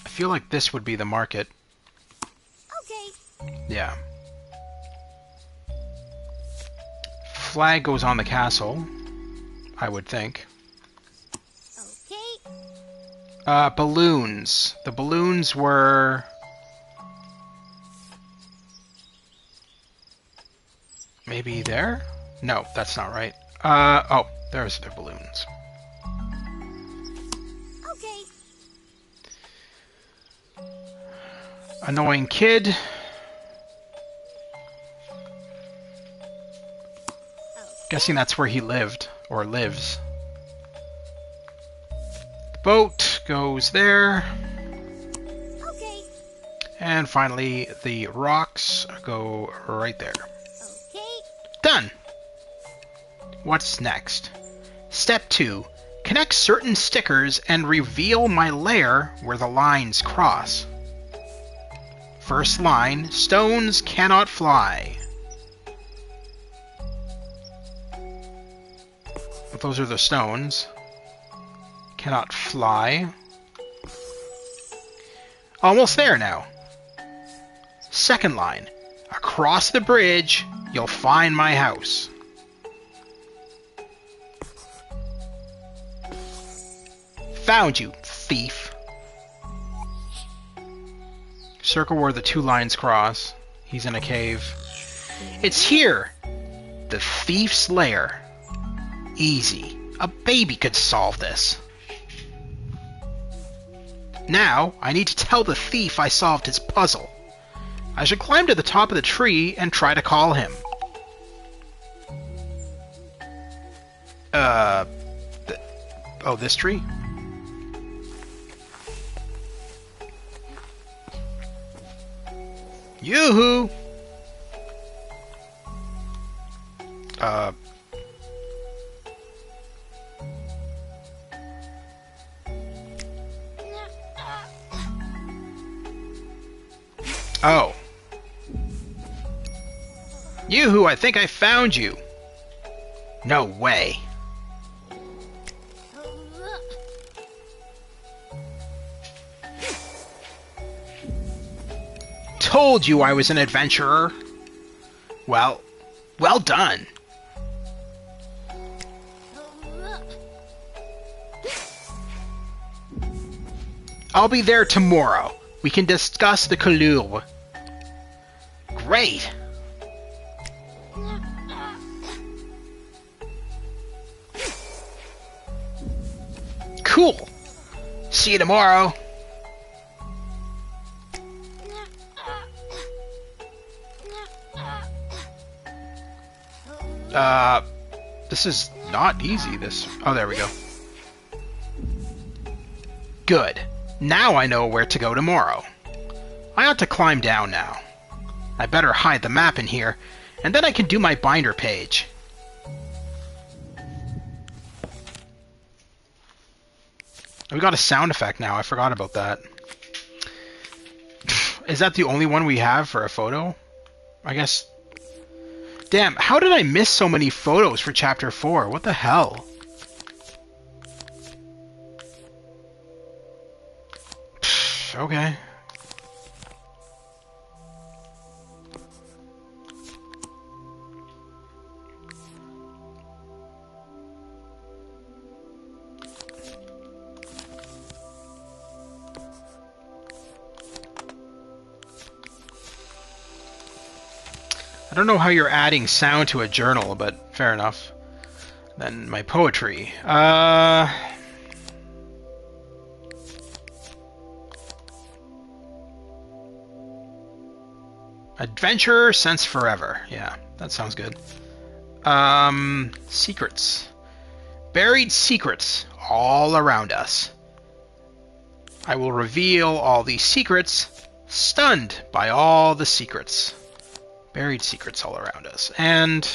I feel like this would be the market. Okay. Yeah. Flag goes on the castle, I would think. Okay. Balloons. The balloons were... maybe there? No, that's not right. Oh, there's the balloons. Okay. Annoying kid. Guessing that's where he lived, or lives. The boat goes there. Okay. And finally, the rocks go right there. Okay. Done! What's next? Step 2. Connect certain stickers and reveal my lair where the lines cross. First line, stones cannot fly. Those are the stones. Cannot fly. Almost there now. Second line. Across the bridge, you'll find my house. Found you, thief. Circle where the two lines cross. He's in a cave. It's here! The thief's lair. Easy. A baby could solve this. Now, I need to tell the thief I solved his puzzle. I should climb to the top of the tree and try to call him. Oh, this tree? Yoo-hoo! Oh. Yoo-hoo, I think I found you. No way. Told you I was an adventurer. Well done. I'll be there tomorrow. We can discuss the couleur. Great. Cool. See you tomorrow. This is not easy, this... Oh, there we go. Good. Now I know where to go tomorrow. I ought to climb down now. I better hide the map in here, and then I can do my binder page. We got a sound effect now. I forgot about that. Is that the only one we have for a photo? I guess... Damn, how did I miss so many photos for Chapter 4? What the hell? Okay. I don't know how you're adding sound to a journal, but fair enough. Then my poetry. Adventure since forever. Yeah, that sounds good. Secrets. Buried secrets all around us. I will reveal all these secrets, stunned by all the secrets. Buried secrets all around us. And...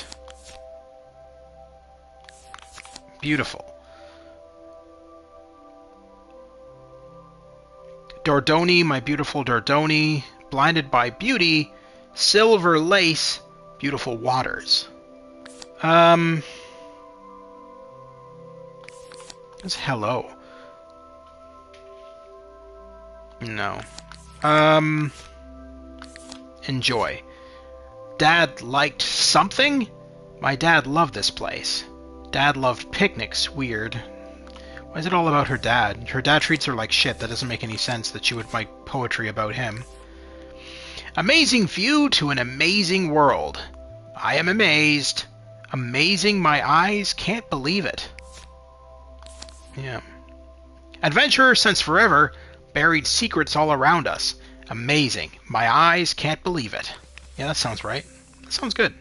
beautiful. Dordogne, my beautiful Dordogne, blinded by beauty, silver lace, beautiful waters. That's hello. No. Enjoy. Dad liked something? My dad loved this place. Dad loved picnics. Weird. Why is it all about her dad? Her dad treats her like shit. That doesn't make any sense that she would write poetry about him. Amazing view to an amazing world. I am amazed. Amazing, my eyes can't believe it. Yeah. Adventure since forever. Buried secrets all around us. Amazing. My eyes can't believe it. Yeah, that sounds right. That sounds good.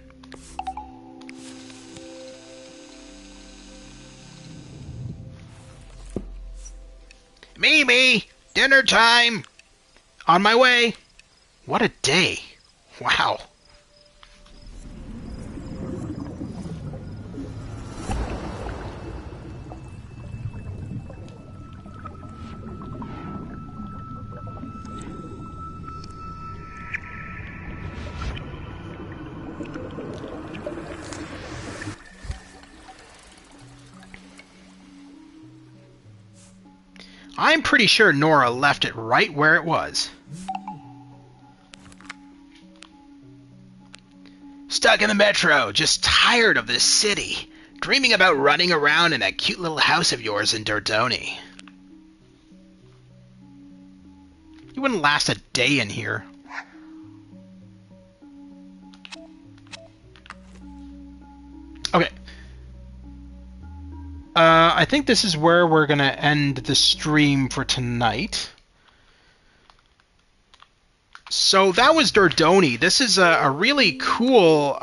Mimi! Dinner time! On my way! What a day! Wow. I'm pretty sure Nora left it right where it was. Stuck in the metro, just tired of this city. Dreaming about running around in that cute little house of yours in Dordogne. You wouldn't last a day in here. Okay. I think this is where we're going to end the stream for tonight. So that was Dordogne. This is a really cool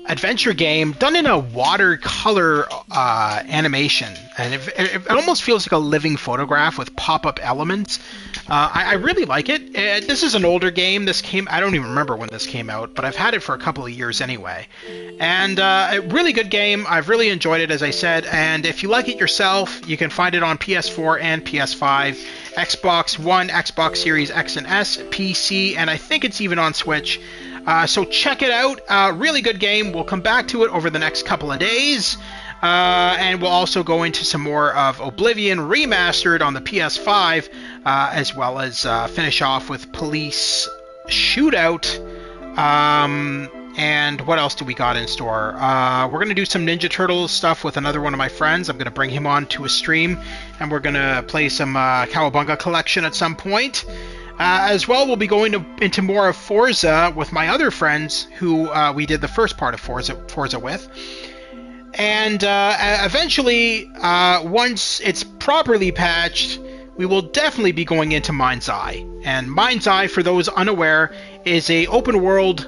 adventure game done in a watercolor animation. And it almost feels like a living photograph with pop-up elements. I really like it. This is an older game. I don't even remember when this came out, but I've had it for a couple of years anyway. And a really good game. I've really enjoyed it, as I said. And if you like it yourself, you can find it on PS4 and PS5, Xbox One, Xbox Series X and S, PC, and I think it's even on Switch. So check it out. Really good game. We'll come back to it over the next couple of days. And we'll also go into some more of Oblivion Remastered on the PS5, as well as finish off with Police Shootout. And what else do we got in store? We're going to do some Ninja Turtles stuff with another one of my friends. I'm going to bring him on to a stream, and we're going to play some Cowabunga Collection at some point. As well, we'll be going into more of Forza with my other friends who we did the first part of Forza with. And eventually, once it's properly patched, we will definitely be going into Mind's Eye. And Mind's Eye, for those unaware, is a open world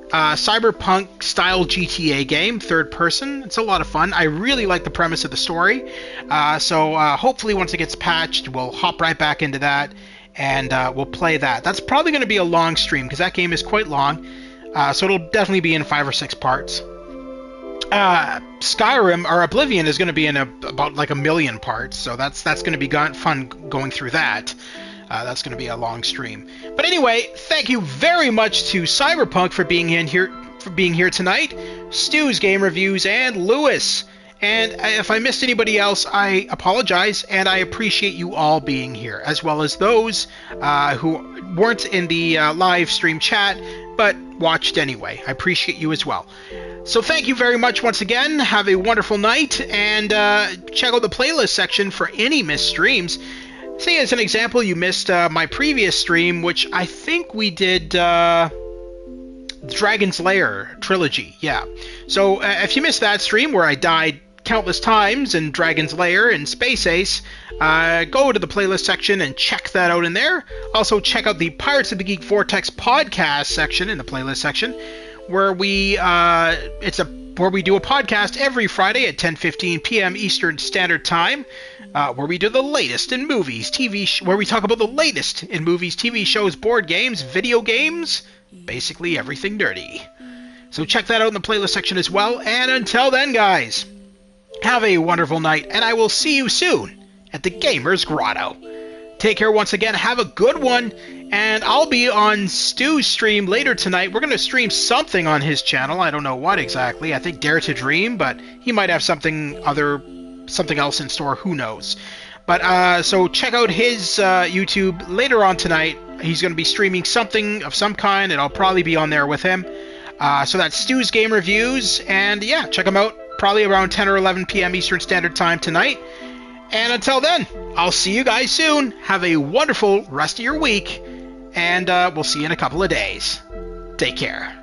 cyberpunk style GTA game, third person. It's a lot of fun. I really like the premise of the story. So hopefully once it gets patched, we'll hop right back into that and we'll play that. That's probably going to be a long stream because that game is quite long. So it'll definitely be in 5 or 6 parts. Skyrim or Oblivion is going to be in about like 1 million parts, so that's going to be fun going through that. That's going to be a long stream. But anyway, thank you very much to Cyberpunk for being here tonight, Stu's Game Reviews, and Lewis. And if I missed anybody else, I apologize, and I appreciate you all being here, as well as those who weren't in the live stream chat, but watched anyway. I appreciate you as well. So thank you very much once again. Have a wonderful night, and check out the playlist section for any missed streams. Say, as an example, you missed my previous stream, which I think we did Dragon's Lair trilogy. Yeah. So if you missed that stream where I died countless times in Dragon's Lair and Sais, go to the playlist section and check that out in there. Also, check out the Pirates of the Geek Vortex podcast section in the playlist section, where we do a podcast every Friday at 10:15 p.m. Eastern Standard Time, where we do the latest in movies, where we talk about the latest in movies, TV shows, board games, video games, basically everything nerdy. So check that out in the playlist section as well. And until then, guys, have a wonderful night, and I will see you soon at the Gamer's Grotto. Take care once again. Have a good one. And I'll be on Stu's stream later tonight. We're going to stream something on his channel. I don't know what exactly. I think Dare to Dream, but he might have something else in store. Who knows? But so check out his YouTube later on tonight. He's going to be streaming something of some kind, and I'll probably be on there with him. So that's Stu's Game Reviews. And yeah, check him out probably around 10 or 11 p.m. Eastern Standard Time tonight. And until then, I'll see you guys soon. Have a wonderful rest of your week. And we'll see you in a couple of days. Take care.